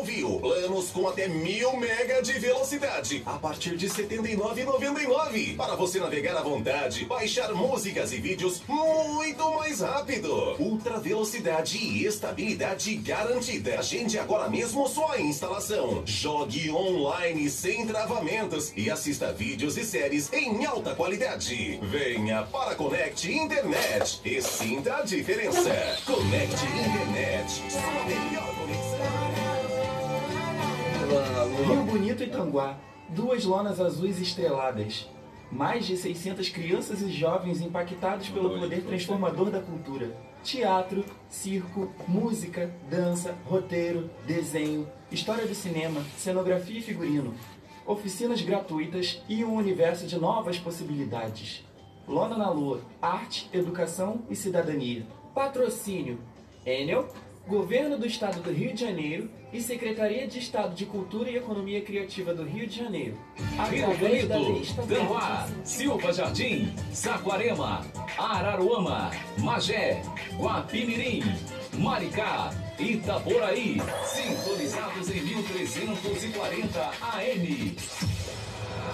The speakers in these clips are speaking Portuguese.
ouviu? Planos com até 1000 mega de velocidade a partir de R$ 79,99. Para você navegar à vontade, baixar músicas e vídeos muito mais rápido. Ultra velocidade e estabilidade garantida. Agende agora mesmo sua instalação. Jogue online sem travamentos e assista vídeos e séries em alta qualidade. Venha para a Connect Internet e sinta a diferença. Connect Internet, sua melhor conexão. Rio Bonito e Tanguá, 2 lonas azuis estreladas. Mais de 600 crianças e jovens impactados pelo poder transformador da cultura. Teatro, circo, música, dança, roteiro, desenho, história do cinema, cenografia e figurino. Oficinas gratuitas e um universo de novas possibilidades. Lona na Lua, arte, educação e cidadania. Patrocínio: Enel, Governo do Estado do Rio de Janeiro e Secretaria de Estado de Cultura e Economia Criativa do Rio de Janeiro. Rio Bonito, Tanguá, Silva Jardim, Saquarema, Araruama, Magé, Guapimirim, Maricá, Itaboraí, sintonizados em 1340 AM.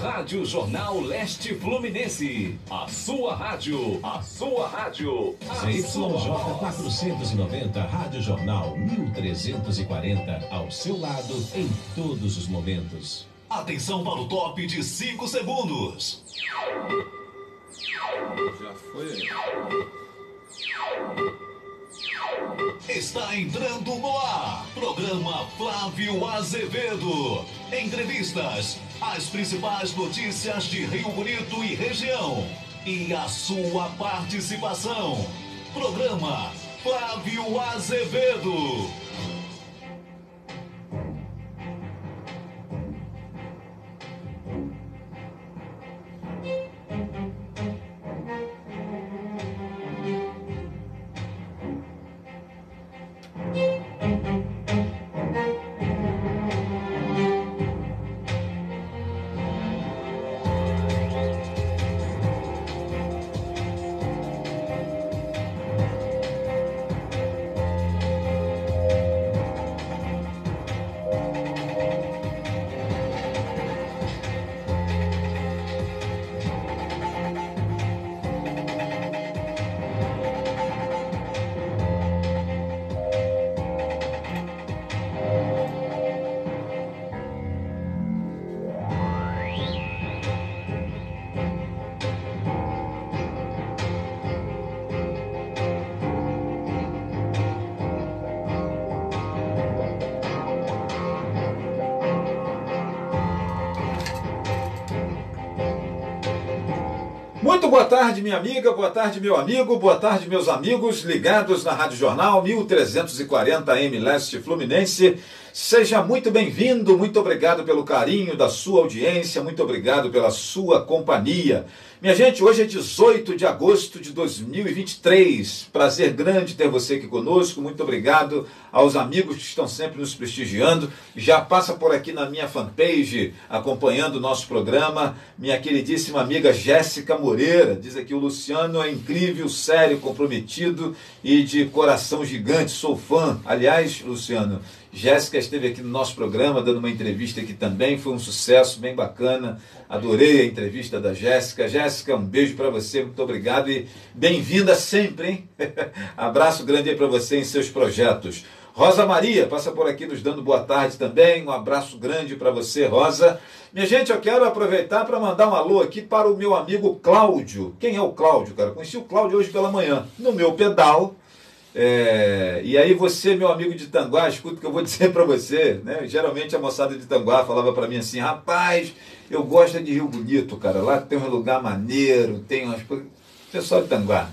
Rádio Jornal Leste Fluminense, a sua rádio, a sua rádio. ZYJ 490, Rádio Jornal 1340, ao seu lado em todos os momentos. Atenção para o top de 5 segundos. Já foi. Está entrando no ar, programa Flávio Azevedo. Entrevistas, as principais notícias de Rio Bonito e região e a sua participação. Programa Flávio Azevedo. Muito boa tarde, minha amiga, boa tarde, meu amigo, boa tarde, meus amigos ligados na Rádio Jornal 1340 AM Leste Fluminense. Seja muito bem-vindo, muito obrigado pelo carinho da sua audiência, muito obrigado pela sua companhia. Minha gente, hoje é 18 de agosto de 2023. Prazer grande ter você aqui conosco. Muito obrigado aos amigos que estão sempre nos prestigiando. Já passa por aqui na minha fanpage, acompanhando o nosso programa, minha queridíssima amiga Jéssica Moreira. Diz aqui: o Luciano é incrível, sério, comprometido e de coração gigante. Sou fã. Aliás, Luciano, Jéssica esteve aqui no nosso programa, dando uma entrevista aqui também. Foi um sucesso, bem bacana. Adorei a entrevista da Jéssica. Jéssica, um beijo para você, muito obrigado e bem-vinda sempre, hein? Abraço grande aí para você em seus projetos. Rosa Maria passa por aqui nos dando boa tarde também. Um abraço grande para você, Rosa. Minha gente, eu quero aproveitar para mandar um alô aqui para o meu amigo Cláudio. Quem é o Cláudio, cara? Conheci o Cláudio hoje pela manhã, no meu pedal. E aí você, meu amigo de Tanguá, escuta o que eu vou dizer para você, né? Geralmente a moçada de Tanguá falava para mim assim: rapaz, eu gosto de Rio Bonito, cara, lá tem um lugar maneiro, tem umas coisas. Pessoal de Tanguá,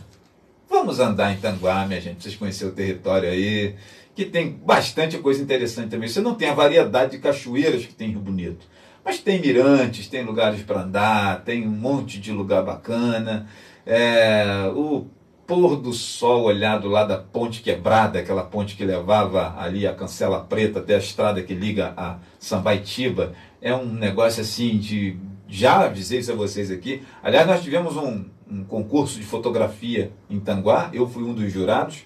vamos andar em Tanguá, minha gente, vocês conhecerem o território aí, que tem bastante coisa interessante também. Você não tem a variedade de cachoeiras que tem em Rio Bonito, mas tem mirantes, tem lugares para andar, tem um monte de lugar bacana. O pôr do sol olhado lá da Ponte Quebrada, aquela ponte que levava ali a Cancela Preta até a estrada que liga a Sambaitiba, é um negócio assim de... Já avisei isso a vocês aqui. Aliás, nós tivemos um concurso de fotografia em Tanguá, eu fui um dos jurados,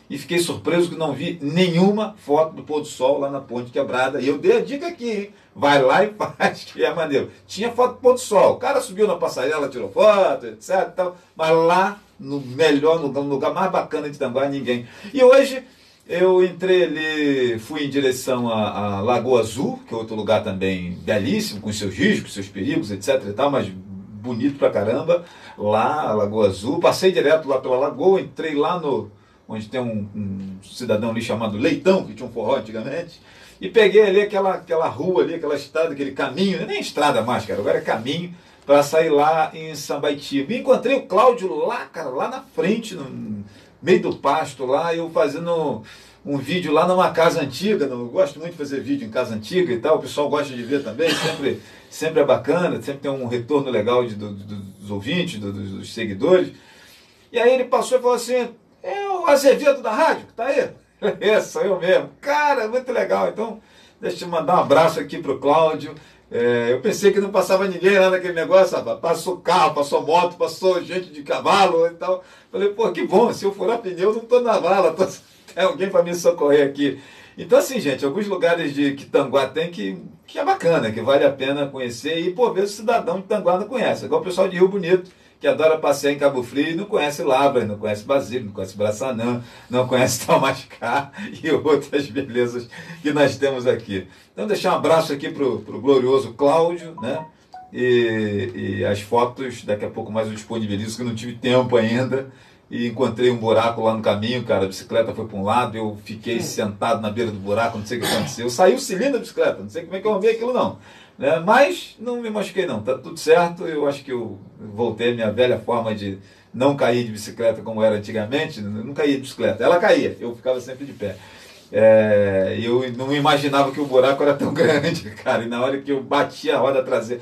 e fiquei surpreso que não vi nenhuma foto do pôr do sol lá na Ponte Quebrada. E eu dei a dica aqui, hein? Vai lá e faz, que é maneiro. Tinha foto do pôr do sol. O cara subiu na passarela, tirou foto, etc. E tal, mas lá, no melhor, no lugar mais bacana de Tanguá, ninguém. E hoje eu entrei ali, fui em direção a Lagoa Azul, que é outro lugar também belíssimo, com seus riscos, seus perigos, etc. e tal, mas bonito pra caramba. Lá, a Lagoa Azul. Passei direto lá pela lagoa, entrei lá no onde tem um cidadão ali chamado Leitão, que tinha um forró antigamente, e peguei ali aquela rua ali, aquela estrada, aquele caminho, nem estrada mais, cara, agora é caminho, para sair lá em Sambaitiba. E encontrei o Cláudio lá, cara, lá na frente, no meio do pasto lá, eu fazendo um vídeo lá numa casa antiga. Eu gosto muito de fazer vídeo em casa antiga e tal, o pessoal gosta de ver também, sempre é bacana, sempre tem um retorno legal dos ouvintes, dos seguidores. E aí ele passou e falou assim: é o Azevedo da rádio, que tá aí? Sou eu mesmo. Cara, muito legal. Então, deixa eu mandar um abraço aqui pro Cláudio. Eu pensei que não passava ninguém lá naquele negócio, rapaz. Passou carro, passou moto, passou gente de cavalo e tal. Falei, pô, que bom, se eu furar pneu, não tô na vala, tem alguém para me socorrer aqui. Então, assim, gente, alguns lugares que Tanguá tem que é bacana, que vale a pena conhecer, e por vezes o cidadão de Tanguá não conhece. Igual o pessoal de Rio Bonito, que adora passear em Cabo Frio e não conhece Lavras, não conhece Basílio, não conhece Braçanã, não conhece Tamascar e outras belezas que nós temos aqui. Então, deixar um abraço aqui pro glorioso Cláudio, né? E as fotos, daqui a pouco mais eu disponibilizo, que eu não tive tempo ainda. E encontrei um buraco lá no caminho, cara, a bicicleta foi para um lado, eu fiquei sentado na beira do buraco, não sei o que aconteceu. Saiu o cilindro da bicicleta, não sei como é que eu arrumei aquilo não. Né? Mas não me machuquei não, tá tudo certo. Eu acho que eu voltei à minha velha forma de não cair de bicicleta como era antigamente. Eu não caía de bicicleta, ela caía, eu ficava sempre de pé. Eu não imaginava que o buraco era tão grande, cara, e na hora que eu bati a roda traseira,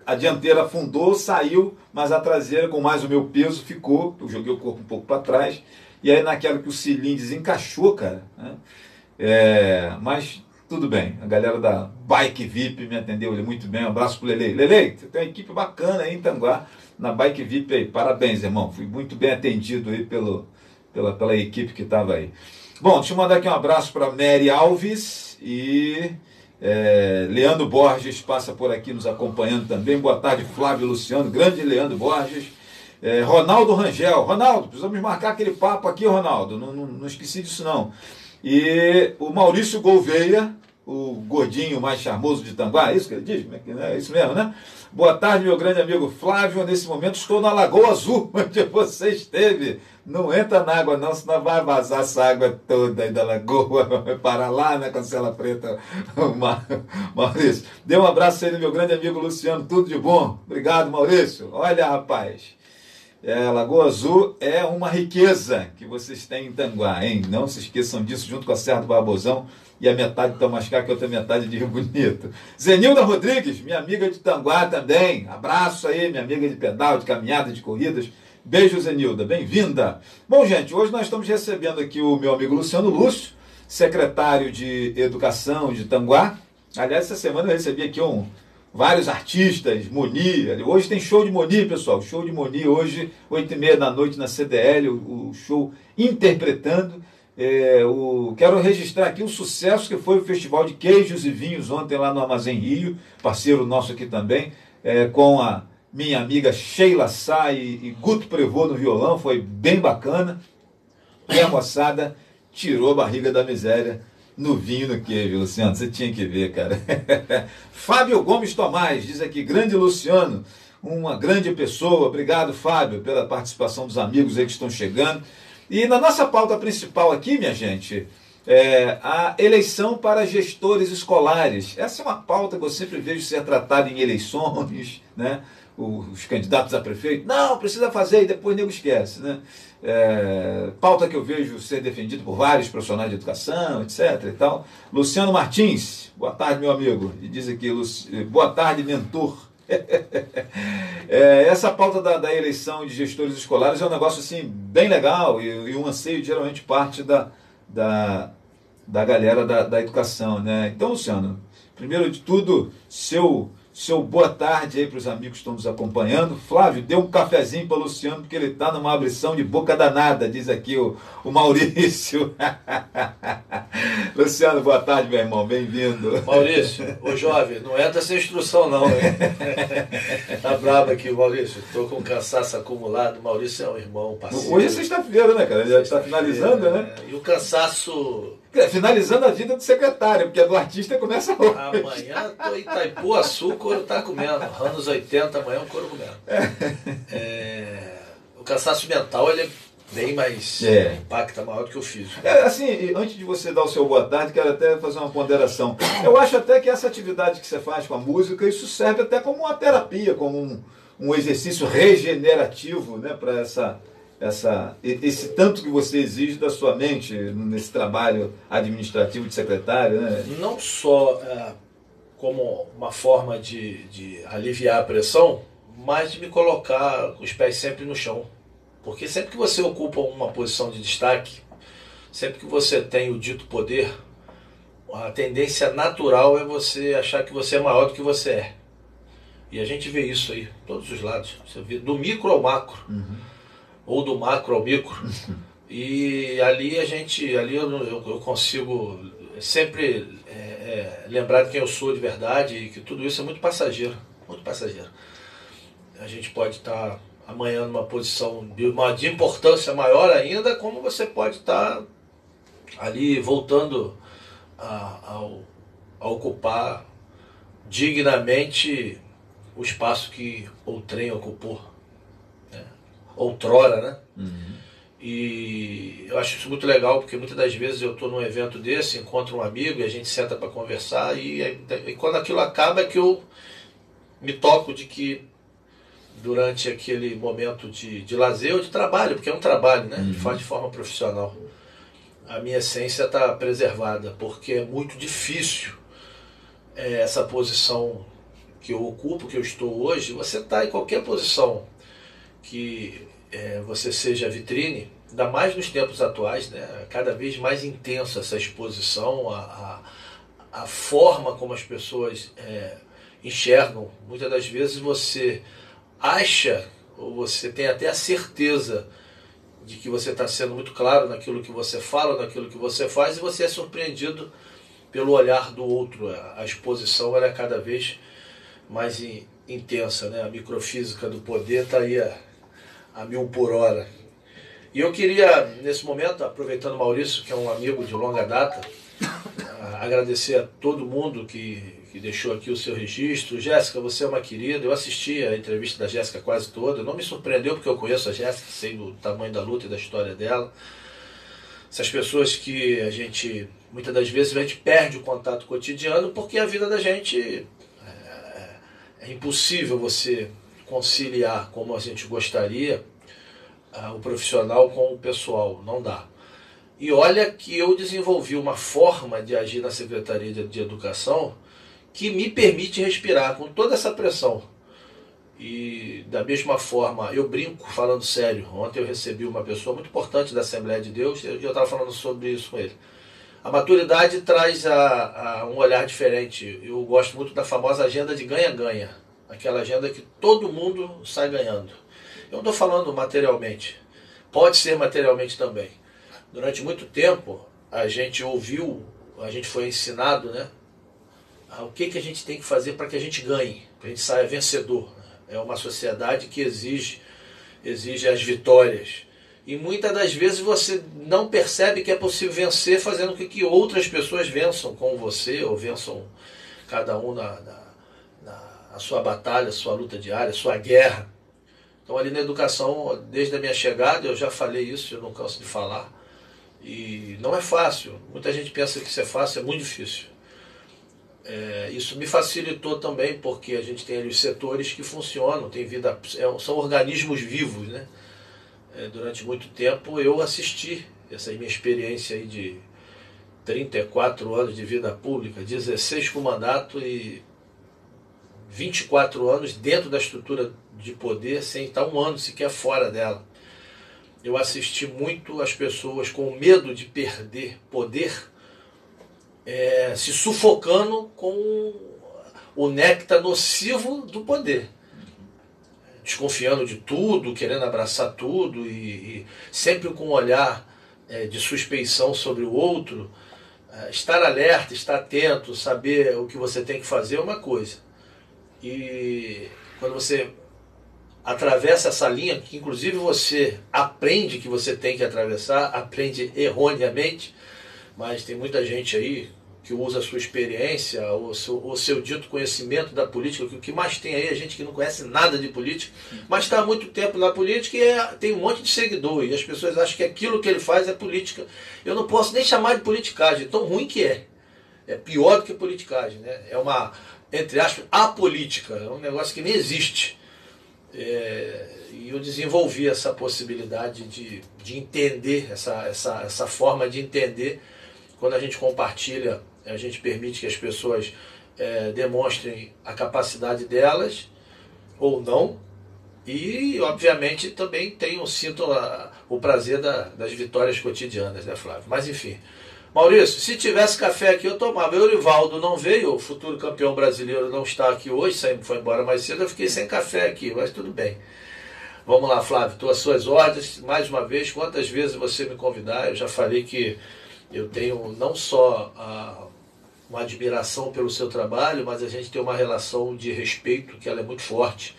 a dianteira afundou, saiu, mas a traseira, com mais o meu peso, ficou. Eu joguei o corpo um pouco para trás. E aí, naquela que o cilindro desencaixou, cara. Né? Mas tudo bem. A galera da Bike VIP me atendeu ali muito bem. Um abraço pro Lele. Lele, você tem uma equipe bacana aí em Tanguá, na Bike VIP aí. Parabéns, irmão. Fui muito bem atendido aí pela equipe que estava aí. Bom, deixa eu mandar aqui um abraço para Mary Alves e Leandro Borges passa por aqui nos acompanhando também. Boa tarde, Flávio Luciano, grande Leandro Borges. Ronaldo Rangel. Ronaldo, precisamos marcar aquele papo aqui, Ronaldo. Não esqueci disso, não. E o Maurício Gouveia, o gordinho mais charmoso de Tanguá, é isso que ele diz? É isso mesmo, né? Boa tarde, meu grande amigo Flávio. Nesse momento estou na Lagoa Azul, onde você esteve. Não entra na água não, senão vai vazar essa água toda aí da lagoa, vai parar lá na Cancela Preta. Maurício, dê um abraço aí no meu grande amigo Luciano, tudo de bom. Obrigado, Maurício. Olha, rapaz, Lagoa Azul é uma riqueza que vocês têm em Tanguá, hein? Não se esqueçam disso, junto com a Serra do Barbosão e a metade de Tamascar, que é outra metade de Rio Bonito. Zenilda Rodrigues, minha amiga de Tanguá também. Abraço aí, minha amiga de pedal, de caminhada, de corridas. Beijo, Zenilda, bem-vinda. Bom, gente, hoje nós estamos recebendo aqui o meu amigo Luciano Lúcio, secretário de Educação de Tanguá. Aliás, essa semana eu recebi aqui vários artistas, Moni. Hoje tem show de Moni, pessoal. Show de Moni hoje, 8h30 da noite na CDL, o show Interpretando. Quero registrar aqui o sucesso que foi o Festival de Queijos e Vinhos ontem lá no Armazém Rio, parceiro nosso aqui também, com a minha amiga Sheila Sá e Guto Prevô no violão. Foi bem bacana. E a moçada tirou a barriga da miséria no vinho e no queijo, Luciano. Você tinha que ver, cara. Fábio Gomes Tomás diz aqui: grande Luciano, uma grande pessoa. Obrigado, Fábio, pela participação dos amigos aí que estão chegando. E na nossa pauta principal aqui, minha gente, a eleição para gestores escolares. Essa é uma pauta que eu sempre vejo ser tratada em eleições, né? Os candidatos a prefeito, não, precisa fazer e depois nego esquece, né? Pauta que eu vejo ser defendida por vários profissionais de educação, etc. e tal. Luciano Martins, boa tarde, meu amigo. E diz aqui, boa tarde, mentor. Essa pauta da eleição de gestores escolares é um negócio assim bem legal e um anseio geralmente parte da galera da educação, né? Então, Luciano, primeiro de tudo, seu seu boa tarde aí para os amigos que estão nos acompanhando. Flávio, dê um cafezinho para o Luciano, porque ele está numa abrição de boca danada, diz aqui o Maurício. Luciano, boa tarde, meu irmão, bem-vindo. Maurício, ô jovem, não entra sem instrução não, hein? Tá brabo aqui, Maurício, estou com cansaço acumulado. Maurício é um irmão, parceiro. Hoje é sexta-feira, né, cara? Já está finalizando, né? E o cansaço... Finalizando a vida do secretário, porque a do artista começa hoje. Amanhã estou em Itaipuaçu, o couro está comendo. Anos 80, amanhã o couro comendo. O cansaço mental, ele é bem mais... impacta maior do que o físico. Assim, antes de você dar o seu boa tarde, quero até fazer uma ponderação. Eu acho até que essa atividade que você faz com a música, isso serve até como uma terapia, como um exercício regenerativo, né, para esse tanto que você exige da sua mente nesse trabalho administrativo de secretário, né? Não só como uma forma de aliviar a pressão, mas de me colocar com os pés sempre no chão. Porque sempre que você ocupa uma posição de destaque, sempre que você tem o dito poder, a tendência natural é você achar que você é maior do que você é. E a gente vê isso aí, todos os lados. Você vê do micro ao macro. Ou do macro ao micro. E ali eu consigo sempre lembrar de quem eu sou de verdade e que tudo isso é muito passageiro. Muito passageiro. A gente pode estar amanhã numa posição de importância maior ainda, como você pode estar ali voltando a ocupar dignamente o espaço que o trem ocupou. Outrora, né? E eu acho isso muito legal, porque muitas das vezes eu estou num evento desse, encontro um amigo e a gente senta para conversar e quando aquilo acaba é que eu me toco de que durante aquele momento de lazer ou de trabalho, porque é um trabalho, né? Faz de forma profissional, a minha essência está preservada, porque é muito difícil essa posição que eu ocupo, que eu estou hoje. Você está em qualquer posição que você seja vitrine, ainda mais nos tempos atuais, né? Cada vez mais intensa essa exposição, a forma como as pessoas enxergam. Muitas das vezes você acha, ou você tem até a certeza de que você está sendo muito claro naquilo que você fala, naquilo que você faz, e você é surpreendido pelo olhar do outro. A exposição ela é cada vez mais intensa, né? A microfísica do poder está aí a 1000 por hora. E eu queria, nesse momento, aproveitando o Maurício, que é um amigo de longa data, agradecer a todo mundo que deixou aqui o seu registro. Jéssica, você é uma querida. Eu assisti a entrevista da Jéssica quase toda. Não me surpreendeu, porque eu conheço a Jéssica, sei do tamanho da luta e da história dela. Essas pessoas que a gente, muitas das vezes, a gente perde o contato cotidiano, porque a vida da gente é impossível você conciliar como a gente gostaria o profissional com o pessoal, não dá. E olha que eu desenvolvi uma forma de agir na Secretaria de Educação que me permite respirar com toda essa pressão. E da mesma forma, eu brinco falando sério. Ontem eu recebi uma pessoa muito importante da Assembleia de Deus e eu estava falando sobre isso com ele. A maturidade traz um olhar diferente. Eu gosto muito da famosa agenda de ganha-ganha. Aquela agenda que todo mundo sai ganhando. Eu não estou falando materialmente. Pode ser materialmente também. Durante muito tempo, a gente foi ensinado, né, o que a gente tem que fazer para que a gente ganhe, para a gente saia vencedor. É uma sociedade que exige as vitórias. E muitas das vezes você não percebe que é possível vencer fazendo com que outras pessoas vençam com você, ou vençam cada um na sua batalha, sua luta diária, sua guerra. Então ali na educação, desde a minha chegada, eu já falei isso, eu não canso de falar. E não é fácil. Muita gente pensa que isso é fácil, é muito difícil. Isso me facilitou também, porque a gente tem ali os setores que funcionam, tem vida, são organismos vivos, né? Durante muito tempo eu assisti essa minha experiência aí de 34 anos de vida pública, 16 com mandato e 24 anos dentro da estrutura de poder, sem estar um ano sequer fora dela. Eu assisti muito as pessoas com medo de perder poder, se sufocando com o néctar nocivo do poder. Desconfiando de tudo, querendo abraçar tudo e sempre com um olhar de suspeição sobre o outro. Estar alerta, estar atento, saber o que você tem que fazer é uma coisa. E quando você atravessa essa linha, que inclusive você aprende que você tem que atravessar, aprende erroneamente, mas tem muita gente aí que usa a sua experiência, o seu dito conhecimento da política, que o que mais tem aí é gente que não conhece nada de política, mas está há muito tempo na política e tem um monte de seguidor, e as pessoas acham que aquilo que ele faz é política. Eu não posso nem chamar de politicagem, tão ruim que é. É pior do que politicagem, né? É uma, entre aspas, apolítica, é um negócio que nem existe. E eu desenvolvi essa possibilidade de entender, essa forma de entender. Quando a gente compartilha, a gente permite que as pessoas demonstrem a capacidade delas ou não. E, obviamente, também sinto o prazer das vitórias cotidianas, né, Flávio? Mas, enfim. Maurício, se tivesse café aqui, eu tomava. O Eurivaldo não veio, o futuro campeão brasileiro não está aqui hoje, foi embora mais cedo, eu fiquei sem café aqui, mas tudo bem. Vamos lá, Flávio, estou às suas ordens. Mais uma vez, quantas vezes você me convidar, eu já falei que eu tenho não só uma admiração pelo seu trabalho, mas a gente tem uma relação de respeito que ela é muito forte.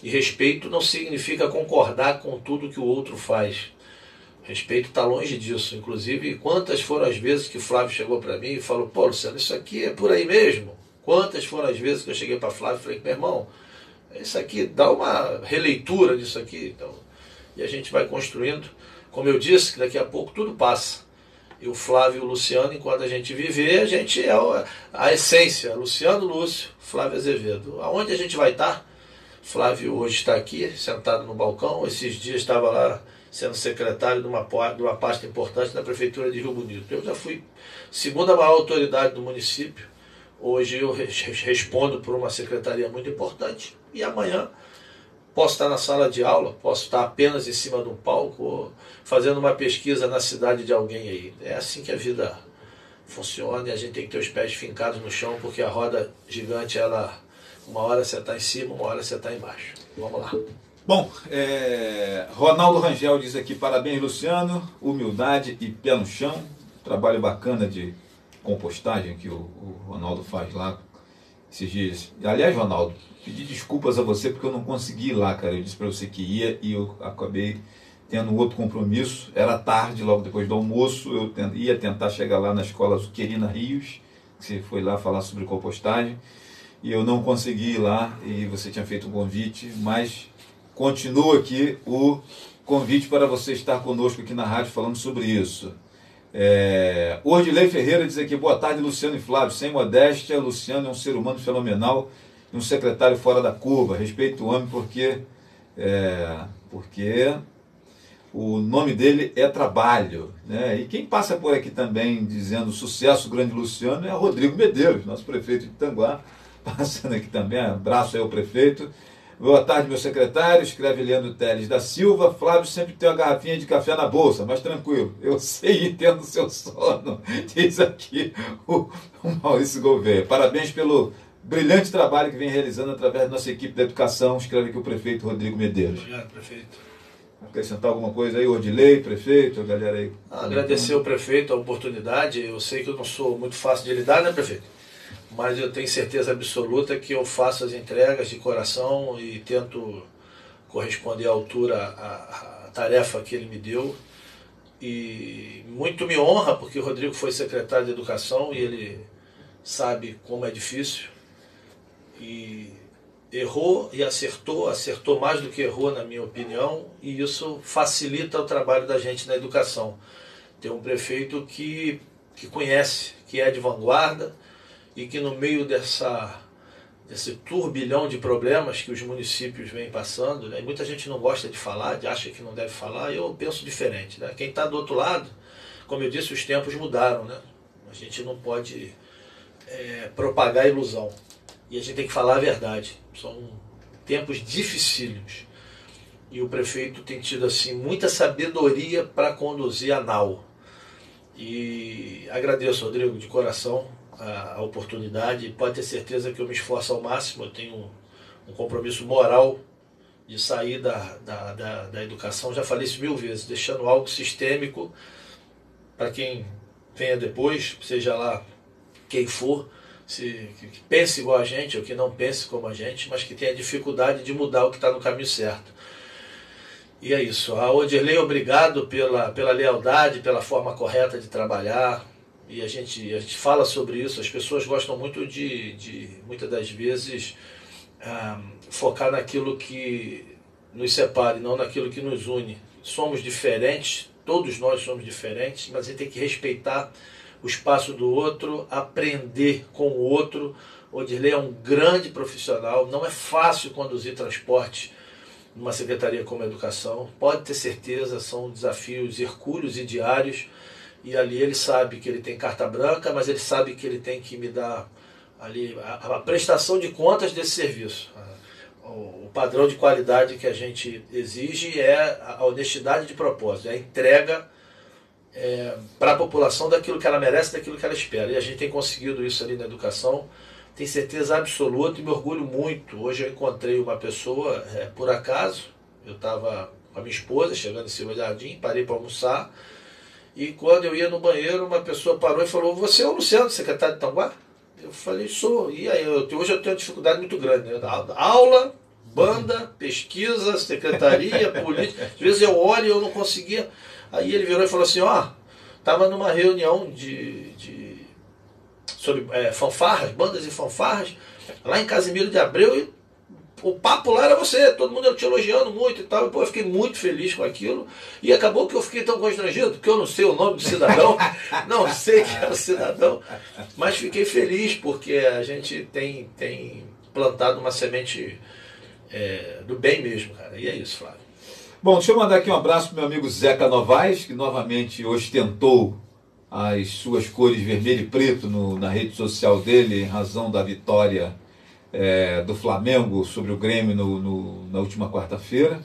E respeito não significa concordar com tudo que o outro faz. Respeito está longe disso. Inclusive, quantas foram as vezes que o Flávio chegou para mim e falou: pô, Luciano, isso aqui é por aí mesmo? Quantas foram as vezes que eu cheguei para Flávio e falei: meu irmão, isso aqui, dá uma releitura disso aqui. Então, e a gente vai construindo. Como eu disse, que daqui a pouco tudo passa. E o Flávio e o Luciano, enquanto a gente viver, a gente é a essência. Luciano Lúcio, Flávio Azevedo. Aonde a gente vai estar? Flávio hoje está aqui, sentado no balcão. Esses dias estava lá sendo secretário de uma pasta importante na Prefeitura de Rio Bonito. Eu já fui segunda maior autoridade do município. Hoje eu respondo por uma secretaria muito importante. E amanhã posso estar na sala de aula, posso estar apenas em cima de um palco, ou fazendo uma pesquisa na cidade de alguém aí. É assim que a vida funciona e a gente tem que ter os pés fincados no chão, porque a roda gigante, uma hora você está em cima, uma hora você está embaixo. Vamos lá. Bom, Ronaldo Rangel diz aqui: parabéns, Luciano, humildade e pé no chão. Trabalho bacana de compostagem que o Ronaldo faz lá esses dias. Aliás, Ronaldo, pedi desculpas a você porque eu não consegui ir lá, cara. Eu disse para você que ia e eu acabei tendo um outro compromisso. Era tarde, logo depois do almoço. Eu ia tentar chegar lá na escola Zuquerina Rios, que você foi lá falar sobre compostagem, e eu não consegui ir lá. E você tinha feito um convite, mas continua aqui o convite para você estar conosco aqui na rádio falando sobre isso. Ordilei Ferreira diz aqui: boa tarde, Luciano e Flávio. Sem modéstia, Luciano é um ser humano fenomenal e um secretário fora da curva. Respeito o homem porque o nome dele é trabalho, né? E quem passa por aqui também dizendo sucesso grande Luciano é Rodrigo Medeiros, nosso prefeito de Itanguá, passando aqui também. Abraço aí ao prefeito. Boa tarde, meu secretário, escreve Leandro Teles da Silva. Flávio sempre tem uma garrafinha de café na bolsa, mas tranquilo, eu sei e entendo o seu sono, diz aqui o Maurício Gouveia. Parabéns pelo brilhante trabalho que vem realizando através da nossa equipe da educação, escreve aqui o prefeito Rodrigo Medeiros. Obrigado, prefeito. Acrescentar alguma coisa aí, Ordilei, prefeito, a galera aí? Agradecer ao prefeito a oportunidade. Eu sei que eu não sou muito fácil de lidar, né, prefeito? Mas eu tenho certeza absoluta que eu faço as entregas de coração e tento corresponder à altura à tarefa que ele me deu. E muito me honra, porque o Rodrigo foi secretário de Educação e ele sabe como é difícil. E errou e acertou mais do que errou, na minha opinião, e isso facilita o trabalho da gente na educação. Ter um prefeito que conhece, que é de vanguarda, e que no meio desse turbilhão de problemas que os municípios vêm passando, né, e muita gente não gosta de falar, acha que não deve falar, eu penso diferente, né? Quem está do outro lado, como eu disse, os tempos mudaram, né? A gente não pode propagar ilusão, e a gente tem que falar a verdade. São tempos dificílimos, e o prefeito tem tido assim muita sabedoria para conduzir a nau. E agradeço, Rodrigo, de coração, a oportunidade, pode ter certeza que eu me esforço ao máximo. Eu tenho um compromisso moral de sair da educação, já falei isso 1000 vezes, deixando algo sistêmico para quem venha depois, seja lá quem for, que pense igual a gente ou que não pense como a gente, mas que tenha dificuldade de mudar o que está no caminho certo. E é isso. A Odirley, obrigado pela lealdade, pela forma correta de trabalhar. E a gente fala sobre isso. As pessoas gostam muito de muitas das vezes, focar naquilo que nos separa e não naquilo que nos une. Somos diferentes, todos nós somos diferentes, mas a gente tem que respeitar o espaço do outro, aprender com o outro. Odirley é um grande profissional. Não é fácil conduzir transporte numa secretaria como a Educação. Pode ter certeza, são desafios hercúleos e diários. E ali ele sabe que ele tem carta branca, mas ele sabe que ele tem que me dar ali a prestação de contas desse serviço. O padrão de qualidade que a gente exige é a honestidade de propósito, é a entrega para a população daquilo que ela merece, daquilo que ela espera. E a gente tem conseguido isso ali na Educação, tenho certeza absoluta e me orgulho muito. Hoje eu encontrei uma pessoa, por acaso, eu estava com a minha esposa, chegando em Silva Jardim, parei para almoçar, e quando eu ia no banheiro, uma pessoa parou e falou: "Você é o Luciano, secretário de Itanguá?" Eu falei: "Sou." E aí, hoje eu tenho uma dificuldade muito grande, né? Aula, banda, pesquisa, secretaria, política. Às vezes eu olho e eu não conseguia. Aí ele virou e falou assim: estava numa reunião sobre fanfarras, bandas e fanfarras, lá em Casimiro de Abreu, e o papo lá era você, todo mundo te elogiando muito e tal. E, pô, eu fiquei muito feliz com aquilo. E acabou que eu fiquei tão constrangido, porque eu não sei o nome do cidadão, não sei quem era o cidadão, mas fiquei feliz porque a gente tem plantado uma semente do bem mesmo, cara. E é isso, Flávio. Bom, deixa eu mandar aqui um abraço para o meu amigo Zeca Novaes, que novamente ostentou as suas cores vermelho e preto na rede social dele, em razão da vitória do Flamengo sobre o Grêmio na última quarta-feira.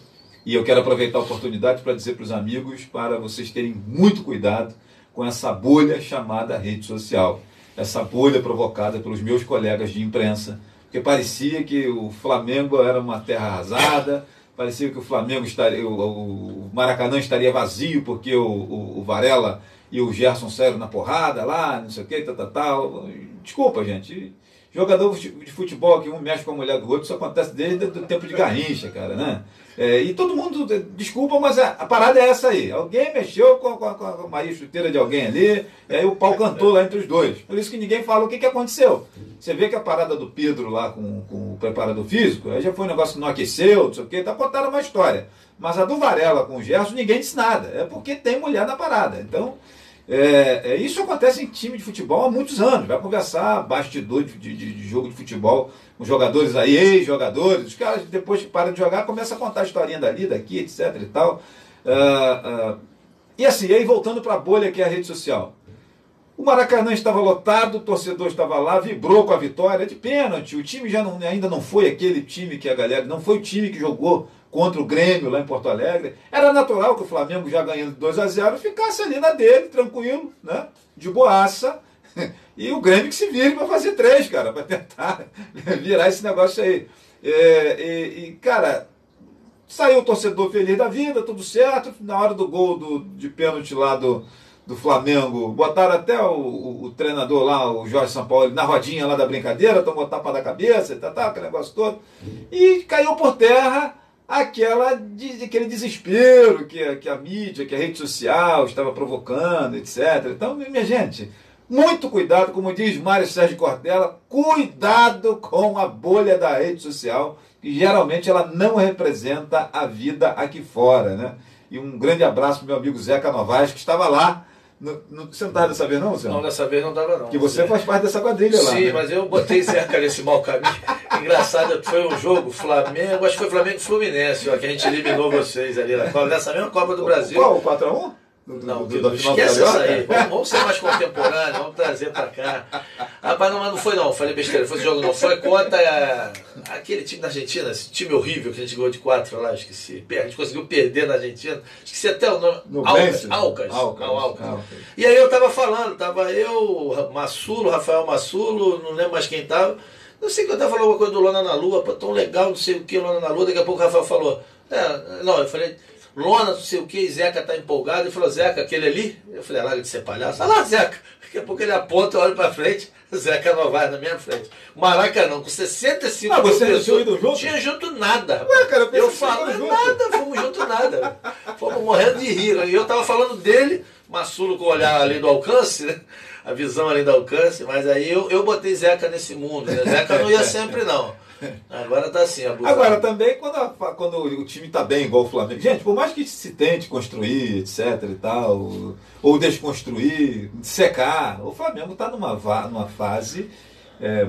E eu quero aproveitar a oportunidade para dizer para os amigos, para vocês terem muito cuidado com essa bolha chamada rede social. Essa bolha provocada pelos meus colegas de imprensa, porque parecia que o Flamengo era uma terra arrasada, parecia que o Flamengo o Maracanã estaria vazio porque o Varela e o Gerson saíram na porrada lá, não sei o que, tal. Desculpa, gente. Jogador de futebol que um mexe com a mulher do outro, isso acontece desde o tempo de Garrincha, cara, né? E todo mundo, desculpa, mas a parada é essa aí. Alguém mexeu com a Maria Chuteira de alguém ali, e aí o pau cantou lá entre os dois. Por isso que ninguém fala o que aconteceu. Você vê que a parada do Pedro lá com o preparador físico, aí já foi um negócio que não aqueceu, não sei o que, contaram uma história. Mas a do Varela com o Gerson, ninguém disse nada. É porque tem mulher na parada. Então, isso acontece em time de futebol há muitos anos. Vai conversar bastidor de jogo de futebol com jogadores aí, ex-jogadores, os caras depois que param de jogar começam a contar a historinha dali, daqui, etc e tal. E assim, aí voltando para a bolha que é a rede social. O Maracanã estava lotado, o torcedor estava lá, vibrou com a vitória de pênalti. O time ainda não foi aquele time que a galera, não foi o time que jogou contra o Grêmio lá em Porto Alegre. Era natural que o Flamengo, já ganhando 2-0, ficasse ali na dele, tranquilo, né? De boaça. E o Grêmio que se vire para fazer 3, cara, para tentar virar esse negócio aí. Cara, saiu o torcedor feliz da vida, tudo certo. Na hora do gol de pênalti lá do Flamengo, botaram até o treinador lá, o Jorge Sampaoli, na rodinha lá da brincadeira, tomou tapa da cabeça, aquele negócio todo. E caiu por terra aquele desespero que a mídia, que a rede social estava provocando, etc. Então, minha gente, muito cuidado, como diz Mário Sérgio Cortella, cuidado com a bolha da rede social, que geralmente ela não representa a vida aqui fora, né? E um grande abraço para o meu amigo Zeca Novaes, que estava lá. Você não estava dessa vez, não, Luciano? Não, dessa vez não estava, não. Que você faz parte dessa quadrilha lá. Sim, né? mas eu botei Zeca nesse mau caminho. Engraçado, foi um jogo Flamengo, acho que foi Flamengo e Fluminense, ó, que a gente eliminou vocês ali nessa mesma Copa do Brasil. Qual? O 4-1? Não, da final esquece do isso Carioca? aí. Vamos ser mais contemporâneos, vamos trazer pra cá. Rapaz, não foi não, falei besteira, foi esse jogo não. Foi contra aquele time da Argentina, esse time horrível que a gente ganhou de 4 lá, esqueci. A gente conseguiu perder na Argentina, esqueci até o nome. Alcas. E aí eu tava falando, tava eu, Massulo, Rafael Massulo, não lembro mais quem tava. Eu sei que eu tava falando alguma coisa do Lona na Lua, pô, tão legal, não sei o que, Lona na Lua. Daqui a pouco o Rafael falou, eu falei, Lona, não sei o que, Zeca tá empolgado. Ele falou, Zeca, aquele ali? Eu falei, larga de ser palhaço. Olha lá, Zeca. Daqui a pouco ele aponta, eu olho pra frente, Zeca não vai na minha frente. Maracanã, com 65 mil você pessoas. tinha ido junto? Tinha junto nada. Ué, cara, eu falo, nada, fomos junto nada. Fomos morrendo de rir. E eu tava falando dele, Massulo com o olhar ali do alcance, né? A visão ali do alcance, mas aí eu botei Zeca nesse mundo, né? Zeca não ia sempre, não. Agora tá assim, abusado. Agora também, quando o time tá bem, igual o Flamengo. Gente, por mais que se tente construir, etc e tal, ou desconstruir, secar, o Flamengo tá numa fase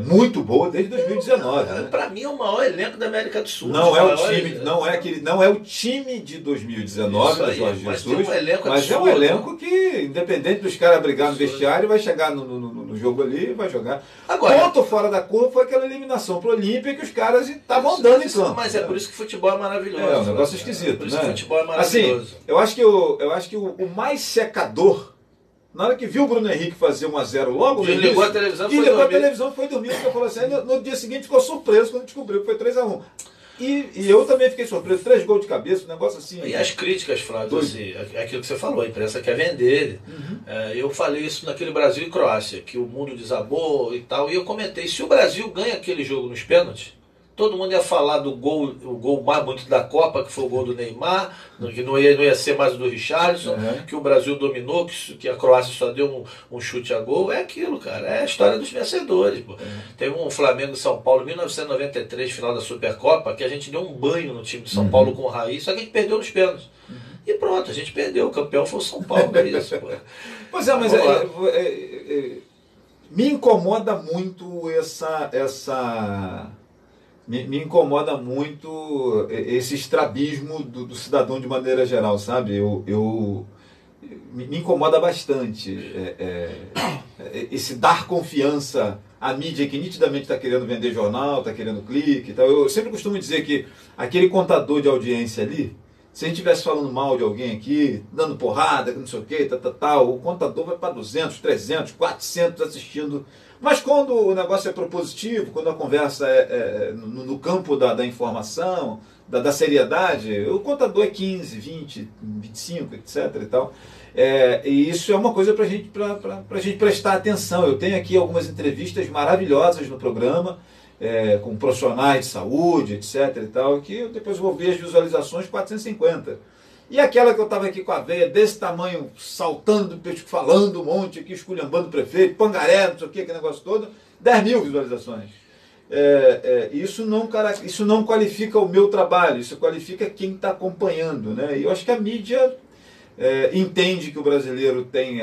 muito boa desde 2019. Né? Para mim é o maior elenco da América do Sul. Não é o time de 2019 do Jorge Jesus, mas é um elenco que, independente dos caras brigar no vestiário, vai chegar no jogo ali e vai jogar. Agora, ponto fora da curva foi aquela eliminação pro Olímpia que os caras estavam andando em campo. Mas é por isso que o futebol é maravilhoso. É um negócio esquisito, por isso né? que o futebol é maravilhoso. Assim, eu acho que o mais secador, na hora que viu o Bruno Henrique fazer 1-0 logo, ligou a televisão e foi dormir, porque falou assim, no dia seguinte ficou surpreso quando descobriu que foi 3-1. E eu também fiquei surpreso, 3 gols de cabeça, um negócio assim. E as críticas, Flávio, assim, aquilo que você falou, a imprensa quer vender. Eu falei isso naquele Brasil e Croácia, que o mundo desabou e tal, e eu comentei, se o Brasil ganha aquele jogo nos pênaltis, todo mundo ia falar do gol, o gol mais bonito da Copa, que foi o gol do Neymar, que não ia ser mais o do Richarlison, que o Brasil dominou, que a Croácia só deu um chute a gol. É aquilo, cara. É a história dos vencedores. Pô. Teve um Flamengo e São Paulo, 1993, final da Supercopa, que a gente deu um banho no time de São Paulo com o Raiz, só que a gente perdeu nos pênaltis. E pronto, a gente perdeu. O campeão foi o São Paulo, é isso. Pô. Pois é, mas me incomoda muito Me incomoda muito esse estrabismo do cidadão de maneira geral, sabe? Me incomoda bastante esse dar confiança à mídia que nitidamente está querendo vender jornal, está querendo clique e tal. Eu sempre costumo dizer que aquele contador de audiência ali, se a gente estivesse falando mal de alguém aqui, dando porrada, não sei o que, o contador vai para 200, 300, 400 assistindo. Mas quando o negócio é propositivo, quando a conversa é no campo da informação, da seriedade, o contador é 15, 20, 25, etc. E tal. E isso é uma coisa para a gente prestar atenção. Eu tenho aqui algumas entrevistas maravilhosas no programa, com profissionais de saúde, etc. E tal, que eu depois vou ver as visualizações 450. E aquela que eu estava aqui com a veia desse tamanho, saltando, falando um monte aqui, esculhambando o prefeito, pangaré, não sei o que, aquele negócio todo, 10 mil visualizações. Isso não qualifica o meu trabalho, isso qualifica quem está acompanhando. Né? E eu acho que a mídia entende que o brasileiro tem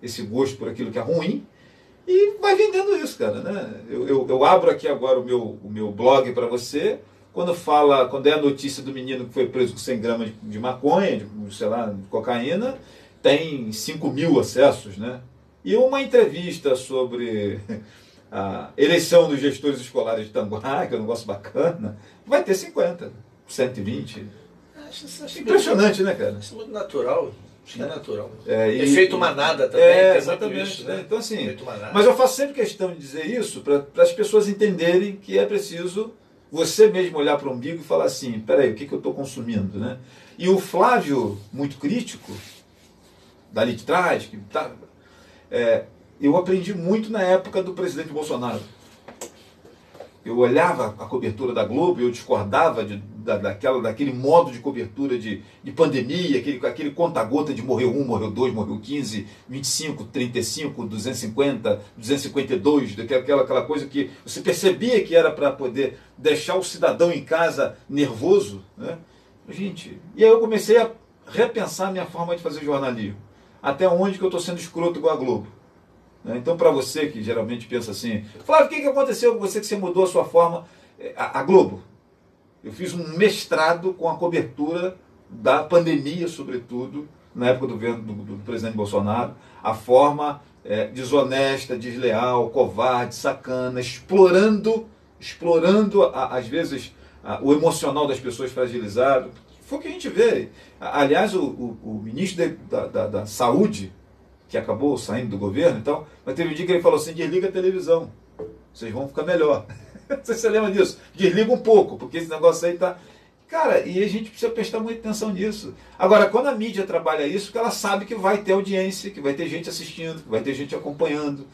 esse gosto por aquilo que é ruim e vai vendendo isso, cara. Né? Eu abro aqui agora o meu blog para você. Quando é a notícia do menino que foi preso com 100 gramas de maconha, de cocaína, tem 5 mil acessos, né? E uma entrevista sobre a eleição dos gestores escolares de Tanguá, que é um negócio bacana, vai ter 50, 120. Acho impressionante, né, cara? Isso é muito natural. Acho que é natural. Efeito manada também. Tem exatamente. Muito isso, né? Então, assim, mas eu faço sempre questão de dizer isso para as pessoas entenderem que é preciso você mesmo olhar para o umbigo e falar assim, peraí, o que eu estou consumindo, né? E o Flávio, muito crítico, dali de trás, eu aprendi muito na época do presidente Bolsonaro. Eu olhava a cobertura da Globo e eu discordava daquele modo de cobertura de pandemia, aquele conta-gota de morreu 1, morreu 2, morreu 15, 25, 35, 250, 252, aquela coisa que você percebia que era para poder deixar o cidadão em casa nervoso. Né? Gente, e aí eu comecei a repensar a minha forma de fazer jornalismo. Até onde que eu estou sendo escroto igual a Globo. Então, para você que geralmente pensa assim, Flávio, o que aconteceu com você que você mudou a sua forma? A Globo. Eu fiz um mestrado com a cobertura da pandemia, sobretudo, na época do governo do presidente Bolsonaro, a forma desonesta, desleal, covarde, sacana, explorando às vezes, o emocional das pessoas fragilizado. Foi o que a gente vê. Aliás, o ministro da Saúde, que acabou saindo do governo, então, mas teve um dia que ele falou assim: desliga a televisão, vocês vão ficar melhor. Não sei se você lembra disso. Desliga um pouco, porque esse negócio aí tá... Cara, e a gente precisa prestar muita atenção nisso. Agora, quando a mídia trabalha isso, porque ela sabe que vai ter audiência, que vai ter gente assistindo, que vai ter gente acompanhando.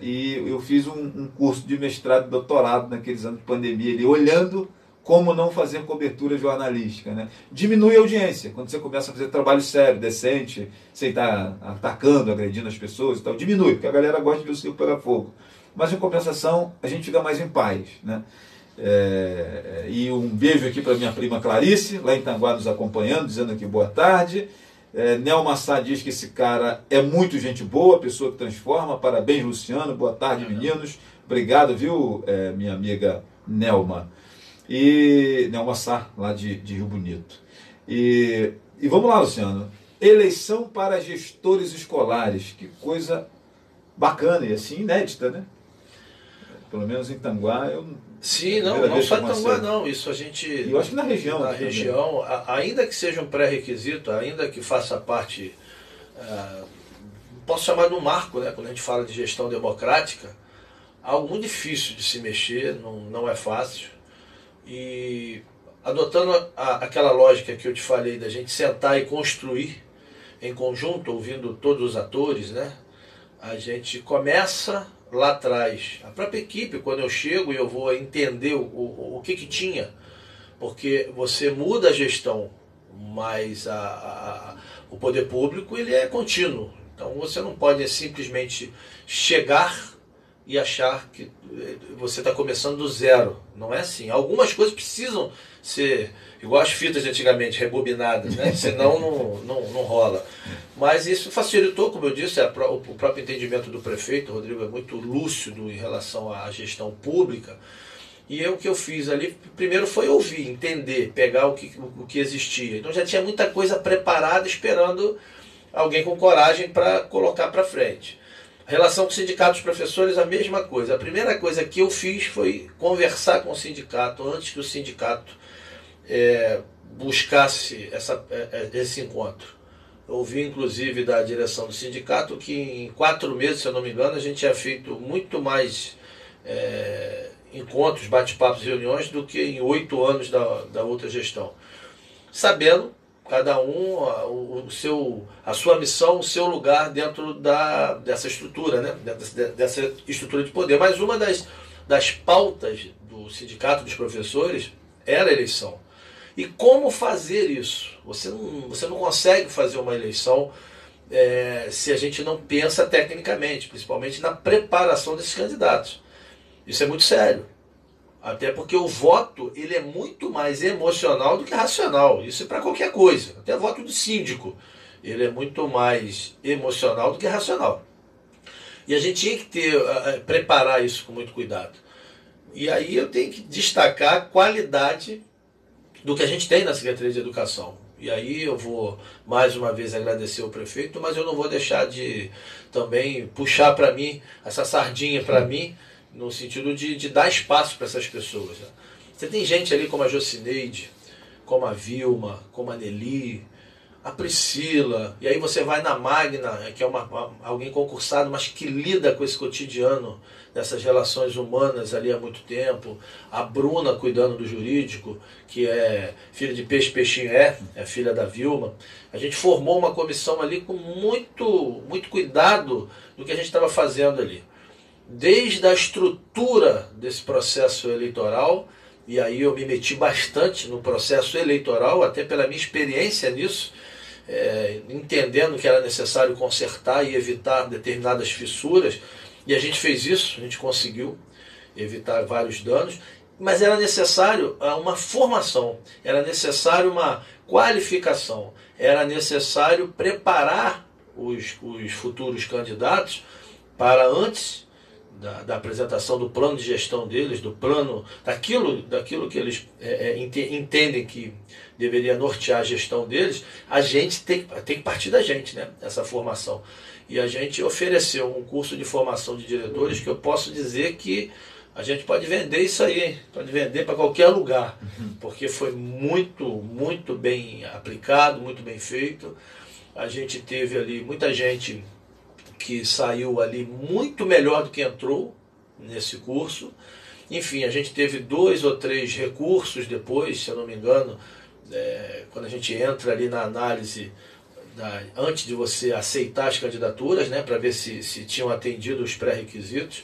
E eu fiz um curso de mestrado e doutorado naqueles anos de pandemia, ali, olhando como não fazer cobertura jornalística, né? Diminui a audiência. Quando você começa a fazer trabalho sério, decente, sem estar atacando, agredindo as pessoas e tal, diminui, porque a galera gosta de ver o circo pegar fogo. Mas, em compensação, a gente fica mais em paz, né? E um beijo aqui para minha prima Clarice, lá em Tanguá, nos acompanhando, dizendo aqui boa tarde. Nelma Sá diz que esse cara é muito gente boa, pessoa que transforma. Parabéns, Luciano. Boa tarde, meninos. Obrigado, viu, minha amiga Nelma. E Nelma Sá, lá de Rio Bonito. E vamos lá, Luciano. Eleição para gestores escolares. Que coisa bacana e assim inédita, né? Pelo menos em Tanguá, Sim, não só em Tanguá, não. Isso a gente... E eu acho que na região. Na região, ainda que seja um pré-requisito, ainda que faça parte... posso chamar de um marco, né? Quando a gente fala de gestão democrática, algo muito difícil de se mexer, não é fácil. E adotando aquela lógica que eu te falei, da gente sentar e construir em conjunto, ouvindo todos os atores, né? A gente começa... lá atrás, a própria equipe, quando eu chego e eu vou entender o que tinha, porque você muda a gestão, mas o poder público ele é contínuo, então você não pode simplesmente chegar e achar que você está começando do zero, não é assim. Algumas coisas precisam ser igual as fitas de antigamente, rebobinadas, né? Senão não rola. Mas isso facilitou, como eu disse, o próprio entendimento do prefeito. O Rodrigo é muito lúcido em relação à gestão pública. E o que eu fiz ali, primeiro foi ouvir, entender, pegar o que existia. Então já tinha muita coisa preparada, esperando alguém com coragem para colocar para frente. Relação com sindicatos professores, a mesma coisa. A primeira coisa que eu fiz foi conversar com o sindicato, antes que o sindicato buscasse esse encontro. Eu ouvi, inclusive, da direção do sindicato que em 4 meses, se eu não me engano, a gente tinha feito muito mais encontros, bate-papos, reuniões do que em 8 anos da outra gestão. Sabendo, cada um, a sua missão, o seu lugar dentro dessa estrutura, né? Dessa estrutura de poder. Mas uma das pautas do sindicato dos professores era a eleição. E como fazer isso? Você não consegue fazer uma eleição se a gente não pensa tecnicamente, principalmente na preparação desses candidatos. Isso é muito sério. Até porque o voto ele é muito mais emocional do que racional. Isso é para qualquer coisa. Até o voto do síndico ele é muito mais emocional do que racional. E a gente tinha que preparar isso com muito cuidado. E aí eu tenho que destacar a qualidade do que a gente tem na Secretaria de Educação. E aí eu vou mais uma vez agradecer ao prefeito, mas eu não vou deixar de também puxar para mim, essa sardinha para mim, no sentido de dar espaço para essas pessoas. Né? Você tem gente ali como a Jocineide, como a Vilma, como a Nelly, a Priscila, e aí você vai na Magna, que é alguém concursado, mas que lida com esse cotidiano, dessas relações humanas ali há muito tempo, a Bruna cuidando do jurídico, que é filha de Peixe, Peixinho é filha da Vilma. A gente formou uma comissão ali com muito cuidado do que a gente estava fazendo ali. Desde a estrutura desse processo eleitoral, e aí eu me meti bastante no processo eleitoral, até pela minha experiência nisso, entendendo que era necessário consertar e evitar determinadas fissuras, e a gente fez isso, a gente conseguiu evitar vários danos, mas era necessário uma formação, era necessário uma qualificação, era necessário preparar os futuros candidatos para antes da apresentação do plano de gestão deles, do plano, daquilo que eles entendem que deveria nortear a gestão deles, a gente tem que partir da gente, né? Essa formação. E a gente ofereceu um curso de formação de diretores que eu posso dizer que a gente pode vender isso aí, hein? Pode vender para qualquer lugar, porque foi muito, muito bem aplicado, muito bem feito. A gente teve ali muita gente que saiu ali muito melhor do que entrou nesse curso. Enfim, a gente teve 2 ou 3 recursos depois, se eu não me engano, quando a gente entra ali na análise, antes de você aceitar as candidaturas, né, para ver se tinham atendido os pré-requisitos.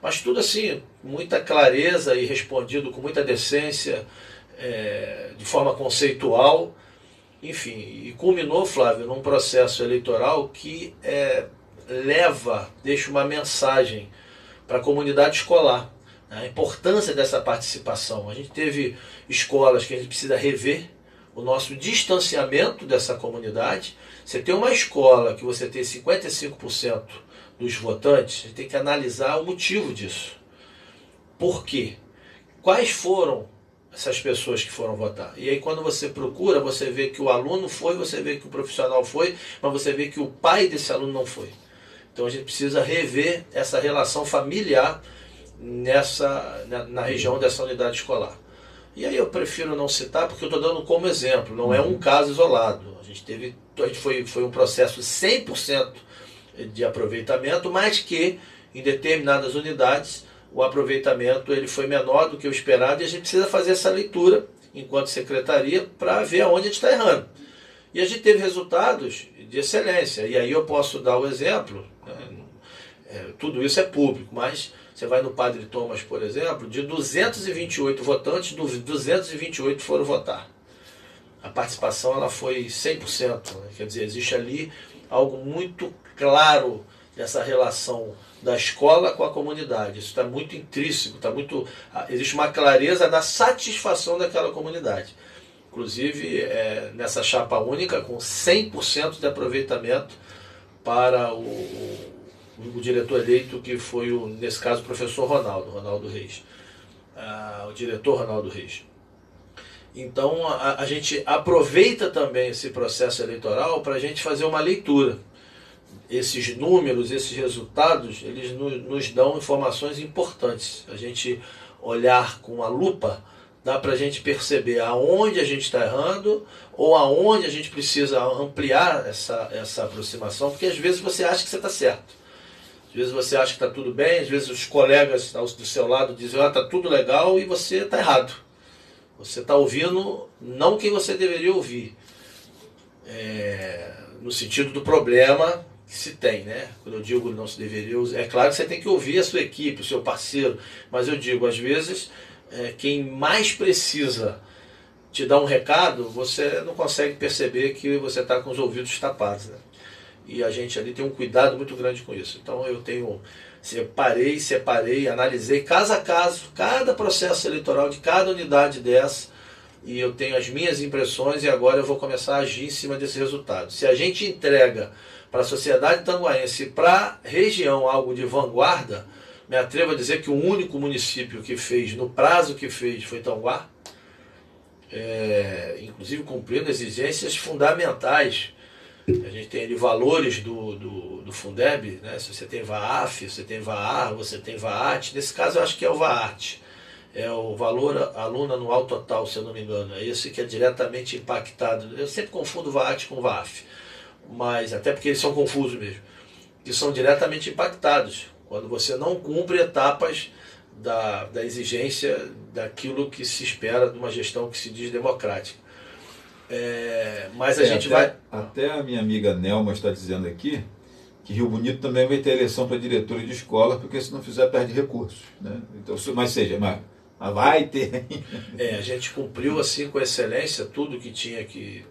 Mas tudo assim, muita clareza e respondido com muita decência, de forma conceitual. Enfim, e culminou, Flávio, num processo eleitoral que deixa uma mensagem para a comunidade escolar, né? A importância dessa participação. A gente teve escolas que a gente precisa rever o nosso distanciamento dessa comunidade. Você tem uma escola que você tem 55% dos votantes, a gente tem que analisar o motivo disso. Por quê? Quais foram essas pessoas que foram votar? E aí quando você procura, você vê que o aluno foi, você vê que o profissional foi, mas você vê que o pai desse aluno não foi. Então a gente precisa rever essa relação familiar na região dessa unidade escolar. E aí eu prefiro não citar porque eu estou dando como exemplo, não é um caso isolado. Foi um processo 100% de aproveitamento, mas que em determinadas unidades o aproveitamento ele foi menor do que o esperado, e a gente precisa fazer essa leitura enquanto secretaria para ver aonde a gente está errando. E a gente teve resultados de excelência, e aí eu posso dar o exemplo, tudo isso é público, mas você vai no Padre Thomas, por exemplo, de 228 votantes, 228 foram votar. A participação ela foi 100%, né? Quer dizer, existe ali algo muito claro dessa relação da escola com a comunidade. Isso está muito intrínseco, existe uma clareza da satisfação daquela comunidade. Inclusive, nessa chapa única, com 100% de aproveitamento para o diretor eleito, que foi, nesse caso, o professor Ronaldo Reis. O diretor Ronaldo Reis. Então, a gente aproveita também esse processo eleitoral para a gente fazer uma leitura. Esses números, esses resultados, eles nos dão informações importantes. A gente olhar com a lupa, dá para a gente perceber aonde a gente está errando ou aonde a gente precisa ampliar essa aproximação, porque às vezes você acha que você está certo. Às vezes você acha que está tudo bem, às vezes os colegas do seu lado dizem, está tudo legal, e você está errado. Você está ouvindo não quem você deveria ouvir. No sentido do problema que se tem, né? Quando eu digo não se deveria usar, é claro que você tem que ouvir a sua equipe, o seu parceiro, mas eu digo, às vezes, quem mais precisa te dar um recado, você não consegue perceber que você está com os ouvidos tapados, né? E a gente ali tem um cuidado muito grande com isso. Então eu separei, analisei caso a caso, cada processo eleitoral de cada unidade dessa, e eu tenho as minhas impressões, e agora eu vou começar a agir em cima desse resultado. Se a gente entrega para a sociedade tanguaense, para a região, algo de vanguarda, me atrevo a dizer que o único município que fez, no prazo que fez, foi Tanguá, inclusive cumprindo exigências fundamentais. A gente tem ali valores do Fundeb, né? Se você tem VAAF, você tem VAAR, você tem VAAT. Nesse caso eu acho que é o VAAT. É o valor aluno anual total, se eu não me engano. É esse que é diretamente impactado. Eu sempre confundo VAAT com VAAF, mas até porque eles são confusos mesmo. Que são diretamente impactados quando você não cumpre etapas da exigência daquilo que se espera de uma gestão que se diz democrática. Mas a gente vai... Até a minha amiga Nelma está dizendo aqui que Rio Bonito também vai ter eleição para diretora de escola, porque se não fizer perde recursos, né? Então, mas vai ter. A gente cumpriu assim com excelência tudo que tinha que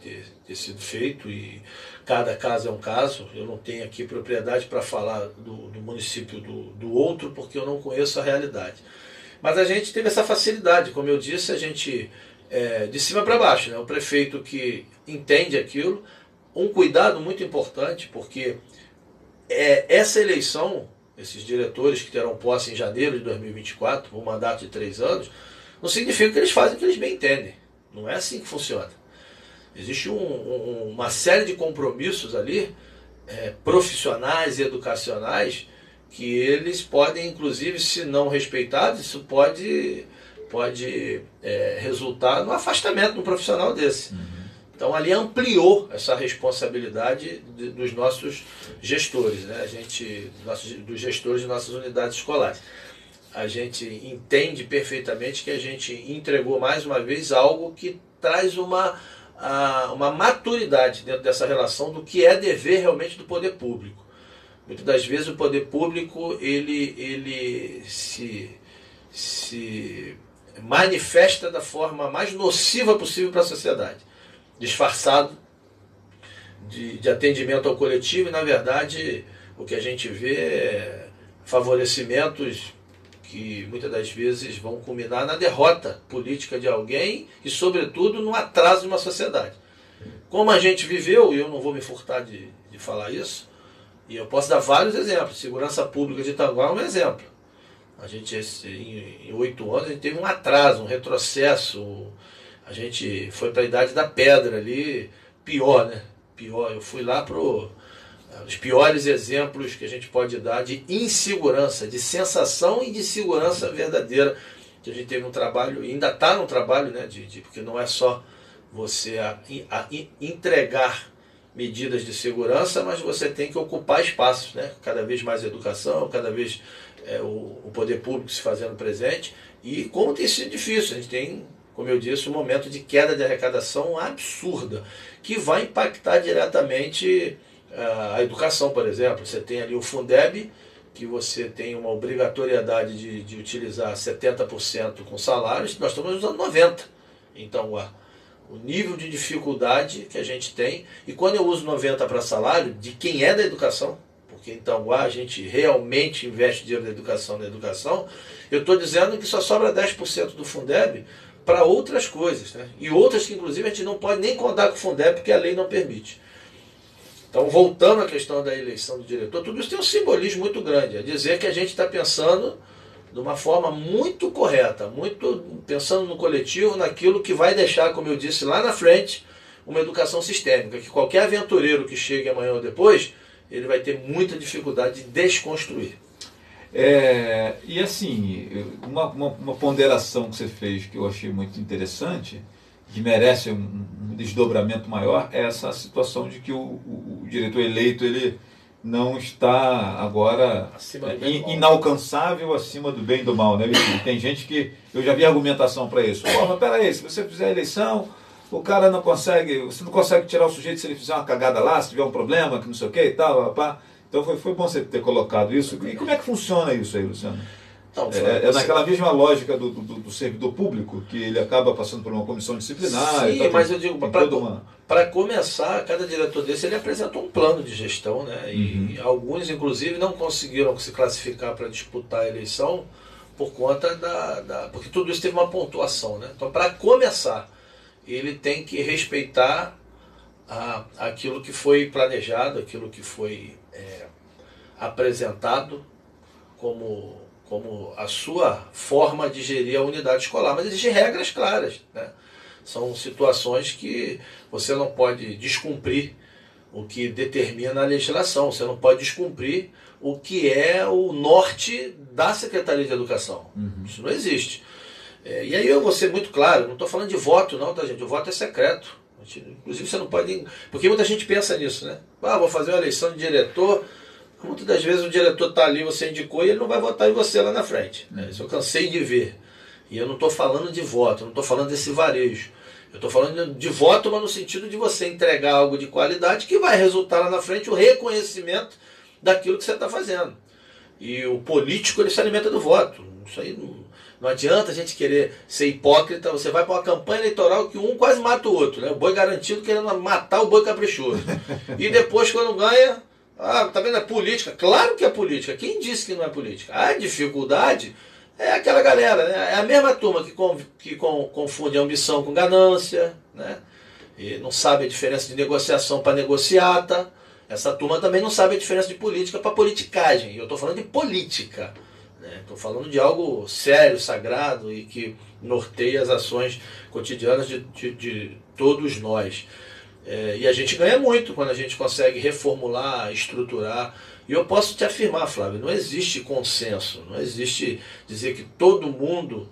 ter sido feito, e cada caso é um caso. Eu não tenho aqui propriedade para falar do município do outro, porque eu não conheço a realidade. Mas a gente teve essa facilidade, como eu disse, a gente... de cima para baixo, né? O prefeito que entende aquilo, um cuidado muito importante, porque essa eleição esses diretores que terão posse em janeiro de 2024, um mandato de 3 anos, não significa que eles fazem o que eles bem entendem. Não é assim que funciona. Existe uma série de compromissos ali, profissionais e educacionais, que eles podem, inclusive, se não respeitados, isso pode resultar no afastamento do profissional desse. Então ali ampliou essa responsabilidade dos nossos gestores, né? Dos gestores de nossas unidades escolares. A gente entende perfeitamente que a gente entregou mais uma vez algo que traz uma maturidade dentro dessa relação do que é dever realmente do poder público. Muitas das vezes o poder público ele se manifesta da forma mais nociva possível para a sociedade, disfarçado de atendimento ao coletivo, e na verdade o que a gente vê é favorecimentos que muitas das vezes vão culminar na derrota política de alguém e, sobretudo, no atraso de uma sociedade. Como a gente viveu, e eu não vou me furtar de falar isso, e eu posso dar vários exemplos. Segurança Pública de Itanguá é um exemplo. A gente, em 8 anos, a gente teve um atraso, um retrocesso. A gente foi para a Idade da Pedra ali, pior, né? Pior. Eu fui lá para os piores exemplos que a gente pode dar de insegurança, de sensação e de segurança verdadeira, que a gente teve no trabalho, e ainda está no trabalho, né? Porque não é só você entregar medidas de segurança, mas você tem que ocupar espaços, né? Cada vez mais educação, cada vez o poder público se fazendo presente, e como tem sido difícil, a gente tem, como eu disse, um momento de queda de arrecadação absurda, que vai impactar diretamente a educação, por exemplo. Você tem ali o Fundeb, que você tem uma obrigatoriedade de utilizar 70% com salários, nós estamos usando 90%. Então, o nível de dificuldade que a gente tem, e quando eu uso 90% para salário, de quem é da educação, porque então a gente realmente investe dinheiro na educação, eu estou dizendo que só sobra 10% do Fundeb para outras coisas, né? E outras que, inclusive, a gente não pode nem contar com o Fundeb, porque a lei não permite. Então, voltando à questão da eleição do diretor, tudo isso tem um simbolismo muito grande. É dizer que a gente está pensando de uma forma muito correta, muito pensando no coletivo, naquilo que vai deixar, como eu disse lá na frente, uma educação sistêmica, que qualquer aventureiro que chegue amanhã ou depois, ele vai ter muita dificuldade de desconstruir. E assim, uma ponderação que você fez que eu achei muito interessante, que merece um desdobramento maior, é essa situação de que o diretor eleito ele não está agora inalcançável acima do bem e do mal, né? Tem gente que, eu já vi argumentação para isso. Pô, mas peraí, se você fizer a eleição, o cara não consegue, você não consegue tirar o sujeito se ele fizer uma cagada lá, se tiver um problema, que não sei o que e tal, papá. Então foi bom você ter colocado isso. E como é que funciona isso aí, Luciano? Então, naquela mesma lógica do servidor público, que ele acaba passando por uma comissão disciplinar. Sim, mas eu digo, para começar, cada diretor desse ele apresentou um plano de gestão, né? E alguns, inclusive, não conseguiram se classificar para disputar a eleição por conta porque tudo isso teve uma pontuação, né? Então, para começar, ele tem que respeitar aquilo que foi planejado, aquilo que foi apresentado como a sua forma de gerir a unidade escolar, mas exigem regras claras, né? São situações que você não pode descumprir o que determina a legislação, você não pode descumprir o que é o norte da Secretaria de Educação. Isso não existe. E aí eu vou ser muito claro, não estou falando de voto não, tá, gente? O voto é secreto. Inclusive você não pode... Porque muita gente pensa nisso, né? Vou fazer uma eleição de diretor... Muitas das vezes o diretor está ali, você indicou, e ele não vai votar em você lá na frente. Né? Isso eu cansei de ver. E eu não estou falando de voto, eu não estou falando desse varejo. Eu estou falando de voto, mas no sentido de você entregar algo de qualidade que vai resultar lá na frente o reconhecimento daquilo que você está fazendo. E o político, ele se alimenta do voto. Isso aí não adianta a gente querer ser hipócrita. Você vai para uma campanha eleitoral que um quase mata o outro, né? O boi garantido querendo matar o boi caprichoso. E depois, quando ganha... tá vendo? É política. Claro que é política. Quem disse que não é política? A dificuldade é aquela galera, né? É a mesma turma que confunde ambição com ganância, né? E não sabe a diferença de negociação para negociata. essa turma também não sabe a diferença de política para politicagem. E eu estou falando de política. Estou falando de algo sério, sagrado e que norteia as ações cotidianas de todos nós. E a gente ganha muito quando a gente consegue reformular, estruturar. E eu posso te afirmar, Flávio, não existe consenso, não existe dizer que todo mundo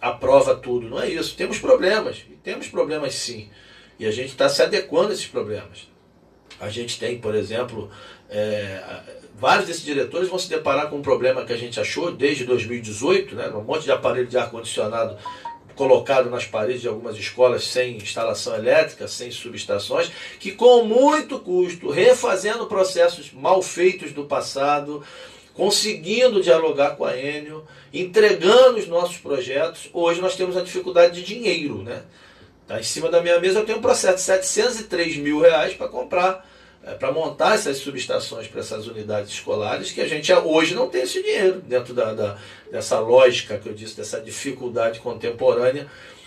aprova tudo. Não é isso. Temos problemas sim. E a gente está se adequando a esses problemas. A gente tem, por exemplo, vários desses diretores vão se deparar com um problema que a gente achou desde 2018, né? Um monte de aparelho de ar-condicionado colocado nas paredes de algumas escolas sem instalação elétrica, sem subestações, que com muito custo, refazendo processos mal feitos do passado, conseguindo dialogar com a Enel, entregando os nossos projetos, hoje nós temos a dificuldade de dinheiro, né? Tá em cima da minha mesa eu tenho um processo de 703 mil reais para comprar, para montar essas subestações para essas unidades escolares, que a gente hoje não tem esse dinheiro, dentro dessa lógica que eu disse, dessa dificuldade contemporânea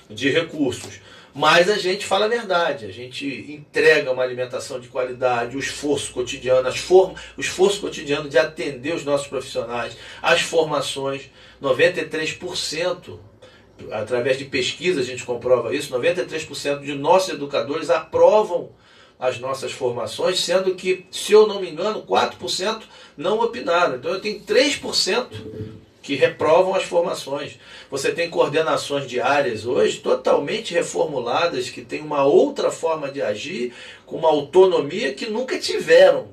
de recursos. Mas a gente fala a verdade, a gente entrega uma alimentação de qualidade, o esforço cotidiano, o esforço cotidiano de atender os nossos profissionais, as formações, 93%, através de pesquisa a gente comprova isso, 93% de nossos educadores aprovam as nossas formações, sendo que, se eu não me engano, 4% não opinaram. Então eu tenho 3% que reprovam as formações. Você tem coordenações de áreas hoje totalmente reformuladas, que têm uma outra forma de agir, com uma autonomia que nunca tiveram.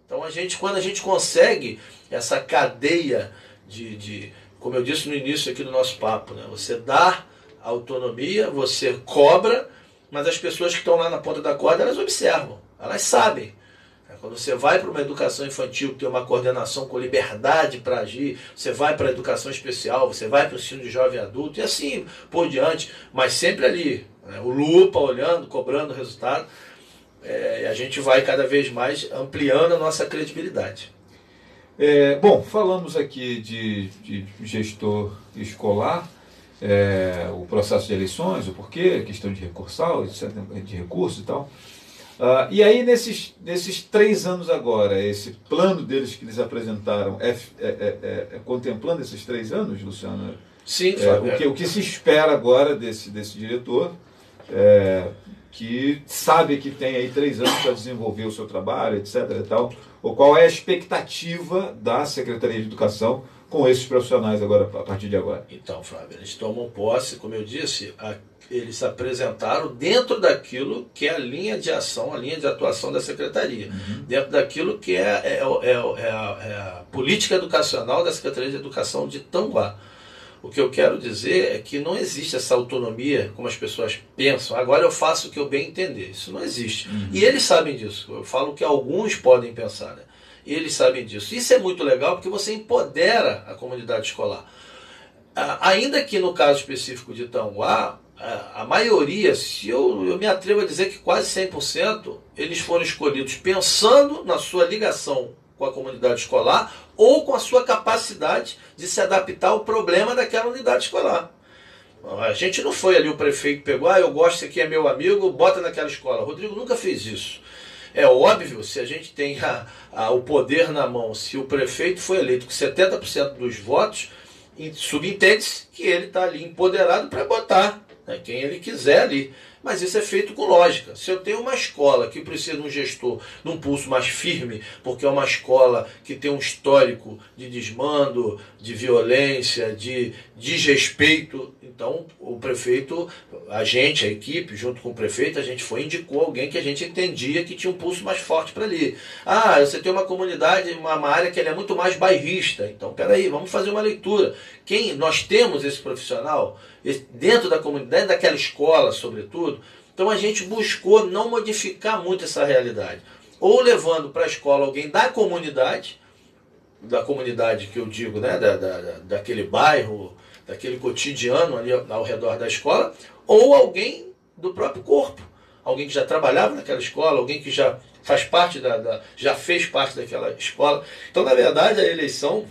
Então quando a gente consegue essa cadeia como eu disse no início aqui do nosso papo, né? Você dá autonomia, você cobra, mas as pessoas que estão lá na ponta da corda, elas observam, elas sabem. Quando você vai para uma educação infantil que tem uma coordenação com liberdade para agir, você vai para a educação especial, você vai para o ensino de jovem e adulto, e assim por diante, mas sempre ali, né? O lupa olhando, cobrando o resultado, e a gente vai cada vez mais ampliando a nossa credibilidade. Bom, falamos aqui de gestor escolar, o processo de eleições, o porquê, a questão de recursal, de recurso e tal. E aí, nesses 3 anos agora, esse plano deles que eles apresentaram contemplando esses 3 anos, Luciano? Sim, o que se espera agora desse diretor, que sabe que tem aí 3 anos para desenvolver o seu trabalho, etc. e tal, ou qual é a expectativa da Secretaria de Educação com esses profissionais agora, a partir de agora? Então, Flávio, eles tomam posse, como eu disse, eles se apresentaram dentro daquilo que é a linha de ação, a linha de atuação da Secretaria, dentro daquilo que é a política educacional da Secretaria de Educação de Tanguá. O que eu quero dizer é que não existe essa autonomia, como as pessoas pensam, agora eu faço o que eu bem entender. Isso não existe. E eles sabem disso. Eu falo que alguns podem pensar, né? Eles sabem disso. Isso é muito legal porque você empodera a comunidade escolar. Ainda que no caso específico de Tanguá, a maioria, se eu me atrevo a dizer que quase 100%, eles foram escolhidos pensando na sua ligação com a comunidade escolar ou com a sua capacidade de se adaptar ao problema daquela unidade escolar. A gente não foi ali, o prefeito pegou, eu gosto, esse aqui é meu amigo, bota naquela escola. O Rodrigo nunca fez isso. É óbvio, se a gente tem o poder na mão, se o prefeito foi eleito com 70% dos votos, subentende-se que ele está ali empoderado para botar, né, quem ele quiser ali. Mas isso é feito com lógica. Se eu tenho uma escola que precisa de um gestor de um pulso mais firme, porque é uma escola que tem um histórico de desmando, de violência, de desrespeito, então o prefeito, a equipe, junto com o prefeito, a gente indicou alguém que a gente entendia que tinha um pulso mais forte para ali. Você tem uma comunidade, uma área que ela é muito mais bairrista, então peraí, vamos fazer uma leitura. Nós temos esse profissional dentro da comunidade, daquela escola, sobretudo. Então a gente buscou não modificar muito essa realidade. Ou levando para a escola alguém da comunidade que eu digo, né, daquele bairro, daquele cotidiano ali ao redor da escola, ou alguém do próprio corpo. Alguém que já trabalhava naquela escola, alguém que já faz parte já fez parte daquela escola. Então, na verdade, a eleição,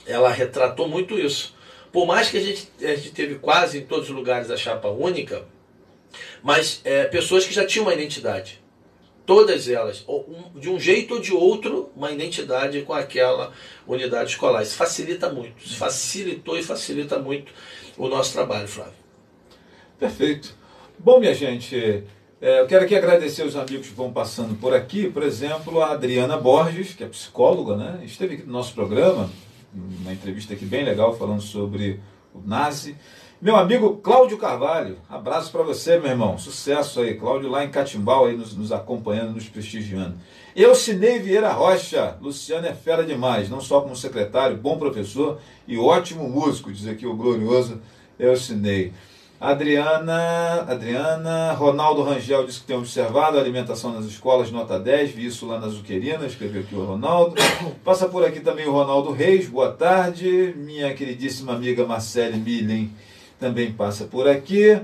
ela retratou muito isso. Por mais que a gente teve quase em todos os lugares a chapa única, mas pessoas que já tinham uma identidade. todas elas, de um jeito ou de outro, uma identidade com aquela unidade escolar. Isso facilita muito, isso facilitou e facilita muito o nosso trabalho, Flávio. Perfeito. Bom, minha gente, eu quero aqui agradecer os amigos que vão passando por aqui, por exemplo, a Adriana Borges, que é psicóloga, né? Esteve aqui no nosso programa, uma entrevista aqui bem legal, falando sobre o Nazi. Meu amigo Cláudio Carvalho, abraço para você, meu irmão, sucesso aí, Cláudio lá em Catimbau, aí nos acompanhando, nos prestigiando. Eucinei Vieira Rocha, Luciano é fera demais, não só como secretário, bom professor e ótimo músico, diz aqui o glorioso Eucinei. Adriana, Ronaldo Rangel disse que tem observado a alimentação nas escolas, nota 10, vi isso lá na Zuquerina, escreveu aqui o Ronaldo. Passa por aqui também o Ronaldo Reis, boa tarde. Minha queridíssima amiga Marcele Millen também passa por aqui.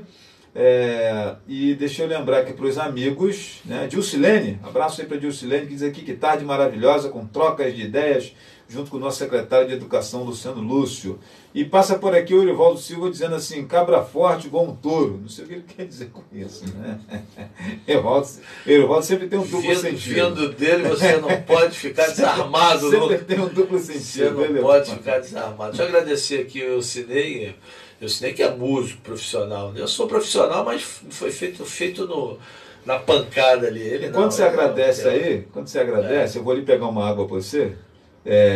E deixa eu lembrar aqui para os amigos, né? Dilcilene, abraço aí para Dilcilene, que diz aqui que tarde maravilhosa, com trocas de ideias, junto com o nosso secretário de Educação, Luciano Lúcio. E passa por aqui o Eurivaldo Silva dizendo assim, cabra forte igual um touro. Não sei o que ele quer dizer com isso, né? Eurivaldo sempre tem um duplo sentido. Vindo dele, você não pode ficar desarmado. Sempre tem um duplo sentido. Você não pode ficar desarmado. Deixa eu agradecer aqui o Eucinei. Eucinei que é músico profissional. Eu sou profissional, mas foi feito na pancada ali. Ele quando você agradece aí, eu vou ali pegar uma água para você.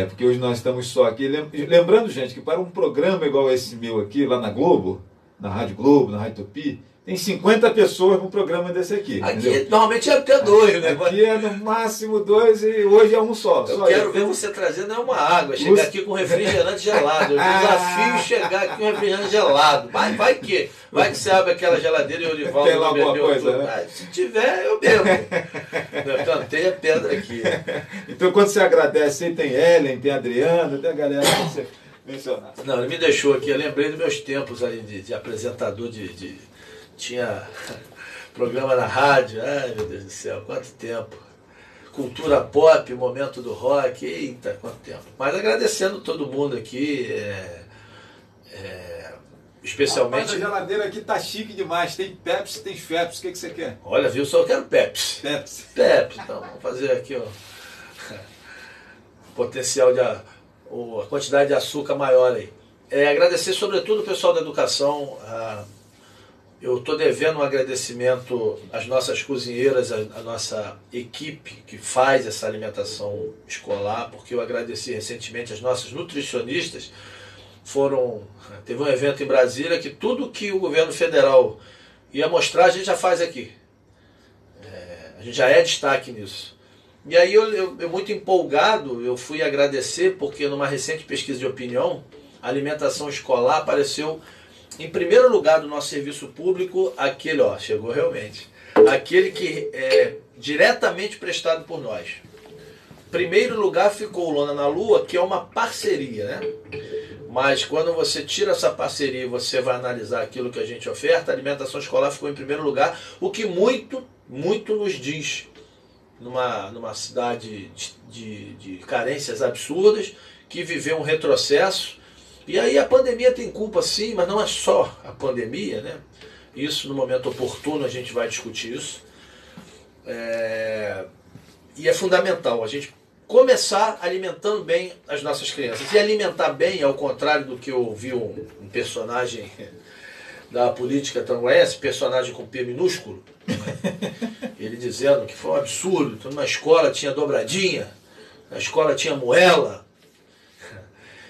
Porque hoje nós estamos só aqui. Lembrando, gente, que para um programa igual esse meu aqui, lá na Globo, na Rádio Globo, na Rádio Tupi, tem 50 pessoas num programa desse aqui. Aqui normalmente é até 2, né? Aqui é no máximo 2 e hoje é um só. Eu quero ver você trazendo uma água, chegar aqui com refrigerante gelado. Eu desafio chegar aqui com refrigerante gelado. Vai que você abre aquela geladeira e o Eurivaldo tem lá alguma coisa, né? Se tiver, eu bebo. Eu cantei a pedra aqui. Então quando você agradece, aí tem Ellen, tem Adriana, tem a galera que você mencionar. Não, ele me deixou aqui, eu lembrei dos meus tempos aí de apresentador tinha programa na rádio, ai meu Deus do céu, quanto tempo. Cultura pop, momento do rock, eita, quanto tempo. Mas agradecendo todo mundo aqui, especialmente... Rapaz, a geladeira aqui tá chique demais, tem Pepsi, tem Schweppes, o que você quer? Olha, viu, só quero Pepsi. Pepsi, então vamos fazer aqui, ó, potencial a quantidade de açúcar maior aí. Agradecer sobretudo o pessoal da educação. Eu estou devendo um agradecimento às nossas cozinheiras, à nossa equipe que faz essa alimentação escolar, porque eu agradeci recentemente as nossas nutricionistas. Teve um evento em Brasília que tudo que o governo federal ia mostrar, a gente já faz aqui. A gente já é destaque nisso. E aí eu muito empolgado, eu fui agradecer, porque numa recente pesquisa de opinião, a alimentação escolar apareceu em primeiro lugar do nosso serviço público, chegou realmente, aquele que é diretamente prestado por nós. Em primeiro lugar ficou o Lona na Lua, que é uma parceria, né? Mas quando você tira essa parceria e você vai analisar aquilo que a gente oferta, a alimentação escolar ficou em primeiro lugar, o que muito nos diz numa cidade de carências absurdas, que viveu um retrocesso. E aí a pandemia tem culpa sim, mas não é só a pandemia, né? Isso no momento oportuno a gente vai discutir isso. E é fundamental a gente começar alimentando bem as nossas crianças. E alimentar bem, ao contrário do que eu ouvi um personagem da política tanguaense, personagem com P minúsculo, ele dizendo que foi um absurdo, então na escola tinha dobradinha, na escola tinha moela.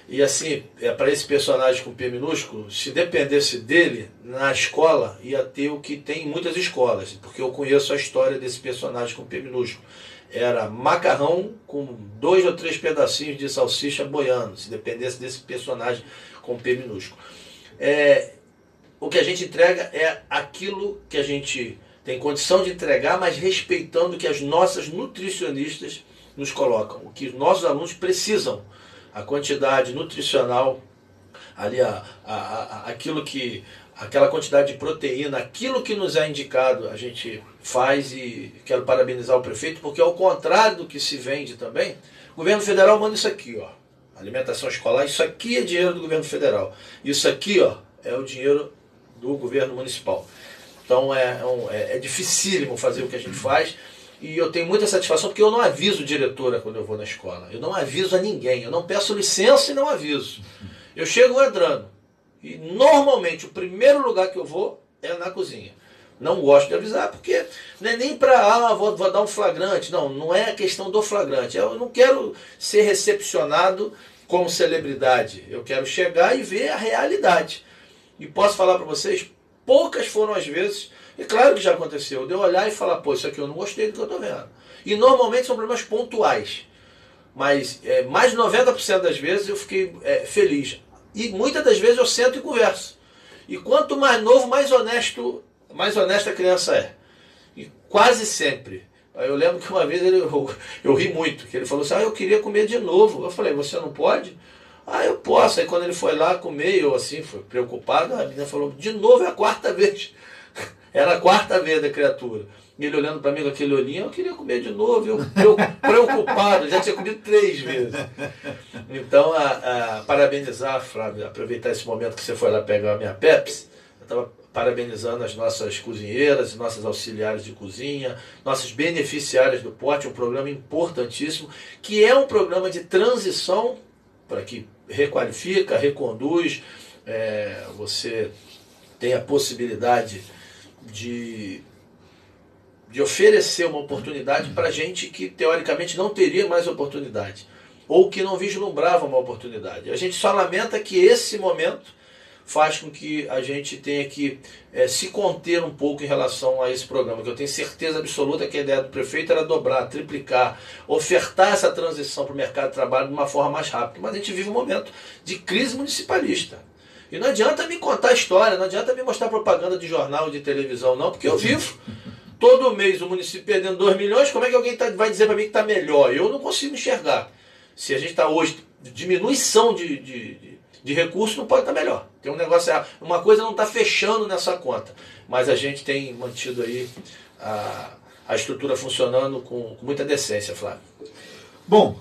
E assim, para esse personagem com P minúsculo, se dependesse dele, na escola ia ter o que tem em muitas escolas, porque eu conheço a história desse personagem com P minúsculo. Era macarrão com 2 ou 3 pedacinhos de salsicha boiando, se dependesse desse personagem com P minúsculo. O que a gente entrega é aquilo que a gente tem condição de entregar, mas respeitando o que as nossas nutricionistas nos colocam, o que os nossos alunos precisam. A quantidade nutricional, ali aquela quantidade de proteína, aquilo que nos é indicado, a gente faz. E quero parabenizar o prefeito, porque ao contrário do que se vende também, o governo federal manda isso aqui, ó, alimentação escolar, isso aqui é dinheiro do governo federal, isso aqui, ó, é o dinheiro do governo municipal. Então é dificílimo fazer o que a gente faz. E eu tenho muita satisfação porque eu não aviso diretora quando eu vou na escola. Eu não aviso a ninguém. Eu não peço licença e não aviso. Eu chego entrando. E normalmente o primeiro lugar que eu vou é na cozinha. Não gosto de avisar porque não é nem para, vou dar um flagrante. Não, não é a questão do flagrante. Eu não quero ser recepcionado como celebridade. Eu quero chegar e ver a realidade. E posso falar para vocês, poucas foram as vezes, e claro que já aconteceu, de eu olhar e falar, pô, isso aqui eu não gostei do que eu estou vendo. E normalmente são problemas pontuais. Mas mais de 90% das vezes eu fiquei feliz. E muitas das vezes eu sento e converso. E quanto mais novo, mais honesta a criança é. E quase sempre. Eu lembro que uma vez eu ri muito, que ele falou assim, eu queria comer de novo. Eu falei, você não pode? Eu posso. Aí quando ele foi lá comer, eu assim, foi preocupado, a menina falou, de novo é a 4ª vez. Era a 4ª vez da criatura. E ele olhando para mim com aquele olhinho, eu queria comer de novo, eu preocupado, já tinha comido 3 vezes. Então, parabenizar, Flávio, aproveitar esse momento que você foi lá pegar a minha Pepsi, eu estava parabenizando as nossas cozinheiras, nossas auxiliares de cozinha, nossas beneficiárias do pote, um programa importantíssimo, que é um programa de transição para que requalifica, reconduz, você tem a possibilidade de oferecer uma oportunidade para gente que teoricamente não teria mais oportunidade, ou que não vislumbrava uma oportunidade. A gente só lamenta que esse momento faz com que a gente tenha que se conter um pouco em relação a esse programa, que eu tenho certeza absoluta que a ideia do prefeito era dobrar, triplicar, ofertar essa transição para o mercado de trabalho de uma forma mais rápida. Mas a gente vive um momento de crise municipalista. E não adianta me contar a história, não adianta me mostrar propaganda de jornal, de televisão, não, porque eu vivo. Todo mês o município perdendo 2 milhões, como é que alguém vai dizer para mim que está melhor? Eu não consigo enxergar. Se a gente está hoje, diminuição de recursos, não pode estar melhor. Tem um negócio, uma coisa não está fechando nessa conta. Mas a gente tem mantido aí a estrutura funcionando com muita decência, Flávio. Bom,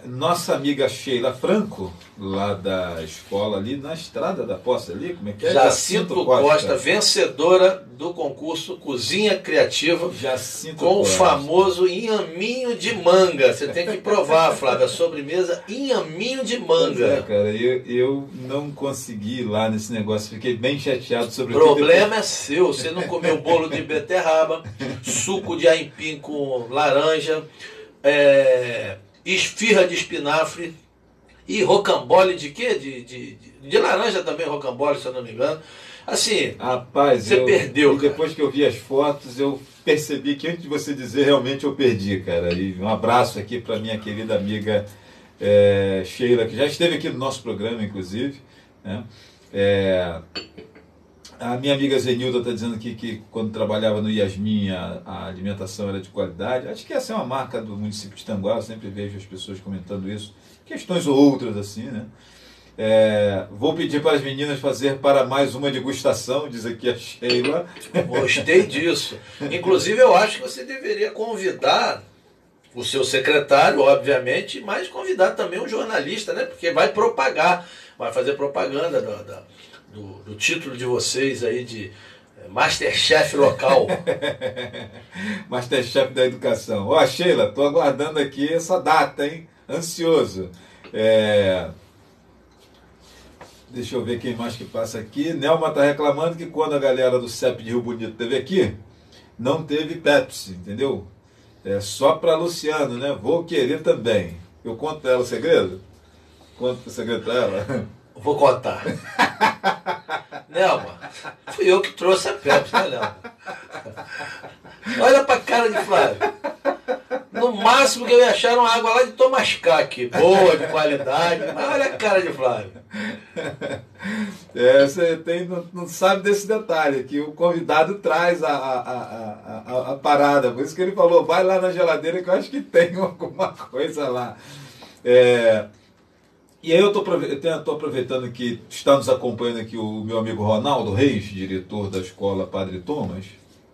nossa amiga Sheila Franco, lá da escola ali na Estrada da Posse ali, como é que é? Jacinto Costa, vencedora do concurso Cozinha Criativa, Jacinto com Costa. O famoso inhaminho de manga. Você tem que provar, Flávio, a sobremesa inhaminho de manga. Cara, eu não consegui ir lá nesse negócio, fiquei bem chateado sobre o problema é seu, você não comeu bolo de beterraba, suco de aipim com laranja, esfirra de espinafre e rocambole de quê? De laranja também, rocambole, se eu não me engano. Assim, rapaz, você perdeu. E depois que eu vi as fotos, eu percebi que antes de você dizer, realmente eu perdi, cara. E um abraço aqui para minha querida amiga Sheila, que já esteve aqui no nosso programa, inclusive, né? A minha amiga Zenilda está dizendo aqui que quando trabalhava no Yasmin a alimentação era de qualidade. Acho que essa é uma marca do município de Tanguá, eu sempre vejo as pessoas comentando isso. Questões ou outras assim, né? Vou pedir para as meninas fazer para mais uma degustação, diz aqui a Sheila. Gostei disso. Inclusive eu acho que você deveria convidar o seu secretário, obviamente, mas convidar também um jornalista, né? Porque vai propagar, vai fazer propaganda do título de vocês aí de Masterchef local. Masterchef da educação. Ó, Sheila, estou aguardando aqui essa data, hein? Ansioso. Deixa eu ver quem mais que passa aqui. Nelma está reclamando que quando a galera do CEP de Rio Bonito esteve aqui, não teve Pepsi, entendeu? Só para Luciano, né? Vou querer também. Eu conto para ela o segredo? Conto o segredo para ela? Vou contar. Nelma, fui eu que trouxe a Pepsi, né, Nelma? Olha pra cara de Flávio. No máximo que eu ia achar uma água lá de Tomascaque, boa, de qualidade. Mas olha a cara de Flávio. Você não sabe desse detalhe, que o convidado traz a parada. Por isso que ele falou, vai lá na geladeira que eu acho que tem alguma coisa lá. E aí eu estou aproveitando que está nos acompanhando aqui o meu amigo Ronaldo Reis, diretor da escola Padre Thomas,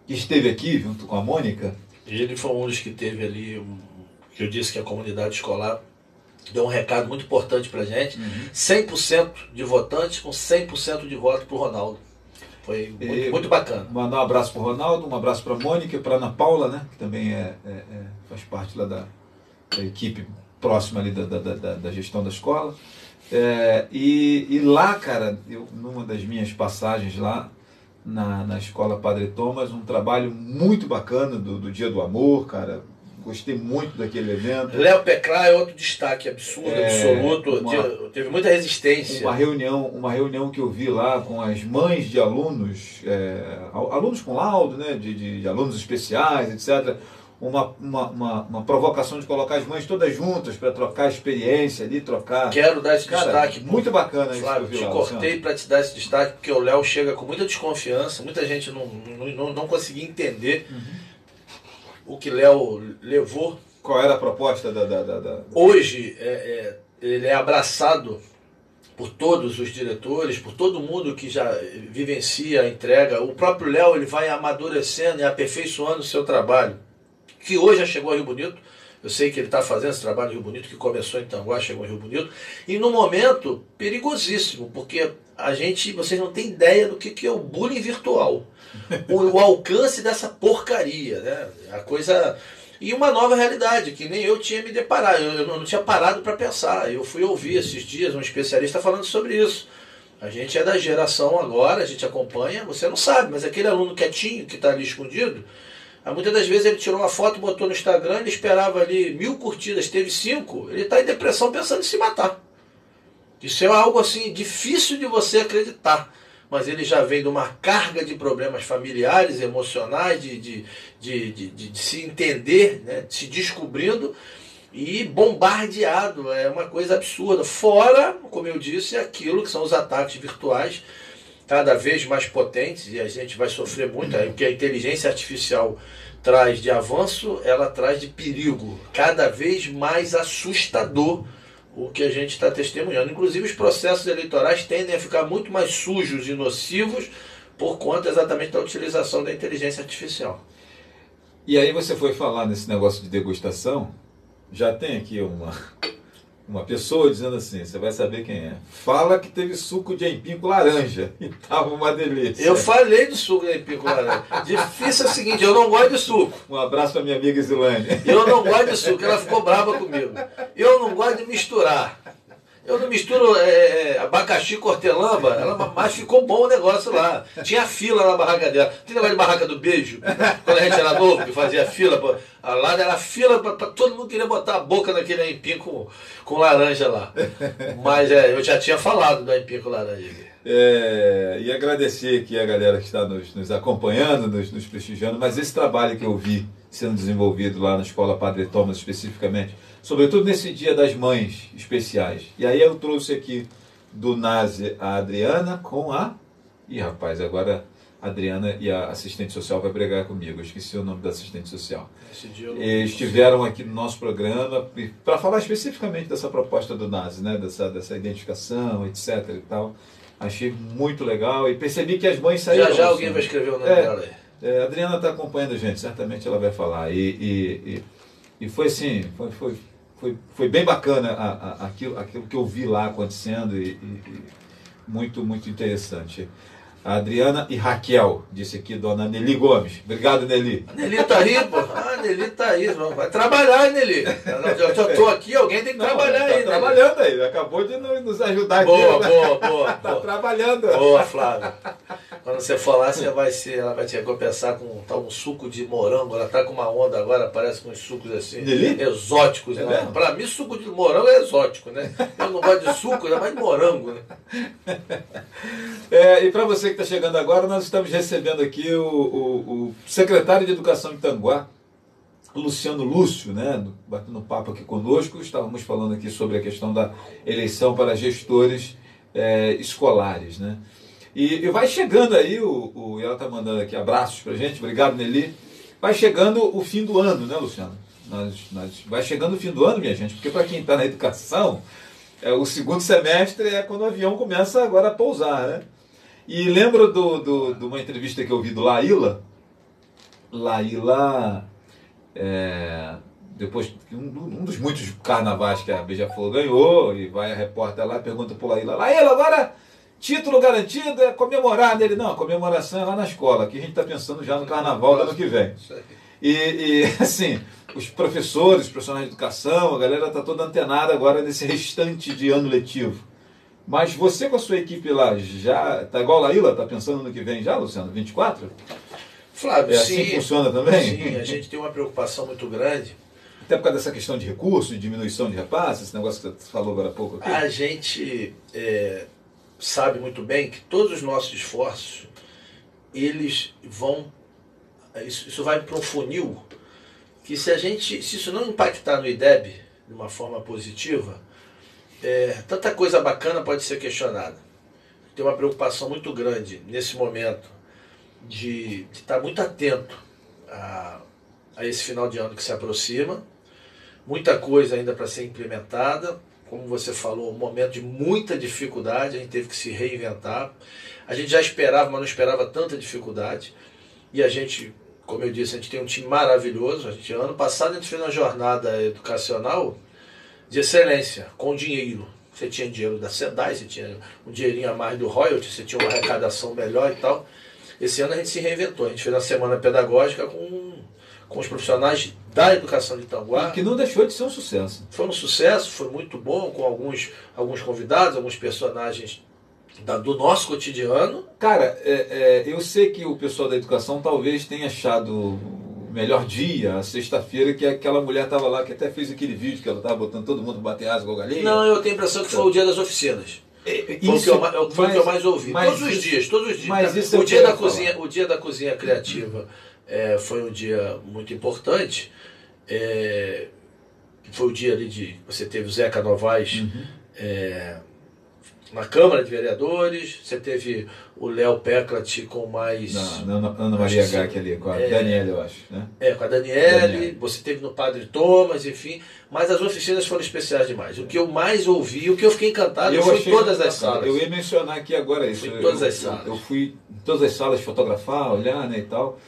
que esteve aqui junto com a Mônica. Ele foi um dos que teve ali, que eu disse que a comunidade escolar deu um recado muito importante para a gente. 100% de votantes com 100% de voto para o Ronaldo. Foi muito bacana. Mandar um abraço para o Ronaldo, um abraço para a Mônica, para a Ana Paula, né? Que também faz parte lá da equipe próxima ali da gestão da escola. E lá, cara, numa das minhas passagens lá na escola Padre Thomas, um trabalho muito bacana do Dia do Amor, cara. Gostei muito daquele evento. Léo Peclá é outro destaque absurdo, absoluto. Teve muita resistência. Uma reunião que eu vi lá com as mães de alunos, alunos com laudo, né, de alunos especiais, etc. Uma provocação de colocar as mães todas juntas para trocar experiência ali, trocar. Quero dar esse destaque. Muito bacana isso. Flávio, te cortei para te dar esse destaque, porque o Léo chega com muita desconfiança, muita gente não conseguia entender o que Léo levou. Qual era a proposta Hoje, ele é abraçado por todos os diretores, por todo mundo que já vivencia a entrega. O próprio Léo, ele vai amadurecendo e aperfeiçoando o seu trabalho, que hoje já chegou a Rio Bonito. Eu sei que ele está fazendo esse trabalho em Rio Bonito, que começou em Tanguá, chegou em Rio Bonito, e num momento perigosíssimo, porque vocês não têm ideia do que é o bullying virtual. O alcance dessa porcaria, né? A coisa. E uma nova realidade, que nem eu tinha me deparado, eu não tinha parado para pensar. Eu fui ouvir esses dias um especialista falando sobre isso. A gente é da geração agora, a gente acompanha, você não sabe, mas aquele aluno quietinho que está ali escondido, muitas das vezes ele tirou uma foto, botou no Instagram, ele esperava ali 1000 curtidas, teve 5, ele está em depressão pensando em se matar. Isso é algo assim difícil de você acreditar. Mas ele já vem de uma carga de problemas familiares, emocionais, de se entender, né, se descobrindo e bombardeado. É uma coisa absurda. Fora, como eu disse, aquilo que são os ataques virtuais cada vez mais potentes, e a gente vai sofrer muito, porque a inteligência artificial traz de avanço, ela traz de perigo, cada vez mais assustador o que a gente está testemunhando. Inclusive os processos eleitorais tendem a ficar muito mais sujos e nocivos por conta exatamente da utilização da inteligência artificial. E aí você foi falar nesse negócio de degustação, já tem aqui uma pessoa dizendo assim, você vai saber quem é. Fala que teve suco de aipim com laranja e tava uma delícia. Eu falei do suco de aipim com laranja. Difícil é o seguinte, eu não gosto de suco. Um abraço para minha amiga Isilane. Eu não gosto de suco, ela ficou brava comigo. Eu não gosto de misturar. Eu não misturo abacaxi com hortelã, mas ficou bom o negócio lá. Tinha fila na barraca dela. Tem negócio de barraca do beijo? Quando a gente era novo, que fazia fila, lá era fila para todo mundo queria botar a boca naquele aipim com laranja lá. Mas eu já tinha falado do aipim com laranja. E agradecer aqui a galera que está nos acompanhando, nos prestigiando, mas esse trabalho que eu vi sendo desenvolvido lá na Escola Padre Thomas especificamente, sobretudo nesse Dia das Mães especiais. E aí eu trouxe aqui do NASE a Adriana com a... Ih, rapaz, agora a Adriana e a assistente social vai brigar comigo. Eu esqueci o nome da assistente social. Estiveram aqui no nosso programa para falar especificamente dessa proposta do NASE, né? dessa identificação, etc. e tal. Achei muito legal e percebi que as mães saíram... Já alguém vai escrever o nome dela aí. A Adriana está acompanhando a gente, certamente ela vai falar. E foi assim, foi bem bacana aquilo que eu vi lá acontecendo e muito, muito interessante. A Adriana e Raquel, disse aqui dona Nelly Gomes. Obrigado, Nelly. A Nelly tá aí, pô. A Nelly tá aí. Vai trabalhar, Nelly. Eu já tô aqui, alguém tem que trabalhar aí. Tá trabalhando aí, acabou de nos ajudar aqui. Boa. Tá trabalhando. Boa, Flávio. Quando você for lá, ela vai te recompensar com um suco de morango. Ela tá com uma onda agora, parece com uns sucos assim, Nelly? exóticos. Né? Pra mim, suco de morango é exótico, né? Eu não gosto de suco, ainda mais de morango, né? E para você que está chegando agora, nós estamos recebendo aqui o secretário de Educação de Tanguá, Luciano Lúcio, né, batendo papo aqui conosco. Estávamos falando aqui sobre a questão da eleição para gestores escolares, né? E vai chegando aí, ela está mandando aqui abraços para a gente, obrigado, Nelly. Vai chegando o fim do ano, né, Luciano? Vai chegando o fim do ano, minha gente, porque para quem está na educação, o segundo semestre é quando o avião começa agora a pousar, né? E lembro de uma entrevista que eu vi do Laíla. Laíla, depois um dos muitos carnavais que a Beija-Flor ganhou, e vai a repórter lá e pergunta para o Laíla, agora Título garantido é comemorar nele. Não, a comemoração é lá na escola, que a gente está pensando já no carnaval do ano que vem. E assim, os professores, os profissionais de educação, a galera está toda antenada agora nesse restante de ano letivo. Mas você com a sua equipe lá já está igual a Laíla? Está pensando no que vem já, Luciano? 24? Flávio, é assim que funciona também? Sim, a gente tem uma preocupação muito grande. Até por causa dessa questão de recursos, de diminuição de repasses, esse negócio que você falou agora há pouco aqui. A gente sabe muito bem que todos os nossos esforços, eles vão... Isso vai para um funil que se isso não impactar no IDEB de uma forma positiva, tanta coisa bacana pode ser questionada. Tem uma preocupação muito grande nesse momento de estar muito atento a esse final de ano que se aproxima. Muita coisa ainda para ser implementada. Como você falou, um momento de muita dificuldade, a gente teve que se reinventar. A gente já esperava, mas não esperava tanta dificuldade. E a gente, como eu disse, a gente tem um time maravilhoso. Ano passado a gente fez uma jornada educacional de excelência, com dinheiro. Você tinha dinheiro da SEDAI, você tinha um dinheirinho a mais do royalty, você tinha uma arrecadação melhor e tal. Esse ano a gente se reinventou. A gente fez uma semana pedagógica com os profissionais da educação de Itanguá. E que não deixou de ser um sucesso. Foi um sucesso, foi muito bom, com alguns convidados, alguns personagens do nosso cotidiano. Cara, eu sei que o pessoal da educação talvez tenha achado o melhor dia, a sexta-feira, que aquela mulher estava lá, que até fez aquele vídeo que ela estava botando todo mundo bater asa com a galinha. Não, eu tenho a impressão que foi o dia das oficinas. Foi o que eu mais ouvi. Todos os dias. Mas isso o dia da cozinha criativa foi um dia muito importante. Foi o dia ali de... Você teve o Zeca Novaes na Câmara de Vereadores, você teve o Léo Peclat com mais... Ana Maria Gac ali, com a Daniela, eu acho. Né? Com a Daniele, você teve no Padre Thomas, enfim. Mas as oficinas foram especiais demais. O que eu mais ouvi, o que eu fiquei encantado, foi em todas as salas. Eu ia mencionar aqui agora isso. Fui em todas as salas. Eu fui em todas as salas fotografar, olhar, né, e tal.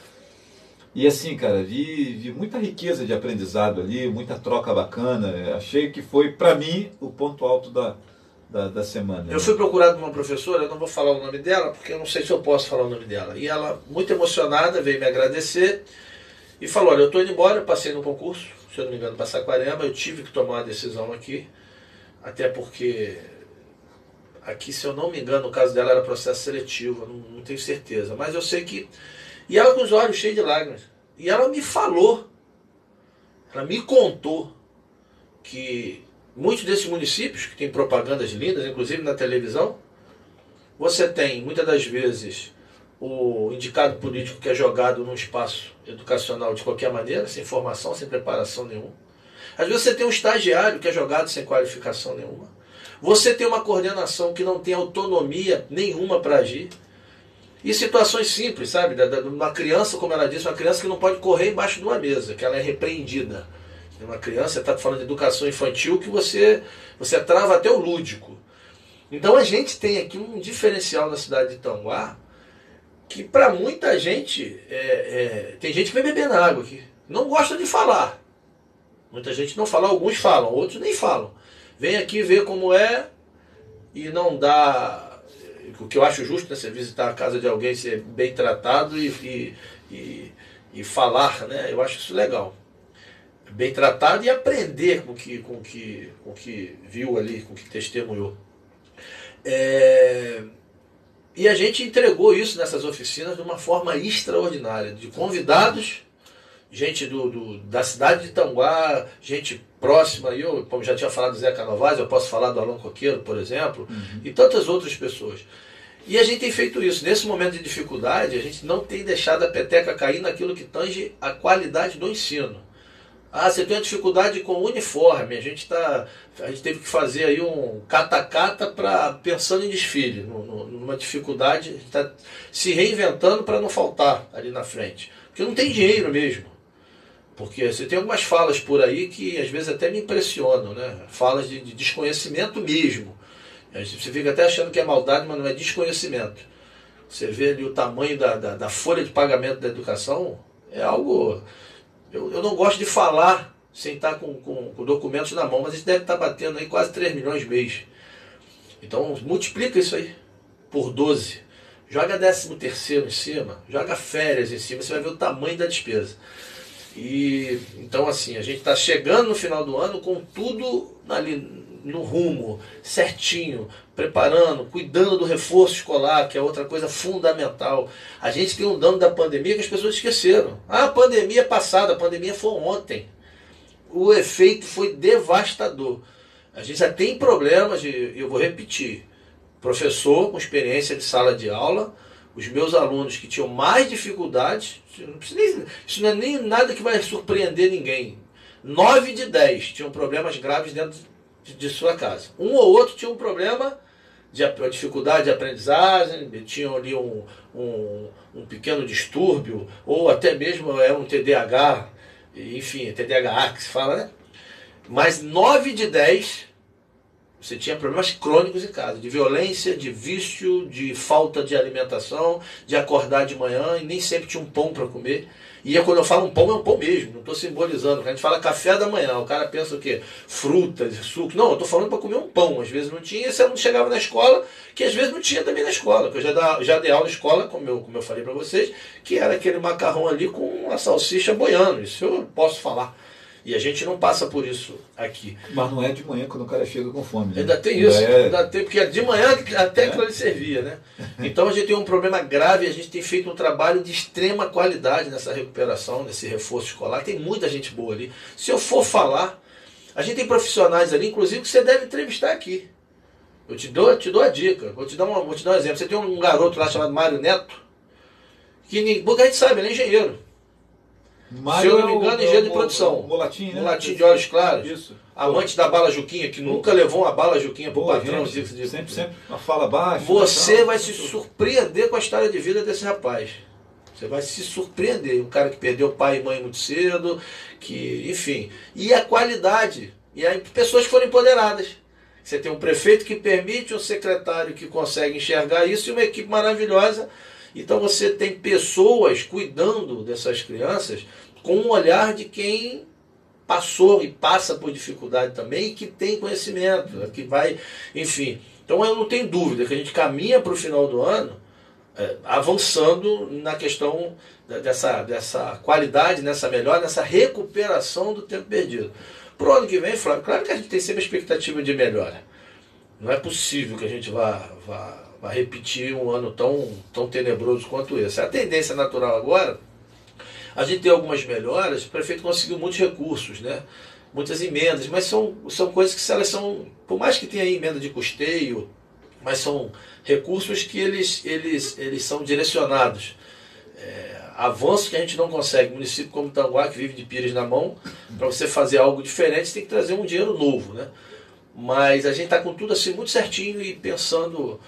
E assim, cara, vi muita riqueza de aprendizado ali, muita troca bacana. Achei que foi, para mim, o ponto alto da semana. Eu fui procurado por uma professora, eu não vou falar o nome dela, porque eu não sei se eu posso falar o nome dela. E ela, muito emocionada, veio me agradecer e falou: olha, eu estou indo embora, eu passei no concurso, se eu não me engano, para Saquarema, eu tive que tomar uma decisão aqui, até porque aqui, se eu não me engano, no caso dela era processo seletivo, não tenho certeza, mas eu sei que... E ela com os olhos cheios de lágrimas. E ela me falou, ela me contou que muitos desses municípios, que têm propagandas lindas, inclusive na televisão, você tem, muitas das vezes, o indicado político que é jogado num espaço educacional de qualquer maneira, sem formação, sem preparação nenhuma. Às vezes você tem um estagiário que é jogado sem qualificação nenhuma. Você tem uma coordenação que não tem autonomia nenhuma para agir. E situações simples, sabe? Uma criança, como ela disse, uma criança que não pode correr embaixo de uma mesa, que ela é repreendida. Uma criança, você está falando de educação infantil, que você trava até o lúdico. Então a gente tem aqui um diferencial na cidade de Itanguá, que para muita gente, tem gente que vai beber na água aqui. Não gosta de falar. Muita gente não fala, alguns falam, outros nem falam. Vem aqui ver como é e não dá... O que eu acho justo, né, você visitar a casa de alguém, ser bem tratado e falar, né? Eu acho isso legal. Bem tratado e aprender com o que viu ali, com o que testemunhou. E a gente entregou isso nessas oficinas de uma forma extraordinária, de convidados, gente da cidade de Itanguá, gente próxima, eu, como já tinha falado do Zeca Novaes, eu posso falar do Alan Coqueiro, por exemplo, e tantas outras pessoas. E a gente tem feito isso. Nesse momento de dificuldade, a gente não tem deixado a peteca cair naquilo que tange a qualidade do ensino. Você tem uma dificuldade com o uniforme, a gente teve que fazer aí um cata-cata pensando em desfile, numa dificuldade, a gente está se reinventando para não faltar ali na frente. Porque não tem dinheiro mesmo. Porque você tem algumas falas por aí que às vezes até me impressionam, né? Falas de desconhecimento mesmo. Você fica até achando que é maldade, mas não é desconhecimento. Você vê ali o tamanho da folha de pagamento da educação, é algo... Eu não gosto de falar sem estar com documentos na mão, mas a gente deve estar batendo aí quase 3 milhões mês. Então multiplica isso aí. por 12, joga 13º em cima, joga férias em cima, você vai ver o tamanho da despesa. E então assim, a gente está chegando no final do ano com tudo ali no rumo, certinho, preparando, cuidando do reforço escolar, que é outra coisa fundamental. A gente tem um dano da pandemia que as pessoas esqueceram. A pandemia passada, a pandemia foi ontem. O efeito foi devastador. A gente já tem problemas, eu vou repetir, professor com experiência de sala de aula, os meus alunos que tinham mais dificuldades, isso não é nem nada que vai surpreender ninguém. 9 de 10 tinham problemas graves dentro de sua casa. Um ou outro tinha um problema de dificuldade de aprendizagem, tinham ali um pequeno distúrbio, ou até mesmo um TDAH, enfim, TDAH que se fala, né? Mas 9 de 10 você tinha problemas crônicos em casa, de violência, de vício, de falta de alimentação, de acordar de manhã e nem sempre tinha um pão para comer. E quando eu falo um pão, é um pão mesmo, não estou simbolizando. A gente fala café da manhã, o cara pensa o quê? Frutas, suco. Não, eu estou falando para comer um pão. Às vezes não tinha, e você não chegava na escola, que às vezes não tinha também na escola. Porque eu já dei aula na escola, como eu falei para vocês, que era aquele macarrão ali com uma salsicha boiando. Isso eu posso falar. E a gente não passa por isso aqui. Mas não é de manhã quando o cara chega com fome. Né? Ainda tem isso, ainda tem, porque de manhã até aquilo ali servia, né? Então a gente tem um problema grave, a gente tem feito um trabalho de extrema qualidade nessa recuperação, nesse reforço escolar. Tem muita gente boa ali. Se eu for falar, a gente tem profissionais ali, inclusive, que você deve entrevistar aqui. Eu te dou a dica, vou te dar um exemplo. Você tem um garoto lá chamado Mário Neto, que a gente sabe, ele é engenheiro. Mário, se eu não me engano, engenheiro de produção. Mulatinho, né? Mulatinho de olhos claros. Isso. Amante da bala Juquinha, que nunca levou uma bala Juquinha pro patrão. Sempre uma fala baixa. Você vai se surpreender com a história de vida desse rapaz. Você vai se surpreender. Um cara que perdeu pai e mãe muito cedo, que, enfim. E a qualidade. E aí, pessoas que foram empoderadas. Você tem um prefeito que permite, um secretário que consegue enxergar isso e uma equipe maravilhosa. Então você tem pessoas cuidando dessas crianças com um olhar de quem passou e passa por dificuldade também e que tem conhecimento, que vai, enfim. Então eu não tenho dúvida que a gente caminha para o final do ano avançando na questão dessa qualidade, nessa melhora, nessa recuperação do tempo perdido. Para o ano que vem, Flávio, claro que a gente tem sempre a expectativa de melhora. Não é possível que a gente vá repetir um ano tão tenebroso quanto esse. A tendência natural agora, a gente tem algumas melhoras, o prefeito conseguiu muitos recursos, né? Muitas emendas, mas são coisas que elas são, por mais que tenha emenda de custeio, mas são recursos que eles são direcionados. Avanços que a gente não consegue. Município como Tanguá, que vive de pires na mão, para você fazer algo diferente, você tem que trazer um dinheiro novo, né? Mas a gente está com tudo assim muito certinho e pensando...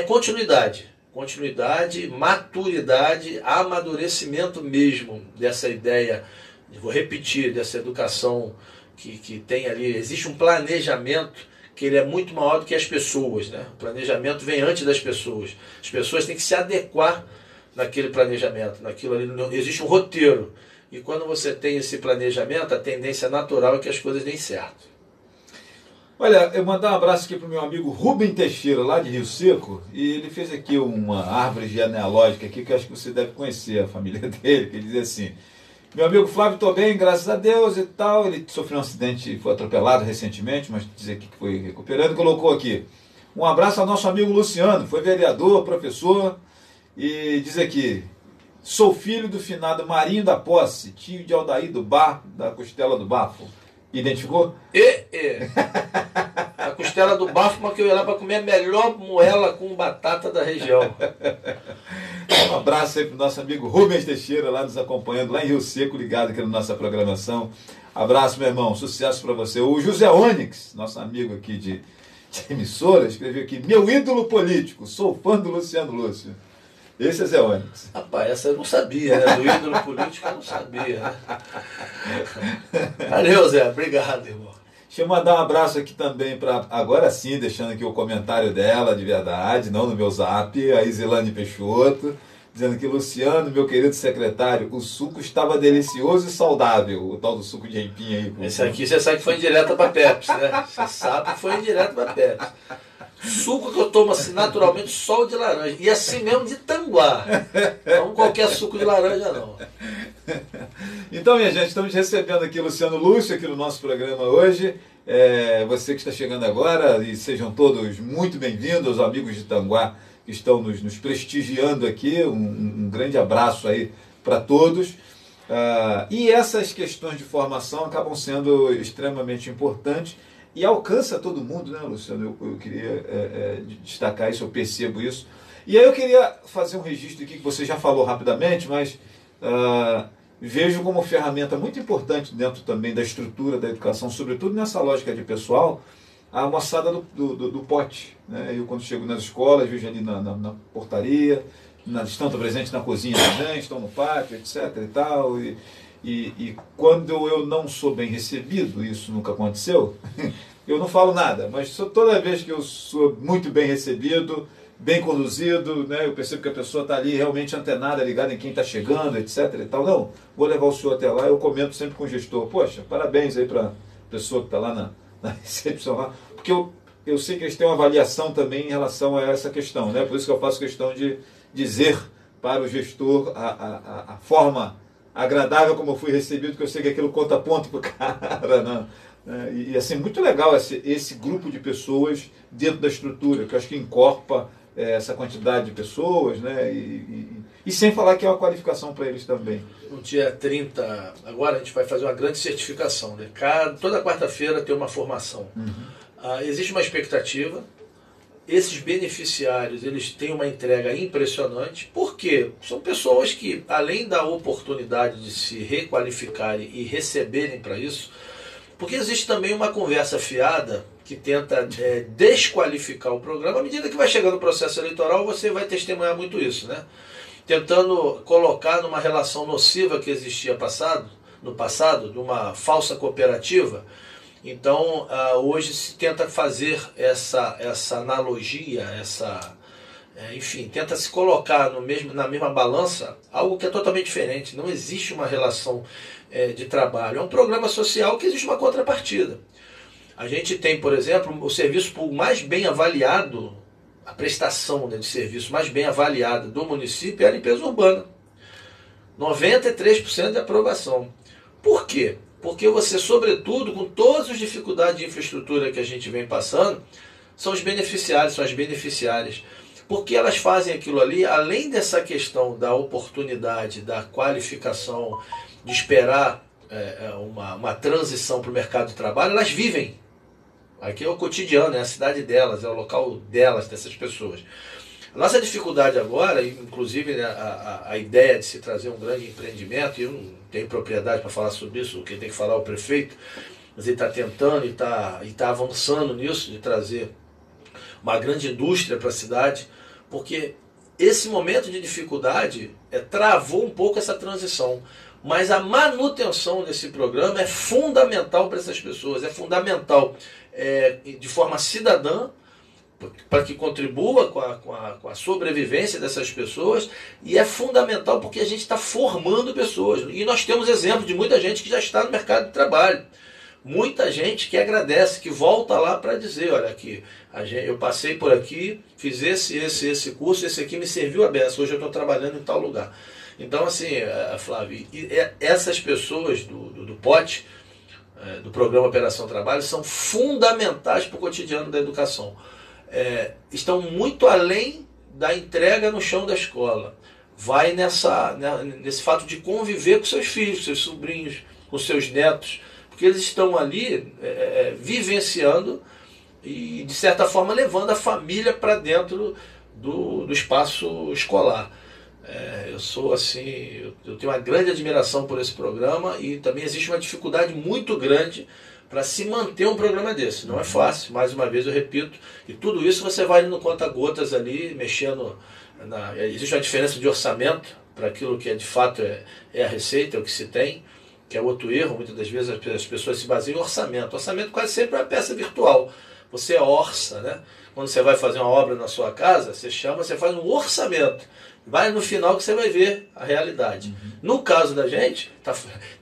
continuidade, maturidade, amadurecimento mesmo dessa ideia, vou repetir, dessa educação que tem ali, existe um planejamento que ele é muito maior do que as pessoas, né? O planejamento vem antes das pessoas, as pessoas têm que se adequar naquele planejamento, naquilo ali, existe um roteiro, e quando você tem esse planejamento, a tendência natural é que as coisas deem certo. Olha, eu mandar um abraço aqui para o meu amigo Rubem Teixeira, lá de Rio Seco, e ele fez aqui uma árvore genealógica aqui, que eu acho que você deve conhecer a família dele, que ele diz assim: meu amigo Flávio, estou bem, graças a Deus e tal, ele sofreu um acidente, foi atropelado recentemente, mas diz aqui que foi recuperando, colocou aqui: um abraço ao nosso amigo Luciano, foi vereador, professor, e diz aqui: sou filho do finado Marinho da Posse, tio de Aldair do Bar, da Costela do Bafo. Identificou? A costela do bafo, mas que eu ia lá para comer a melhor moela com batata da região. Um abraço aí para o nosso amigo Rubens Teixeira, lá nos acompanhando, lá em Rio Seco, ligado aqui na nossa programação. Abraço, meu irmão, sucesso para você. O José Onyx, nosso amigo aqui de emissora, escreveu aqui: meu ídolo político, sou fã do Luciano Lúcio. Esse é Zé Onyx. Rapaz, essa eu não sabia, né? Do ídolo político eu não sabia, né? Valeu, Zé. Obrigado, irmão. Deixa eu mandar um abraço aqui também para, agora sim, deixando aqui o comentário dela, de verdade, não no meu zap, a Isilane Peixoto, dizendo que: Luciano, meu querido secretário, o suco estava delicioso e saudável, o tal do suco de empim aí. Esse aqui você sabe que foi indireta para Pepsi, né? Você sabe que foi indireta para Pepsi. Suco que eu tomo assim naturalmente só o de laranja. E assim mesmo de Tanguá. Não qualquer suco de laranja, não. Então, minha gente, estamos recebendo aqui o Luciano Lúcio aqui no nosso programa hoje. Você que está chegando agora, e sejam todos muito bem-vindos, os amigos de Tanguá que estão nos prestigiando aqui. Um grande abraço aí para todos. E essas questões de formação acabam sendo extremamente importantes e alcança todo mundo, né, Luciano? Eu queria destacar isso, eu percebo isso. E aí eu queria fazer um registro aqui que você já falou rapidamente, mas vejo como ferramenta muito importante dentro também da estrutura da educação, sobretudo nessa lógica de pessoal, a moçada do pote. Né? Eu, quando chego nas escolas, vejo ali na portaria, estão presentes na cozinha também, estão no pátio, etc. e tal. E quando eu não sou bem recebido, isso nunca aconteceu, eu não falo nada, mas toda vez que eu sou muito bem recebido, bem conduzido, né, eu percebo que a pessoa está ali realmente antenada, ligada em quem está chegando, etc. e tal. Não, vou levar o senhor até lá, eu comento sempre com o gestor, poxa, parabéns aí para a pessoa que está lá na recepção lá, porque eu sei que eles têm uma avaliação também em relação a essa questão, né? Por isso que eu faço questão de dizer para o gestor a forma agradável como eu fui recebido, que eu sei que aquilo conta ponto para o cara, né? E assim, muito legal esse grupo de pessoas dentro da estrutura, que eu acho que encorpa essa quantidade de pessoas, né? E sem falar que é uma qualificação para eles também. No dia 30, agora a gente vai fazer uma grande certificação, né? Toda quarta-feira tem uma formação. Existe uma expectativa. Esses beneficiários, eles têm uma entrega impressionante. Por quê? São pessoas que, além da oportunidade de se requalificarem e receberem para isso, porque existe também uma conversa fiada que tenta desqualificar o programa. À medida que vai chegando o processo eleitoral, você vai testemunhar muito isso, né? Tentando colocar numa relação nociva que existia no passado, de uma falsa cooperativa. Então, hoje se tenta fazer essa analogia, enfim, tenta se colocar na mesma balança algo que é totalmente diferente. Não existe uma relação de trabalho. É um programa social que existe uma contrapartida. A gente tem, por exemplo, o serviço mais bem avaliado, a prestação de serviço mais bem avaliada do município é a limpeza urbana. 93% de aprovação. Por quê? Porque você, sobretudo, com todas as dificuldades de infraestrutura que a gente vem passando, são os beneficiários, são as beneficiárias. Porque elas fazem aquilo ali, além dessa questão da oportunidade, da qualificação, de esperar uma transição para o mercado de trabalho, elas vivem. Aqui é o cotidiano, é a cidade delas, é o local delas, dessas pessoas. A nossa dificuldade agora, inclusive a ideia de se trazer um grande empreendimento, e eu não tenho propriedade para falar sobre isso, quem tem que falar é o prefeito, mas ele está tentando e está avançando nisso, de trazer uma grande indústria para a cidade, porque esse momento de dificuldade travou um pouco essa transição. Mas a manutenção desse programa é fundamental para essas pessoas, é fundamental de forma cidadã, para que contribua com a sobrevivência dessas pessoas, e é fundamental porque a gente está formando pessoas. E nós temos exemplo de muita gente que já está no mercado de trabalho. Muita gente que agradece, que volta lá para dizer, olha aqui, eu passei por aqui, fiz esse curso, esse aqui me serviu a beça, hoje eu estou trabalhando em tal lugar. Então, assim, Flávio, essas pessoas do POT, do Programa Operação Trabalho, são fundamentais para o cotidiano da educação. Estão muito além da entrega no chão da escola. Vai nesse fato de conviver com seus filhos, seus sobrinhos, com seus netos, porque eles estão ali vivenciando e, de certa forma, levando a família para dentro do espaço escolar. Eu sou assim, eu tenho uma grande admiração por esse programa, e também existe uma dificuldade muito grande para se manter um programa desse. Não é fácil, mais uma vez eu repito, e tudo isso você vai no conta-gotas ali, mexendo, existe uma diferença de orçamento para aquilo que de fato é a receita, é o que se tem, que é outro erro. Muitas das vezes as pessoas se baseiam em orçamento. Orçamento quase sempre é uma peça virtual. Você orça, né? Quando você vai fazer uma obra na sua casa, você faz um orçamento. Vai no final que você vai ver a realidade. No caso da gente,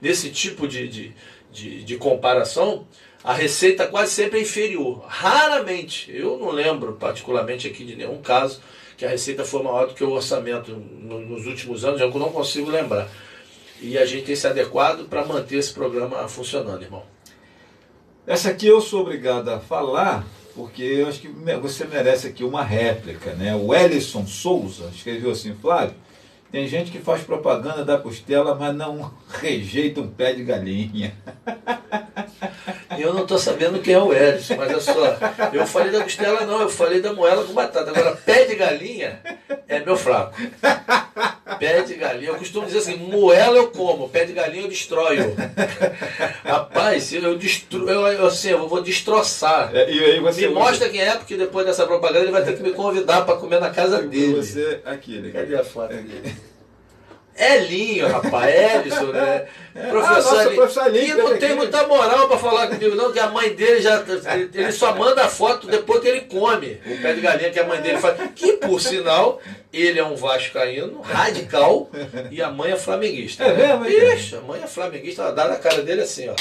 nesse tipo de comparação, a receita quase sempre é inferior. Raramente, eu não lembro particularmente aqui de nenhum caso que a receita foi maior do que o orçamento nos últimos anos, eu não consigo lembrar. E a gente tem se adequado para manter esse programa funcionando, irmão. Essa aqui eu sou obrigado a falar, porque eu acho que você merece aqui uma réplica, né? O Ellison Souza escreveu assim: Flávio, tem gente que faz propaganda da costela, mas não rejeita um pé de galinha. Eu não estou sabendo quem é o Ellison, mas olha só, eu falei da costela não, eu falei da moela com batata. Agora, pé de galinha é meu fraco. Pé de galinha, eu costumo dizer assim, moela eu como, pé de galinha eu destroio. Rapaz, eu vou destroçar. E aí você me mostra quem é, porque depois dessa propaganda ele vai ter que me convidar para comer na casa dele. Você, aqui, cadê a foto aqui? Elinho, rapaz, Ellison, né? Professor Elinho, que não tem muita moral para falar comigo, não, que a mãe dele ele só manda a foto depois que ele come o pé de galinha que a mãe dele faz. Que, por sinal, ele é um vascaíno radical e a mãe é flamenguista. É mesmo? Ixi, a mãe é flamenguista, ela dá na cara dele assim, ó.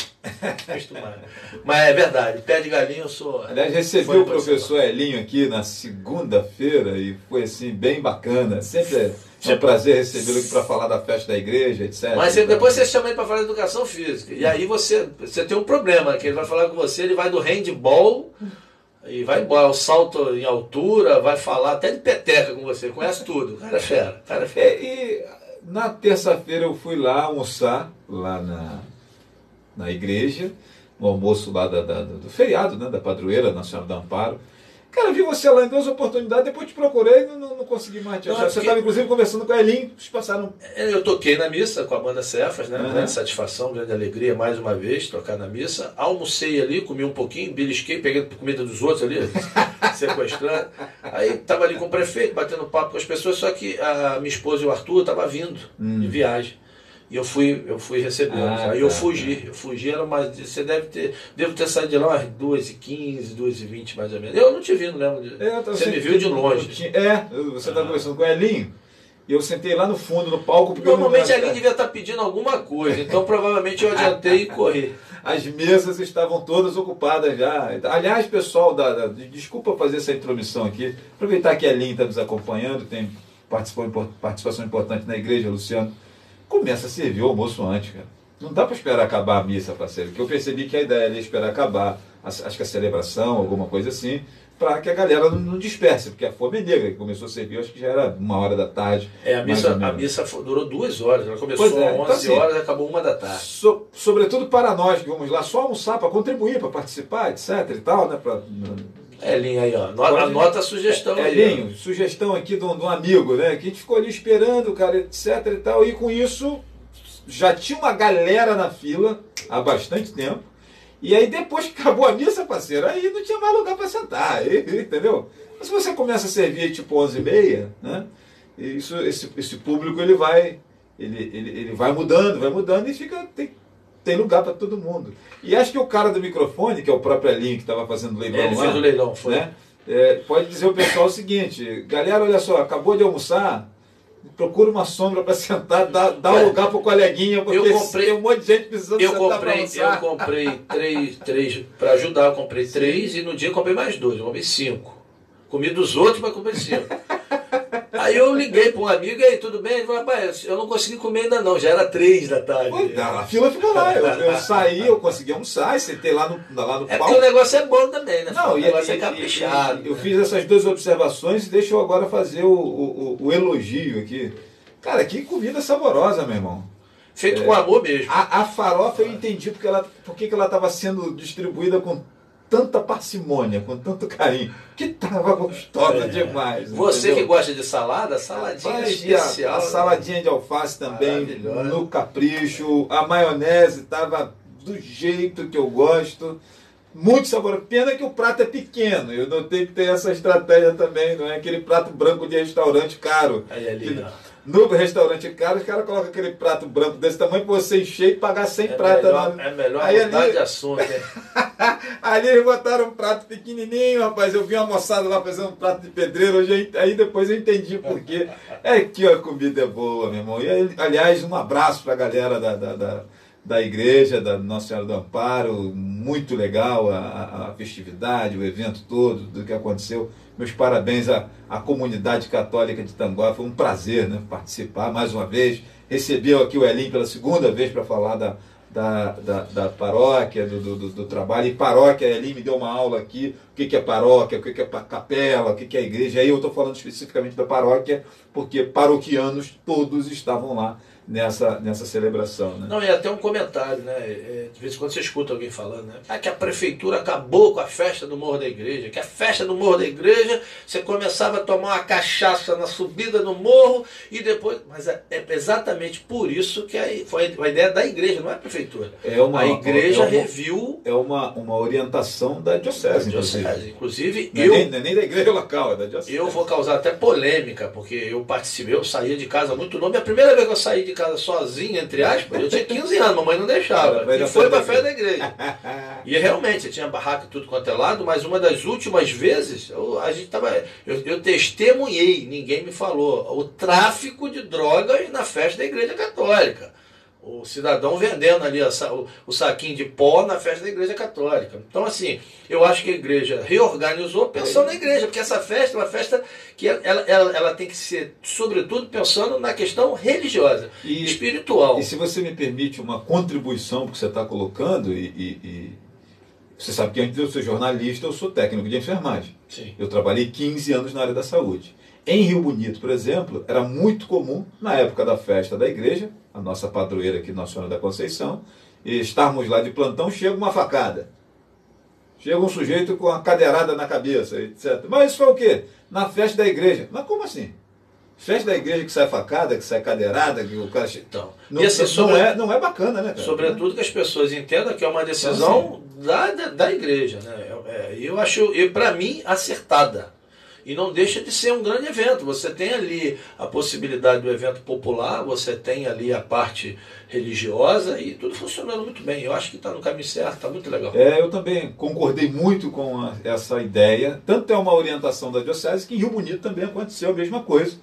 Mas é verdade, pé de galinha eu sou. Aliás, recebi o professor Elinho aqui na segunda-feira e foi assim, bem bacana. Sempre é um prazer recebê-lo aqui para falar da festa da igreja, etc. Mas depois você chama ele para falar de educação física. E aí você tem um problema, que ele vai falar com você, ele vai do handball e vai embora, o salto em altura, vai falar até de peteca com você, conhece tudo. Cara é fera, cara é fera. E na terça-feira eu fui lá almoçar, lá na igreja, no almoço lá do feriado, né, da padroeira, Nossa Senhora do Amparo. Cara, vi você lá em 2 oportunidades, depois te procurei e não consegui mais te achar. Você estava inclusive conversando com a Elinho, vocês passaram... Eu toquei na missa com a banda Cefas, né? Grande satisfação, grande alegria, mais uma vez, tocar na missa. Almocei ali, comi um pouquinho, belisquei, peguei comida dos outros ali, sequestrando. Aí estava ali com o prefeito, batendo papo com as pessoas, só que a minha esposa e o Arthur estavam vindo de viagem. E eu fui recebê-los. Aí eu fugi, era mais. Devo ter saído de lá umas 2h15, 2h20 mais ou menos. Eu não te vi, não lembro. Você me viu de longe. Você estava conversando com o Elinho, e eu sentei lá no fundo, no palco. Porque normalmente a Elinho devia estar pedindo alguma coisa, então provavelmente eu adiantei e corri. As mesas estavam todas ocupadas já. Aliás, pessoal, desculpa fazer essa intromissão aqui, aproveitar que a Elinho está nos acompanhando, tem participação importante na igreja, Luciano. Começa a servir o almoço antes, cara. Não dá para esperar acabar a missa para servir, porque eu percebi que a ideia era esperar acabar, acho que a celebração, alguma coisa assim, para que a galera não disperse, porque a fome é negra, que começou a servir, acho que já era 1h da tarde. A missa durou 2 horas, ela começou às 11 horas e acabou 1 da tarde. Sobretudo para nós que vamos lá só almoçar, para contribuir, para participar, etc. e tal, né? Elinho aí, ó. Anota a sugestão aí. Elinho, sugestão aqui de um amigo, né? Que a gente ficou ali esperando, cara, etc e tal. E com isso, já tinha uma galera na fila há bastante tempo. E aí depois que acabou a missa, parceiro, aí não tinha mais lugar para sentar, aí, entendeu? Mas se você começa a servir tipo 11h30, né? Esse público ele vai mudando e tem lugar para todo mundo. E acho que o cara do microfone, que é o próprio Elinho, que estava fazendo o leilão lá... Ele fez o leilão, foi. Né? Pode dizer ao pessoal o seguinte: galera, olha só, acabou de almoçar, procura uma sombra para sentar, dá um lugar para o coleguinha, porque tem um monte de gente precisando sentar para almoçar. Eu comprei 3 para ajudar, eu comprei 3 e no dia eu comprei mais 2, eu comprei 5. Comi dos outros, mas comprei 5. Aí eu liguei para um amigo, e aí, tudo bem? Ele falou, rapaz, eu não consegui comer ainda não, já era 3 da tarde. A fila ficou lá, eu saí, eu consegui almoçar, sentei lá no palco. Porque o negócio é bom também, né? Não, o negócio é caprichado. Eu fiz essas 2 observações e deixa eu agora fazer o elogio aqui. Cara, que comida saborosa, meu irmão. Feito com amor mesmo. A farofa eu entendi porque ela estava sendo distribuída com tanta parcimônia, com tanto carinho, que estava gostosa demais. Você entendeu? Que gosta de salada, saladinha especial. A saladinha de alface também, no capricho. A maionese estava do jeito que eu gosto. Muito saboroso. Pena que o prato é pequeno. Eu notei que tem essa estratégia também, não é aquele prato branco de restaurante caro. No restaurante caro, os caras colocam aquele prato branco desse tamanho para você encher e pagar 100 prata. É melhor mudar de assunto. Ali eles botaram um prato pequenininho, rapaz. Eu vi uma moçada lá fazendo um prato de pedreiro. Aí depois eu entendi por quê. É que a comida é boa, meu irmão. E, aliás, um abraço para a galera da igreja, da Nossa Senhora do Amparo, muito legal a festividade, o evento todo, do que aconteceu. Meus parabéns à comunidade católica de Tanguá, foi um prazer, né, participar mais uma vez. Recebeu aqui o Elim pela segunda vez para falar da paróquia, do trabalho. E paróquia, Elim me deu uma aula aqui, o que é paróquia, o que é capela, o que é igreja. Aí eu estou falando especificamente da paróquia, porque paroquianos todos estavam lá nessa celebração, né? Não, e até um comentário, né? De vez em quando você escuta alguém falando, né? Que a prefeitura acabou com a festa do Morro da Igreja, que a festa do Morro da Igreja, você começava a tomar uma cachaça na subida do morro e depois... Mas é exatamente por isso que foi a ideia da igreja, não é a prefeitura. A igreja reviu... É uma orientação da diocese, inclusive. Não é nem da igreja local, é da diocese. Eu vou causar até polêmica, porque eu participei, eu saía de casa muito novo. A primeira vez que eu saí de casa sozinho, entre aspas, eu tinha 15 anos, mamãe não deixava. E foi para a festa da igreja. E realmente, tinha barraca tudo quanto é lado, mas uma das últimas vezes, eu testemunhei, ninguém me falou, o tráfico de drogas na festa da Igreja Católica. O cidadão vendendo ali o saquinho de pó na festa da Igreja Católica. Então, assim, eu acho que a igreja reorganizou pensando na igreja, porque essa festa é uma festa que ela tem que ser, sobretudo, pensando na questão religiosa e espiritual. E se você me permite uma contribuição que você está colocando, e você sabe que antes de eu ser jornalista, eu sou técnico de enfermagem. Sim. Eu trabalhei 15 anos na área da saúde. Em Rio Bonito, por exemplo, era muito comum, na época da festa da igreja, a nossa padroeira aqui, Nossa Senhora da Conceição, e estarmos lá de plantão, chega uma facada. Chega um sujeito com uma cadeirada na cabeça, etc. Mas isso foi o quê? Na festa da igreja. Mas como assim? Festa da igreja que sai facada, que sai cadeirada, que o cara... Então, não, assim, não é bacana, né, cara? Sobretudo que as pessoas entendam que é uma decisão da igreja, né? Eu acho, para mim, acertada. E não deixa de ser um grande evento. Você tem ali a possibilidade do evento popular, você tem ali a parte religiosa e tudo funcionando muito bem. Eu acho que está no caminho certo, está muito legal. Eu também concordei muito com essa ideia. Tanto é uma orientação da diocese que em Rio Bonito também aconteceu a mesma coisa.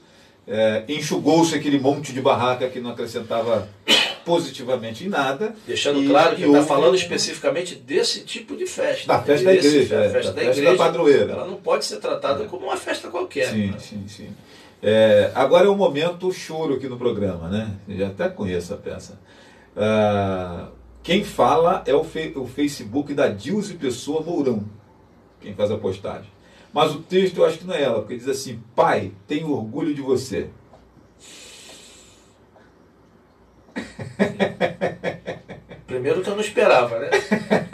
Enxugou-se aquele monte de barraca que não acrescentava positivamente em nada. Deixando claro que está falando especificamente desse tipo de festa. Da festa da igreja. A festa da igreja, da padroeira. Ela não pode ser tratada como uma festa qualquer. Sim. Agora é o momento choro aqui no programa, né? Eu já até conheço a peça. Quem fala é o Facebook da Dilze Pessoa Mourão. Quem faz a postagem. Mas o texto eu acho que não é ela, porque diz assim: pai, tenho orgulho de você. Primeiro que eu não esperava, né?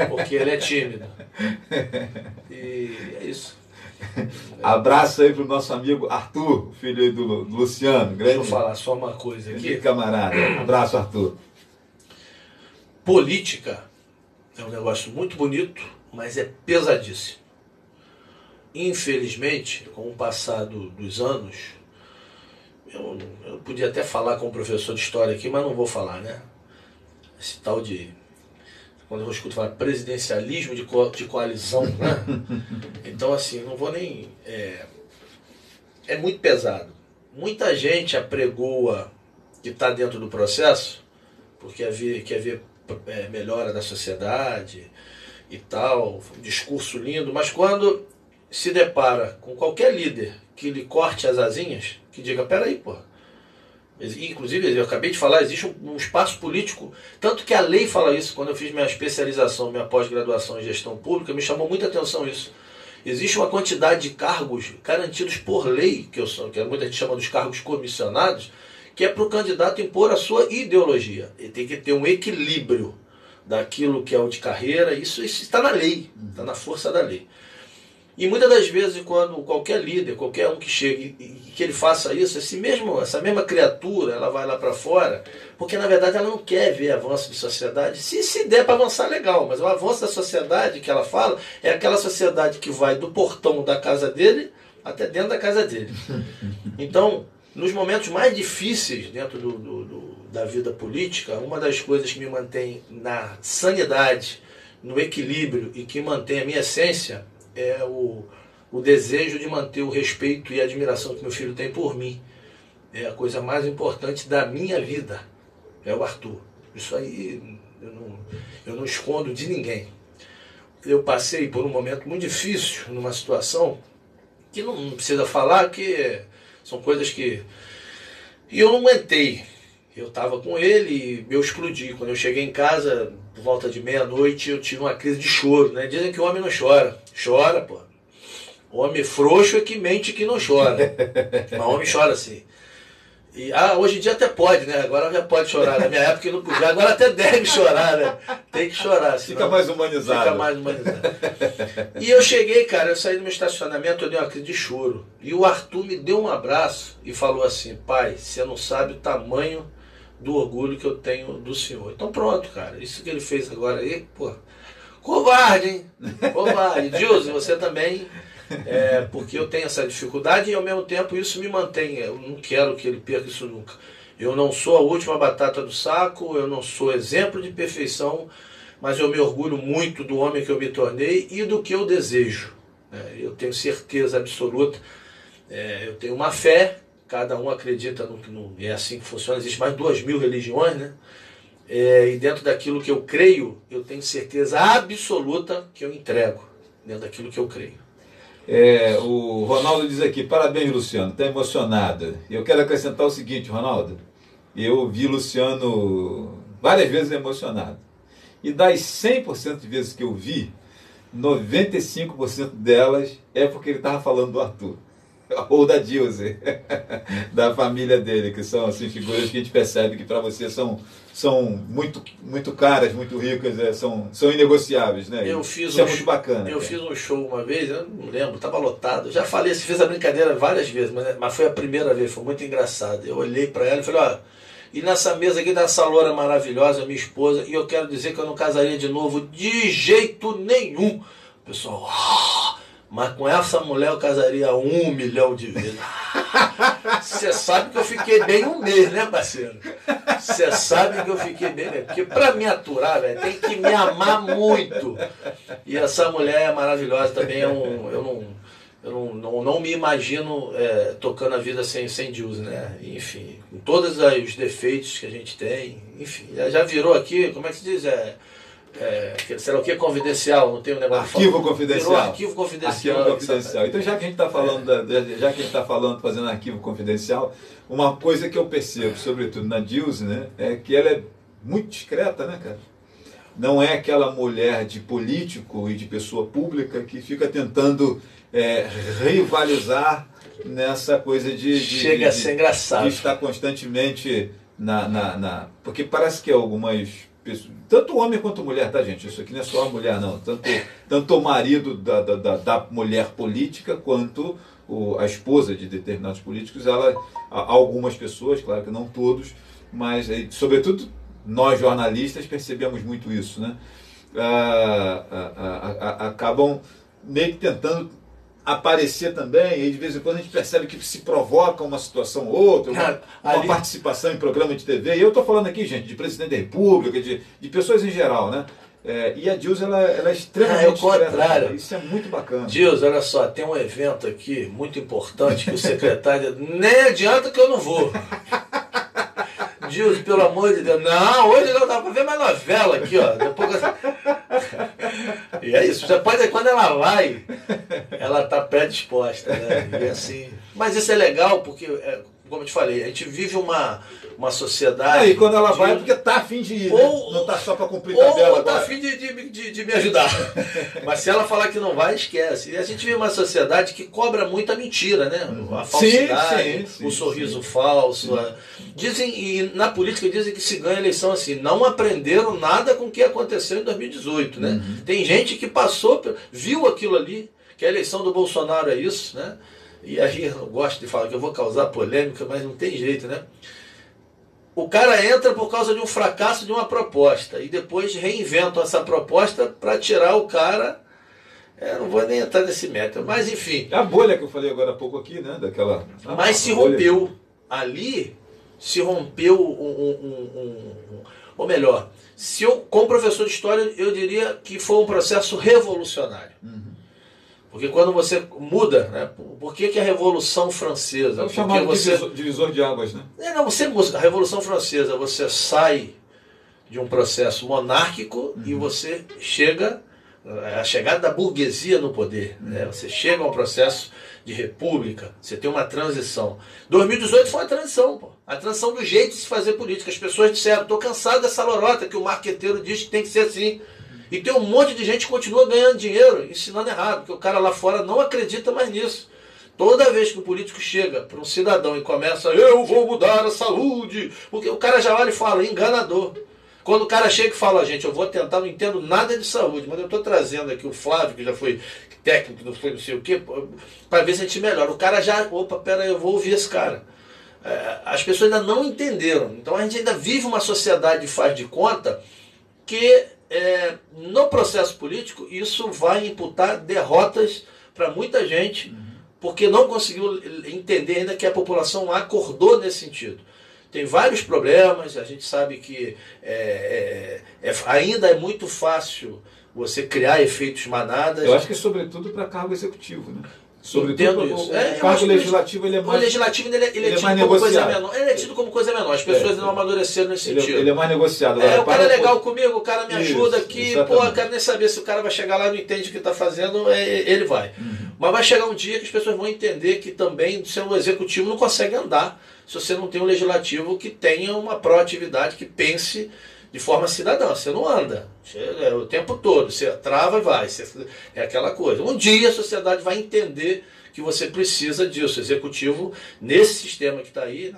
Porque ele é tímido. E é isso. Abraço aí pro nosso amigo Arthur, filho aí do Luciano. Grande, deixa eu falar só uma coisa aqui. Camarada. Abraço, Arthur. Política é um negócio muito bonito, mas é pesadíssimo. Infelizmente, com o passar dos anos, eu podia até falar com o professor de história aqui, mas não vou falar, né? Esse tal de... Quando eu escuto falar presidencialismo de coalizão, né? Então, assim, não vou nem... É muito pesado. Muita gente apregoa que está dentro do processo, porque quer ver melhora da sociedade e tal, um discurso lindo, mas quando se depara com qualquer líder que lhe corte as asinhas, que diga, peraí, pô. Inclusive, eu acabei de falar, existe um espaço político, tanto que a lei fala isso. Quando eu fiz minha especialização, minha pós-graduação em gestão pública, me chamou muita atenção isso. Existe uma quantidade de cargos garantidos por lei, que muita gente chama dos cargos comissionados, que é para o candidato impor a sua ideologia. Ele tem que ter um equilíbrio daquilo que é o de carreira, isso está na lei, está na força da lei. E muitas das vezes, quando qualquer líder, qualquer um que chegue e que ele faça isso, essa mesma criatura, ela vai lá para fora, porque na verdade ela não quer ver avanço de sociedade. Se der para avançar, legal, mas o avanço da sociedade que ela fala é aquela sociedade que vai do portão da casa dele até dentro da casa dele. Então, nos momentos mais difíceis dentro da vida política, uma das coisas que me mantém na sanidade, no equilíbrio e que mantém a minha essência é o desejo de manter o respeito e a admiração que meu filho tem por mim. É a coisa mais importante da minha vida. É o Arthur. Isso aí Eu não escondo de ninguém. Eu passei por um momento muito difícil, numa situação que não precisa falar, que são coisas que... E eu não aguentei. Eu estava com ele e eu explodi. Quando eu cheguei em casa, por volta de meia-noite, eu tive uma crise de choro, né? Dizem que o homem não chora. Chora, pô. O homem frouxo é que mente que não chora. Mas o homem chora sim. E, hoje em dia até pode, né? Agora já pode chorar. Na minha época não podia, agora até deve chorar, né? Tem que chorar. Fica mais humanizado. Fica mais humanizado. E eu cheguei, cara, eu saí do meu estacionamento, eu dei uma crise de choro. E o Arthur me deu um abraço e falou assim: pai, você não sabe o tamanho do orgulho que eu tenho do senhor. Então pronto, cara. Isso que ele fez agora aí, pô. Covarde, hein? Covarde. Dilson, você também... porque eu tenho essa dificuldade e ao mesmo tempo isso me mantém. Eu não quero que ele perca isso nunca. Eu não sou a última batata do saco, eu não sou exemplo de perfeição, mas eu me orgulho muito do homem que eu me tornei e do que eu desejo. Eu tenho certeza absoluta, eu tenho uma fé, cada um acredita no é assim que funciona, existe mais de 2.000 religiões, né? E dentro daquilo que eu creio, eu tenho certeza absoluta que eu entrego, dentro daquilo que eu creio. O Ronaldo diz aqui: parabéns, Luciano, está emocionado. Eu quero acrescentar o seguinte, Ronaldo, eu vi Luciano várias vezes emocionado, e das 100% de vezes que eu vi, 95% delas é porque ele estava falando do Arthur ou da Dilze, da família dele, que são assim, figuras que a gente percebe que para você são muito caras, muito ricas, são inegociáveis, né? Isso é muito bacana. Eu fiz um show uma vez, eu não lembro, estava lotado. Já falei, fiz a brincadeira várias vezes, mas foi a primeira vez, foi muito engraçado. Eu olhei para ela e falei: ó, e nessa mesa aqui dessa loura maravilhosa, minha esposa, e eu quero dizer que eu não casaria de novo de jeito nenhum. O pessoal... mas com essa mulher eu casaria 1 milhão de vezes. Você sabe que eu fiquei bem um mês, né, parceiro? Você sabe que eu fiquei bem, né? Porque pra me aturar, velho, tem que me amar muito. E essa mulher é maravilhosa também. Eu não me imagino tocando a vida sem Dilson, né? Enfim, com todos os defeitos que a gente tem. Enfim, já virou aqui, como é que se diz? Será o que? Confidencial, não tem um negócio. Arquivo confidencial. Arquivo confidencial. Arquivo confidencial. Então, já que a gente está falando, já que a gente está falando, fazendo arquivo confidencial, uma coisa que eu percebo, sobretudo na Dilson, né, é que ela é muito discreta, né, cara? Não é aquela mulher de político e de pessoa pública que fica tentando rivalizar nessa coisa chega a ser engraçado. De estar constantemente porque parece que algumas pessoas, tanto homem quanto mulher, tá, gente? Isso aqui não é só a mulher, não. Tanto o marido da mulher política quanto a esposa de determinados políticos, algumas pessoas, claro que não todos, mas sobretudo nós jornalistas percebemos muito isso, né? Acabam meio que tentando aparecer também, e de vez em quando a gente percebe que se provoca uma situação ou outra, uma participação em programa de TV. E eu estou falando aqui, gente, de presidente da República, de pessoas em geral, né? E a Dilson, ela é extremamente... É o contrário. Isso é muito bacana. Dilson, olha só, tem um evento aqui muito importante que o secretário... Nem adianta que eu não vou. Dilson, pelo amor de Deus. Não, hoje não dá para ver mais novela aqui, ó. Depois... E é isso. Já pode, quando ela vai, ela tá predisposta, né? E assim... Mas isso é legal porque, como eu te falei, a gente vive uma sociedade... E quando ela vai é porque tá a fim de ir, né? Não tá só para cumprir tabela. Ou tá a fim de me ajudar. Mas se ela falar que não vai, esquece. E a gente vive uma sociedade que cobra muito a mentira, né? A falsidade, sim, o sorriso falso. Dizem, e na política dizem que se ganha eleição assim. Não aprenderam nada com o que aconteceu em 2018, né? Tem gente que viu aquilo ali, que a eleição do Bolsonaro é isso, né? E aí eu gosto de falar que eu vou causar polêmica, mas não tem jeito, né? O cara entra por causa de um fracasso de uma proposta e depois reinventam essa proposta para tirar o cara. Não vou nem entrar nesse método, mas enfim. É a bolha que eu falei agora há pouco aqui, né? Daquela. Mas se rompeu ali, se rompeu ou melhor, como professor de história, eu diria que foi um processo revolucionário. Porque quando você muda, né? Por que a Revolução Francesa? É o chamado divisor de águas, né? Não, você muda. A Revolução Francesa, você sai de um processo monárquico e você chega, a chegada da burguesia no poder, né? Você chega a um processo de república, você tem uma transição. 2018 foi uma transição, pô. A transição do jeito de se fazer política. As pessoas disseram, estou cansado dessa lorota que o marqueteiro diz que tem que ser assim. E tem um monte de gente que continua ganhando dinheiro, ensinando errado, porque o cara lá fora não acredita mais nisso. Toda vez que o político chega para um cidadão e começa, eu vou mudar a saúde, porque o cara já olha e fala, enganador. Quando o cara chega e fala, gente, eu vou tentar, não entendo nada de saúde, mas eu estou trazendo aqui o Flávio, que já foi técnico, não foi não sei o quê, para ver se a gente melhora. O cara já, opa, pera aí, eu vou ouvir esse cara. As pessoas ainda não entenderam. Então a gente ainda vive uma sociedade faz de conta que no processo político isso vai imputar derrotas para muita gente, porque não conseguiu entender ainda que a população acordou nesse sentido. Tem vários problemas, a gente sabe que ainda é muito fácil você criar efeitos manadas. Eu acho que sobretudo para cargo executivo, né? Sobretudo isso. O cargo legislativo ele é mais. O legislativo ele é tido mais como coisa negociado. menor. Ele é tido como coisa menor. As pessoas não amadureceram nesse sentido. Ele é mais negociado. O cara é legal comigo, o cara me ajuda aqui. Exatamente. Pô, eu quero nem saber se o cara vai chegar lá e não entende o que está fazendo, ele vai. Mas vai chegar um dia que as pessoas vão entender que também o executivo não consegue andar se você não tem um legislativo que tenha uma proatividade, que pense de forma cidadã. Você não anda o tempo todo, você trava e vai. É aquela coisa. Um dia a sociedade vai entender que você precisa disso. O executivo, nesse sistema que está aí,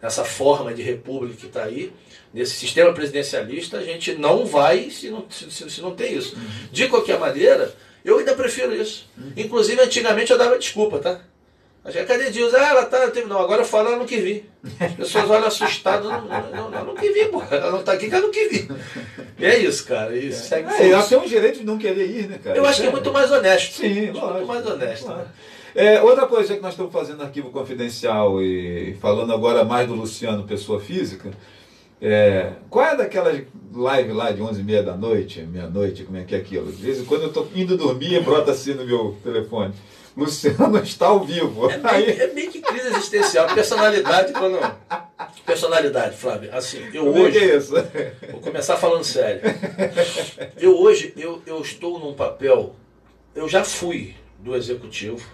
nessa forma de república que está aí, nesse sistema presidencialista, a gente não vai se não tem isso. De qualquer maneira, eu ainda prefiro isso. Inclusive, antigamente eu dava desculpa, tá? Cadê Dilson? Ela tá. Não, agora eu falo, ela não quis vir. As pessoas olham assustadas, não quis vir, pô. Ela não tá aqui, que ela não quis vir. E é isso, cara. Isso segue ela tem um direito de não querer ir, né, cara? Eu acho que é muito mais honesto. Sim, lógico. Muito mais honesto. Claro. Outra coisa que nós estamos fazendo no Arquivo Confidencial e falando agora mais do Luciano, pessoa física, qual é daquelas live lá de 11h30 da noite, meia-noite, como é que é aquilo? De vez em quando eu estou indo dormir e brota assim no meu telefone. Luciano está ao vivo. É meio que crise existencial. Personalidade, Flávio. Assim, hoje. É isso? Vou começar falando sério. Hoje estou num papel. Eu já fui do executivo.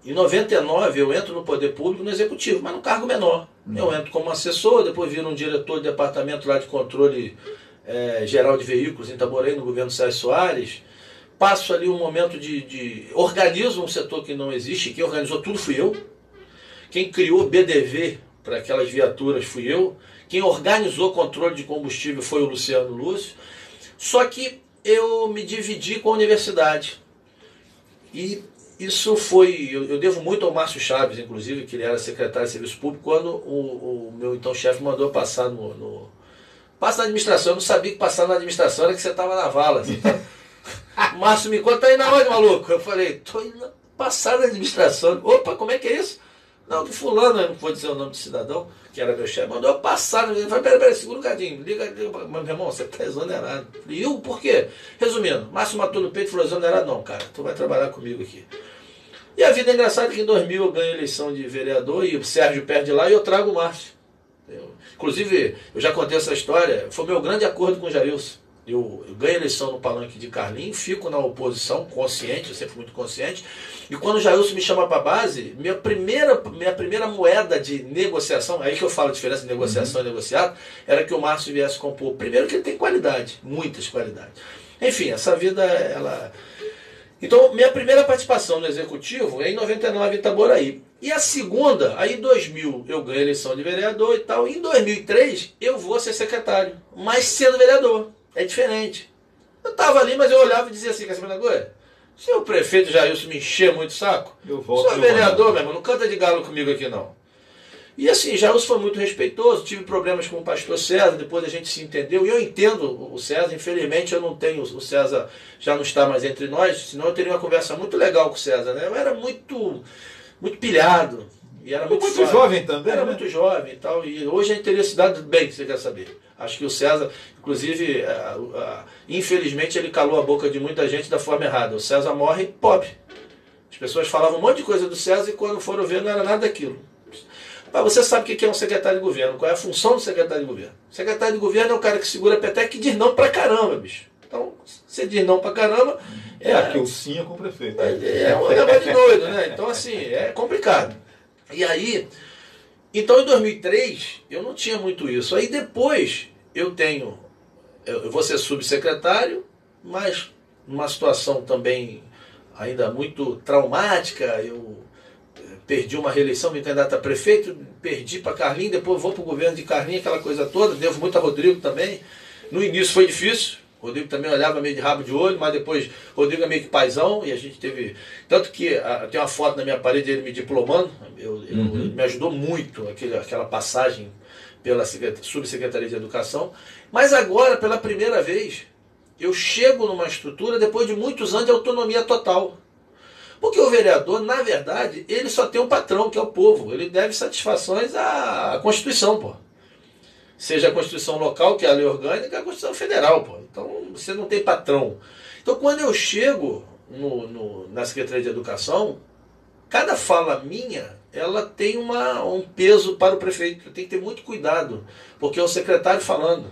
Em 99 eu entro no poder público no executivo, mas num cargo menor. Eu entro como assessor, depois viro um diretor de departamento lá de controle geral de veículos em Itaboraí, no governo Sérgio Soares. Passo ali um momento de organizo um setor que não existe. Quem organizou tudo fui eu. Quem criou BDV para aquelas viaturas fui eu. Quem organizou controle de combustível foi o Luciano Lúcio. Só que eu me dividi com a universidade. E isso foi... Eu devo muito ao Márcio Chaves, inclusive, que ele era secretário de Serviço Público, quando o meu então chefe mandou passar Passa na administração. Eu não sabia que passar na administração era que você estava na vala. Assim, tá? Márcio me conta, tá indo aonde, maluco? Eu falei, tô indo passar na administração. Opa, como é que é isso? Não, do fulano, eu não vou dizer o nome do cidadão, que era meu chefe, mandou eu passar. Eu falei, peraí, segura um cadinho, liga, meu irmão, você tá exonerado. Eu falei, eu, por quê? Resumindo, Márcio matou no peito e falou, exonerado não, cara, tu vai trabalhar comigo aqui. E a vida é engraçada que em 2000 eu ganho a eleição de vereador e o Sérgio perde lá e eu trago o Márcio. Inclusive, eu já contei essa história, foi meu grande acordo com o Jailson. Eu ganho a eleição no palanque de Carlinhos, fico na oposição, consciente, eu sempre fui muito consciente. E quando o Jailson me chama para a base, minha primeira moeda de negociação, aí que eu falo a diferença de negociação e negociado, era que o Márcio viesse compor. Primeiro que ele tem qualidade, muitas qualidades. Enfim, essa vida, ela... Então, minha primeira participação no Executivo é em 99 em Itaboraí. E a segunda, aí em 2000 eu ganho a eleição de vereador e tal. E em 2003 eu vou ser secretário, mas sendo vereador. É diferente. Eu estava ali, mas eu olhava e dizia assim, quer saber uma coisa? Se o prefeito Jailson me encher muito o saco, eu volto, sou vereador, meu irmão, não canta de galo comigo aqui não. E assim, Jailson foi muito respeitoso, tive problemas com o pastor César, depois a gente se entendeu, e eu entendo o César, infelizmente eu não tenho, o César já não está mais entre nós, senão eu teria uma conversa muito legal com o César, né? Eu era muito pilhado, e era muito jovem também, era né? muito jovem e tal, e hoje a gente teria se dado bem, você quer saber. Acho que o César, inclusive, infelizmente ele calou a boca de muita gente da forma errada. O César morre pobre. As pessoas falavam um monte de coisa do César e quando foram ver não era nada daquilo. Mas você sabe o que é um secretário de governo, qual é a função do secretário de governo. O secretário de governo é o cara que segura a peteca e diz não pra caramba, bicho. Então, você diz não pra caramba... Aqui o sim é com o prefeito. É um negócio de doido, né? Então, assim, é complicado. E aí, então em 2003, eu não tinha muito isso. Aí depois, eu vou ser subsecretário, mas numa situação também ainda muito traumática, eu perdi uma reeleição, me candidato a prefeito, perdi para Carlinhos, depois vou para o governo de Carlinhos, aquela coisa toda, devo muito a Rodrigo também. No início foi difícil, Rodrigo também olhava meio de rabo de olho, mas depois Rodrigo é meio que paizão, e a gente teve... Tanto que tem uma foto na minha parede, ele me diplomando, ele me ajudou muito, aquela passagem pela Subsecretaria de Educação. Mas agora, pela primeira vez, eu chego numa estrutura depois de muitos anos de autonomia total. Porque o vereador, na verdade, ele só tem um patrão, que é o povo. Ele deve satisfações à Constituição, pô. Seja a Constituição local, que é a lei orgânica, a Constituição federal, pô. Então, você não tem patrão. Então, quando eu chego na Secretaria de Educação, cada fala minha, ela tem um peso para o prefeito. Eu tenho que ter muito cuidado, porque é o secretário falando.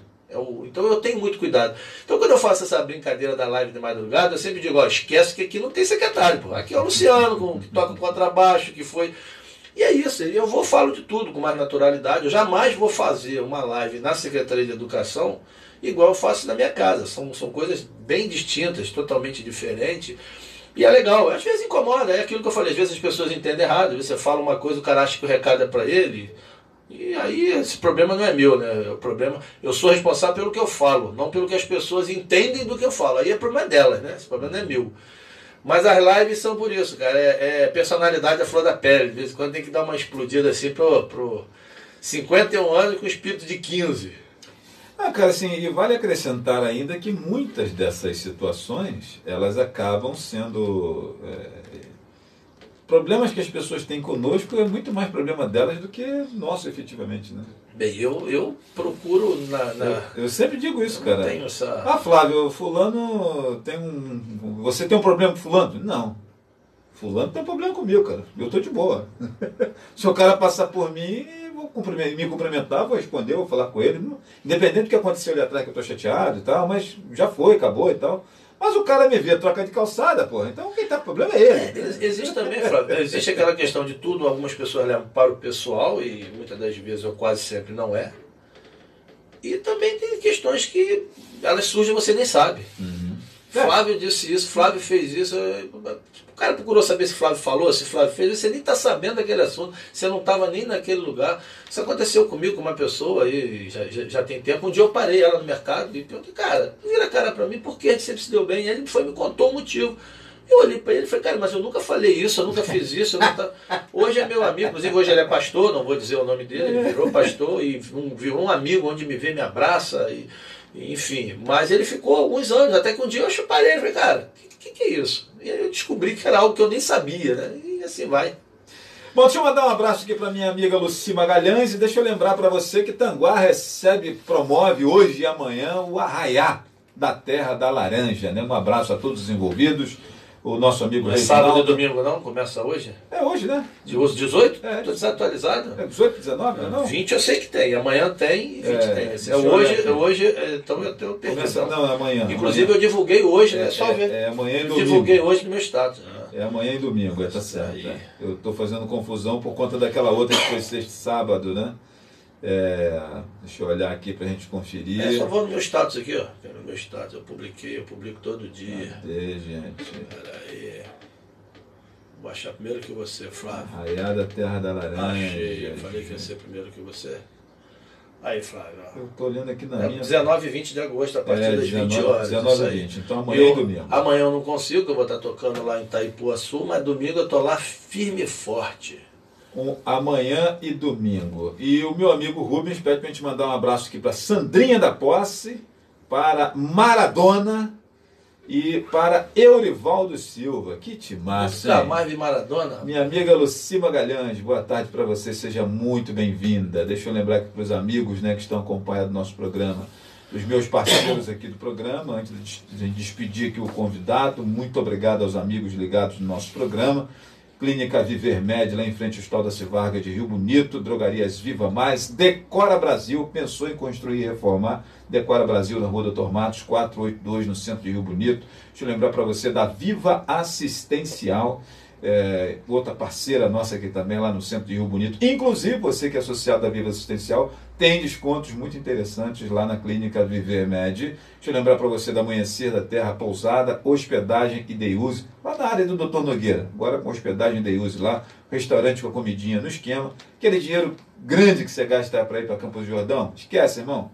Então eu tenho muito cuidado. Então quando eu faço essa brincadeira da live de madrugada, eu sempre digo, esquece que aqui não tem secretário, pô. Aqui é o Luciano, que toca contrabaixo, que foi... E é isso, eu falo de tudo com mais naturalidade. Eu jamais vou fazer uma live na Secretaria de Educação igual eu faço na minha casa. São coisas bem distintas, totalmente diferentes. E é legal, às vezes incomoda, é aquilo que eu falei, às vezes as pessoas entendem errado, às vezes você fala uma coisa, o cara acha que o recado é para ele, e aí esse problema não é meu, né? O problema, eu sou responsável pelo que eu falo, não pelo que as pessoas entendem do que eu falo, aí é problema delas, né? Esse problema não é meu. Mas as lives são por isso, cara, é personalidade à flor da pele, de vez em quando tem que dar uma explodida assim pro 51 anos com espírito de 15. Cara, assim, e vale acrescentar ainda que muitas dessas situações, elas acabam sendo... problemas que as pessoas têm conosco é muito mais problema delas do que nosso, efetivamente, né? Bem, eu procuro Eu sempre digo isso, cara. Tenho essa... Flávio, fulano tem Você tem um problema com fulano? Não. Fulano tem um problema comigo, cara. Eu tô de boa. Se o cara passar por mim, vou me cumprimentar, vou responder, vou falar com ele. Independente do que aconteceu ali atrás, que eu tô chateado e tal, mas já foi, acabou e tal. Mas o cara me vê troca de calçada, porra. Então quem tá com problema é ele. Existe também, Flávio, existe aquela questão de tudo, algumas pessoas levam para o pessoal, e muitas das vezes, ou quase sempre, não é. E também tem questões que elas surgem e você nem sabe. Flávio disse isso, Flávio fez isso. O cara procurou saber se Flávio falou, se Flávio fez, você nem está sabendo daquele assunto, você não estava nem naquele lugar. Isso aconteceu comigo com uma pessoa aí, já tem tempo. Um dia eu parei ela no mercado e perguntei, cara, vira a cara para mim, por que a gente sempre se deu bem? E ele me contou o motivo. Eu olhei para ele e falei, cara, mas eu nunca falei isso, eu nunca fiz isso. Hoje é meu amigo, inclusive hoje ele é pastor, não vou dizer o nome dele, ele virou pastor e virou um amigo, onde me vê, me abraça, enfim. Mas ele ficou alguns anos, até que um dia eu parei e falei, cara, o que é isso? E aí eu descobri que era algo que eu nem sabia, né? E assim vai. Bom, deixa eu mandar um abraço aqui para minha amiga Luci Magalhães e deixa eu lembrar para você que Tanguá promove hoje e amanhã o Arraiá da Terra da Laranja, né? Um abraço a todos os envolvidos. O nosso amigo Reginaldo. Sábado e domingo não? Começa hoje? É hoje, né? De 18? É. Estou desatualizado. É 18, 19, não? 20 eu sei que tem. Amanhã tem e 20 tem. Hoje, então eu tenho perdido. Não, amanhã. Inclusive eu divulguei hoje, né? Só ver. Amanhã e domingo. Eu divulguei hoje no meu status. É amanhã e domingo, tá certo. Eu estou fazendo confusão por conta daquela outra que foi sexta e sábado, né? Deixa eu olhar aqui pra gente conferir. Só vou no meu status aqui, ó. No meu status, eu publico todo dia. Cadê, gente? Peraí. Vou achar primeiro que você, Flávio. Arraiá da Terra da Laranja. Achei, eu falei que ia ser primeiro que você. Aí, Flávio. Eu tô olhando aqui na minha. 19 e 20 de agosto, a partir das 20 horas. 19 e 20. Então amanhã e domingo. Amanhã eu não consigo, que eu vou estar tocando lá em Itaipuaçu, mas domingo eu tô lá firme e forte. Amanhã e domingo. E o meu amigo Rubens pede para a gente mandar um abraço aqui para Sandrinha da Posse, para Maradona e para Eurivaldo Silva. Que timaço, hein? Mais de Maradona. Minha amiga Luci Magalhães, boa tarde para você, seja muito bem-vinda. Deixa eu lembrar aqui para os amigos, né, que estão acompanhando o nosso programa, os meus parceiros aqui do programa, antes de despedir aqui o convidado, muito obrigado aos amigos ligados no nosso programa. Clínica Viver Med, lá em frente ao Hospital da Civarga de Rio Bonito, Drogarias Viva Mais, Decora Brasil, pensou em construir e reformar, Decora Brasil na Rua Dr. Matos, 482, no centro de Rio Bonito. Deixa eu lembrar para você da Viva Assistencial, outra parceira nossa aqui também, lá no centro de Rio Bonito. Inclusive, você que é associado à Viva Assistencial, tem descontos muito interessantes lá na Clínica Viver Med. Deixa eu lembrar para você da Amanhecer da Terra Pousada, hospedagem e day use, lá na área do Dr. Nogueira. Agora com hospedagem e day use lá, restaurante com a comidinha no esquema. Aquele dinheiro grande que você gasta para ir para Campos do Jordão, esquece, irmão.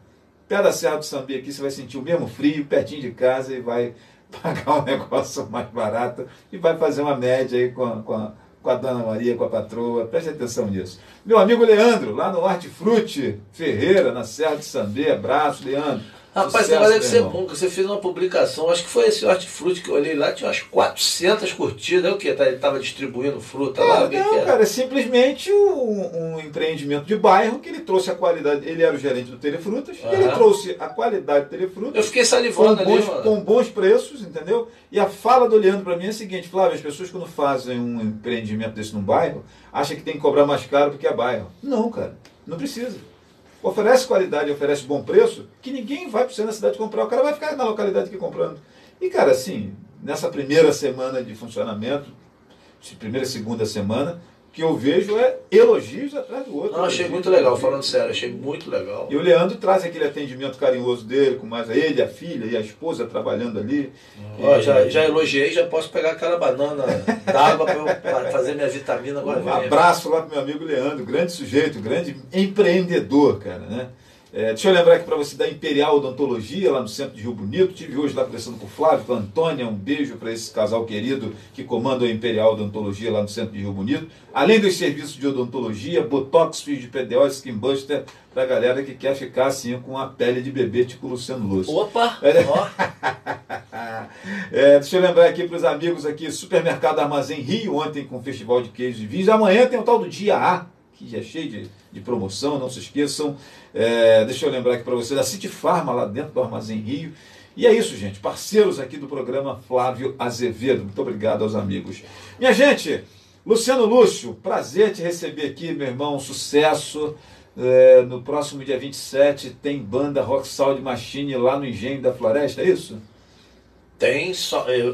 Pé da Serra do Sambi aqui, você vai sentir o mesmo frio, pertinho de casa, e vai pagar um negócio mais barato e vai fazer uma média aí com a Dona Maria, com a patroa. Preste atenção nisso. Meu amigo Leandro, lá no Hortifruti Ferreira, na Serra de Sambê. Abraço, Leandro. Rapaz, esse negócio deve ser bom, que você fez uma publicação, acho que foi esse Hortifruti que eu olhei lá, tinha umas 400 curtidas. É o que? Ele estava distribuindo fruta lá? Não, cara, é simplesmente um empreendimento de bairro que ele trouxe a qualidade. Ele era o gerente do Telefrutas, e ele trouxe a qualidade do Telefrutas. Eu fiquei salivando ali, mano. Com bons preços, entendeu? E a fala do Leandro para mim é a seguinte: Flávio, as pessoas quando fazem um empreendimento desse num bairro, acham que tem que cobrar mais caro porque é bairro. Não, cara, não precisa. Oferece qualidade, oferece bom preço, que ninguém vai para o centro da cidade comprar, o cara vai ficar na localidade aqui comprando. E, cara, assim, nessa primeira semana de funcionamento, primeira e segunda semana, o que eu vejo é elogios atrás do outro. Não, achei muito legal, falando sério, achei muito legal. E o Leandro traz aquele atendimento carinhoso dele, com mais ele, a filha e a esposa trabalhando ali. Já elogiei, já posso pegar aquela banana d'água para fazer minha vitamina agora. Um abraço lá pro meu amigo Leandro, grande sujeito, grande empreendedor, cara, né? Deixa eu lembrar aqui para você da Imperial Odontologia, lá no centro de Rio Bonito. Estive hoje lá conversando com o Flávio, com a Antônia. Um beijo para esse casal querido que comanda a Imperial Odontologia lá no centro de Rio Bonito. Além dos serviços de odontologia, botox, fios de PDO, skin buster, para a galera que quer ficar assim com a pele de bebê tipo Luciano Lúcio. Opa! Deixa eu lembrar aqui para os amigos aqui, Supermercado Armazém Rio, ontem com o Festival de Queijos e Vinhos. Amanhã tem o tal do Dia A, que já é cheio de promoção, não se esqueçam. Deixa eu lembrar aqui para você da City Pharma, lá dentro do Armazém Rio. E é isso, gente. Parceiros aqui do programa Flávio Azevedo. Muito obrigado aos amigos. Minha gente, Luciano Lúcio, prazer te receber aqui, meu irmão. Sucesso. No próximo dia 27 tem banda Rock Sound Machine lá no Engenho da Floresta, é isso? Tem,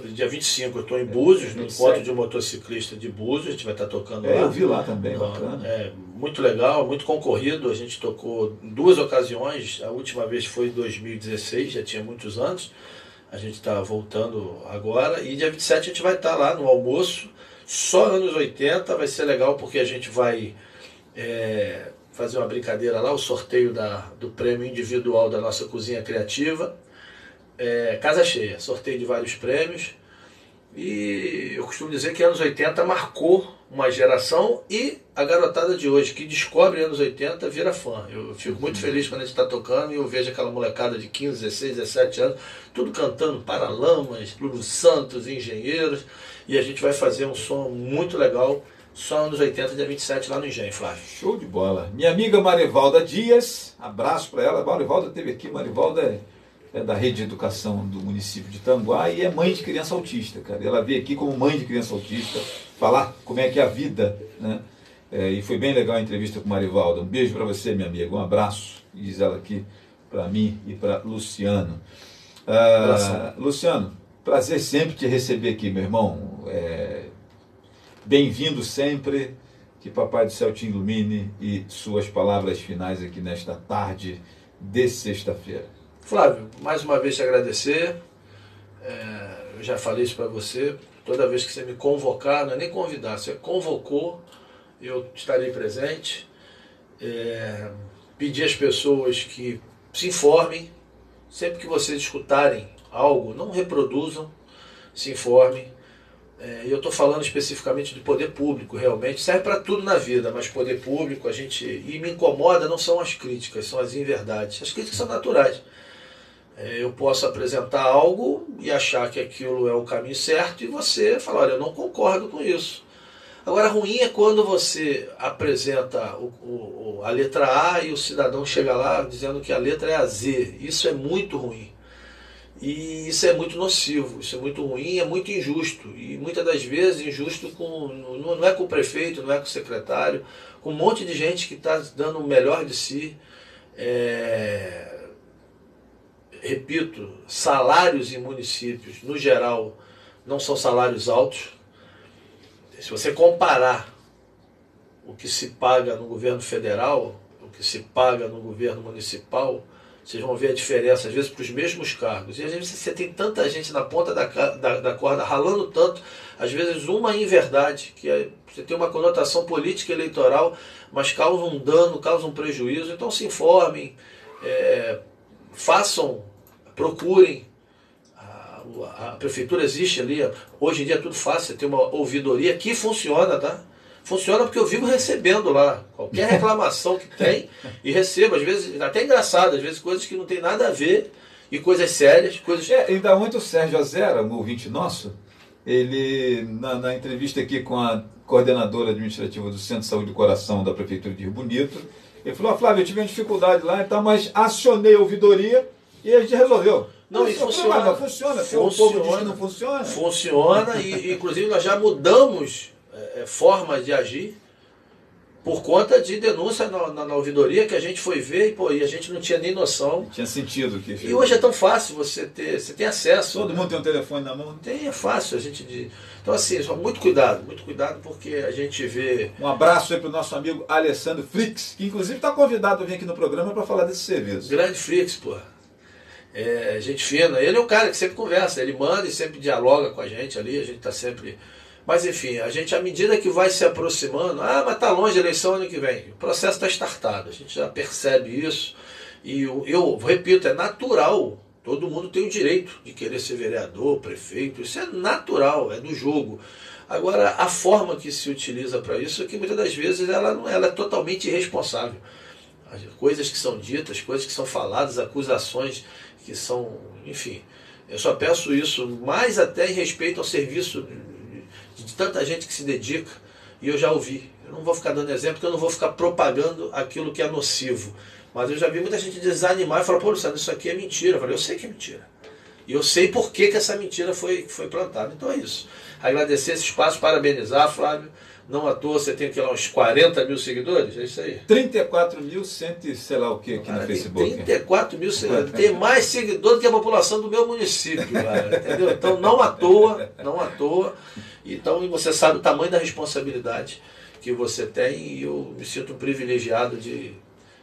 dia 25 eu estou em Búzios, no encontro de motociclista de Búzios, a gente vai estar tocando lá. Eu vi lá também, bacana. Muito legal, muito concorrido, a gente tocou em 2 ocasiões, a última vez foi em 2016, já tinha muitos anos, a gente está voltando agora, e dia 27 a gente vai estar lá no almoço, só anos 80, vai ser legal porque a gente vai fazer uma brincadeira lá, o sorteio do prêmio individual da nossa cozinha criativa. Casa cheia, sorteio de vários prêmios, e eu costumo dizer que anos 80 marcou uma geração, e a garotada de hoje que descobre anos 80 vira fã. Eu fico muito feliz quando a gente está tocando e eu vejo aquela molecada de 15, 16, 17 anos, tudo cantando Paralamas, Lulu Santos, Engenheiros, e a gente vai fazer um som muito legal, só anos 80, dia 27 lá no Engenho, Flávio. Show de bola. Minha amiga Marivalda Dias, abraço para ela. Marivalda esteve aqui, Marivalda é da rede de educação do município de Tanguá e é mãe de criança autista, cara. Ela veio aqui como mãe de criança autista falar como é que é a vida, né? E foi bem legal a entrevista com Marivalda. Um beijo para você, minha amiga. Um abraço, diz ela aqui, para mim e para Luciano. Luciano, prazer sempre te receber aqui, meu irmão. Bem-vindo sempre. Que Papai do Céu te ilumine e suas palavras finais aqui nesta tarde de sexta-feira. Flávio, mais uma vez te agradecer, eu já falei isso para você, toda vez que você me convocar, não é nem convidar, você convocou, eu estarei presente, pedir às pessoas que se informem, sempre que vocês escutarem algo, não reproduzam, se informem. Eu estou falando especificamente de poder público, realmente, serve para tudo na vida, mas poder público, e me incomoda não são as críticas, são as inverdades, as críticas são naturais. Eu posso apresentar algo e achar que aquilo é o caminho certo e você falar, olha, eu não concordo com isso. Agora, ruim é quando você apresenta a letra A e o cidadão chega lá dizendo que a letra é a Z. Isso é muito ruim. E isso é muito nocivo, isso é muito ruim, é muito injusto. E muitas das vezes injusto não é com o prefeito, não é com o secretário, com um monte de gente que está dando o melhor de si. Repito, salários em municípios, no geral, não são salários altos. Se você comparar o que se paga no governo federal, o que se paga no governo municipal, vocês vão ver a diferença, às vezes, para os mesmos cargos. E às vezes você tem tanta gente na ponta da corda, ralando tanto, às vezes uma inverdade, você tem uma conotação política eleitoral, mas causa um dano, causa um prejuízo. Então se informem, procurem. A prefeitura existe ali, hoje em dia é tudo fácil, você tem uma ouvidoria que funciona, tá? Funciona porque eu vivo recebendo lá qualquer reclamação que tem e recebo, às vezes, até engraçado, às vezes coisas que não tem nada a ver e coisas sérias, coisas... Ainda ontem o Sérgio Azera, um ouvinte nosso, ele, na entrevista aqui com a coordenadora administrativa do Centro de Saúde do Coração da Prefeitura de Rio Bonito, ele falou: Flávio, eu tive uma dificuldade lá, então, mas acionei a ouvidoria e a gente resolveu. Não, e funciona. Não funciona. O povo diz que não funciona. Funciona e inclusive nós já mudamos formas de agir por conta de denúncia na ouvidoria que a gente foi ver e a gente não tinha nem noção. Não tinha sentido que... E hoje é tão fácil você tem acesso. Todo mundo tem um telefone na mão. É fácil a gente... Então assim, só muito cuidado porque a gente vê... Um abraço aí para o nosso amigo Alessandro Frix, que inclusive está convidado a vir aqui no programa para falar desse serviço. Grande Frix, pô. Gente fina. Ele é um cara que sempre conversa, ele manda e sempre dialoga com a gente ali, a gente está sempre... Mas enfim, a gente, à medida que vai se aproximando, mas está longe a eleição ano que vem, o processo está startado, a gente já percebe isso. E eu repito, é natural, todo mundo tem o direito de querer ser vereador, prefeito, isso é natural, é do jogo. Agora, a forma que se utiliza para isso é que muitas das vezes ela é totalmente irresponsável. As coisas que são ditas, coisas que são faladas, acusações que são, enfim, eu só peço isso mais até em respeito ao serviço de tanta gente que se dedica, e eu já ouvi. Eu não vou ficar dando exemplo, porque eu não vou ficar propagando aquilo que é nocivo. Mas eu já vi muita gente desanimar e falar: pô, Luciano, isso aqui é mentira. Eu falei: eu sei que é mentira. E eu sei por que essa mentira foi plantada. Então é isso. Agradecer esse espaço, parabenizar, Flávio. Não à toa, você tem aqui lá uns 40 mil seguidores, é isso aí. 34.100, sei lá o que aqui no Facebook. 34 mil seguidores. Tem mais seguidores que a população do meu município, cara, entendeu? Então não à toa. Então você sabe o tamanho da responsabilidade que você tem e eu me sinto privilegiado de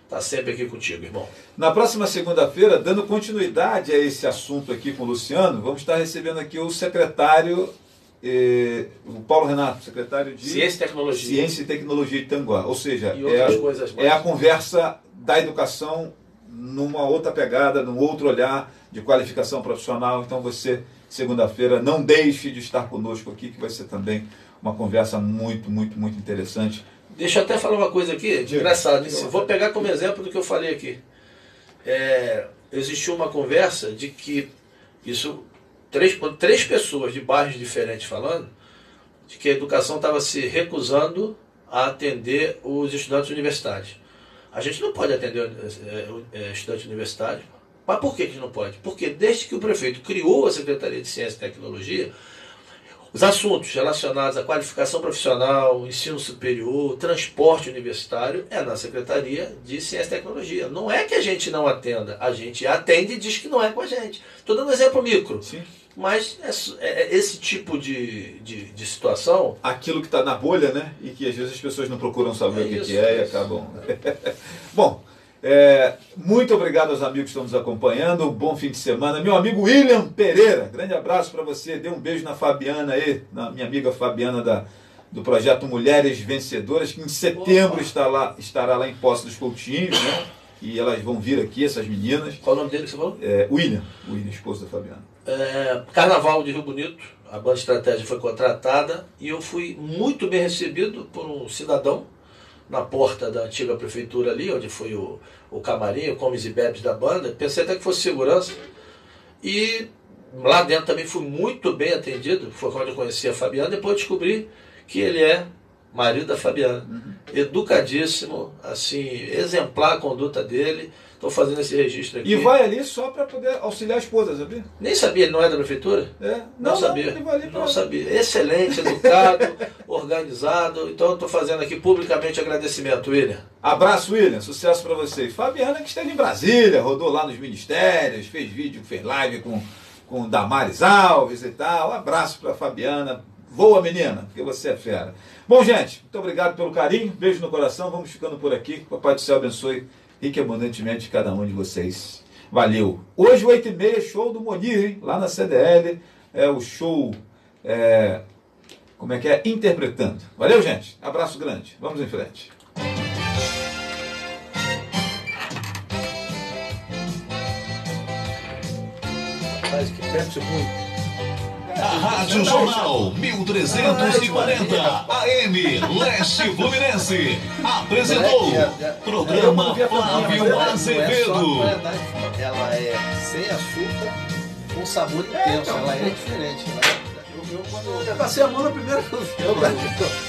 estar sempre aqui contigo, irmão. Na próxima segunda-feira, dando continuidade a esse assunto aqui com o Luciano, vamos estar recebendo aqui o secretário... o Paulo Renato, secretário de Ciência e Tecnologia de Itanguá. Ou seja, é a conversa da educação numa outra pegada, num outro olhar de qualificação profissional. Então você, segunda-feira, não deixe de estar conosco aqui, que vai ser também uma conversa muito, muito, muito interessante. Deixa eu até falar uma coisa aqui, engraçado. Vou pegar como exemplo do que eu falei aqui. Existiu uma conversa de que isso... Três pessoas de bairros diferentes falando de que a educação estava se recusando a atender os estudantes universitários. A gente não pode atender estudante universitário. Mas por que a gente não pode? Porque desde que o prefeito criou a Secretaria de Ciência e Tecnologia, os assuntos relacionados à qualificação profissional, ensino superior, transporte universitário, é na Secretaria de Ciência e Tecnologia. Não é que a gente não atenda, a gente atende e diz que não é com a gente. Estou dando um exemplo micro. Sim. Mas esse tipo de situação... Aquilo que está na bolha, né? E que às vezes as pessoas não procuram saber o que é e acabam... Bom, muito obrigado aos amigos que estão nos acompanhando. Bom fim de semana. Meu amigo William Pereira, grande abraço para você. Dê um beijo na Fabiana aí, na minha amiga Fabiana do projeto Mulheres Vencedoras, que em setembro estará lá em Poço dos Coutinhos, né? E elas vão vir aqui, essas meninas. Qual o nome dele que você falou? William, esposo da Fabiana. Carnaval de Rio Bonito, a Banda Estratégia foi contratada e eu fui muito bem recebido por um cidadão na porta da antiga prefeitura ali, onde foi o camarim, o comes e bebes da banda. Pensei até que fosse segurança. E lá dentro também fui muito bem atendido, foi quando eu conheci a Fabiana. Depois descobri que ele é marido da Fabiana. Educadíssimo, assim, exemplar a conduta dele. Estou fazendo esse registro aqui. E vai ali só para poder auxiliar a esposa, sabia? Nem sabia, ele não é da prefeitura? Não sabia. Ele vai ali não sabia. Excelente, educado, organizado. Então eu estou fazendo aqui publicamente agradecimento, William. Abraço, William. Sucesso para vocês. Fabiana, que esteve em Brasília, rodou lá nos ministérios, fez vídeo, fez live com Damares Alves e tal. Abraço para Fabiana. Voa, menina, porque você é fera. Bom, gente, muito obrigado pelo carinho. Beijo no coração. Vamos ficando por aqui. Que o Papai do Céu abençoe rique e abundantemente cada um de vocês. Valeu. Hoje, 8h30, show do Monir, hein? Lá na CDL. É o show, como é que é? Interpretando. Valeu, gente. Abraço grande. Vamos em frente. Rapaz, que Pepsi muito. A Rádio Jornal 1340 AM Leste Fluminense apresentou programa Flávio Azevedo. Ela é sem açúcar, com sabor intenso, ela é diferente. Eu passei a mão na primeira que eu vi.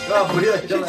Eu abri aquela.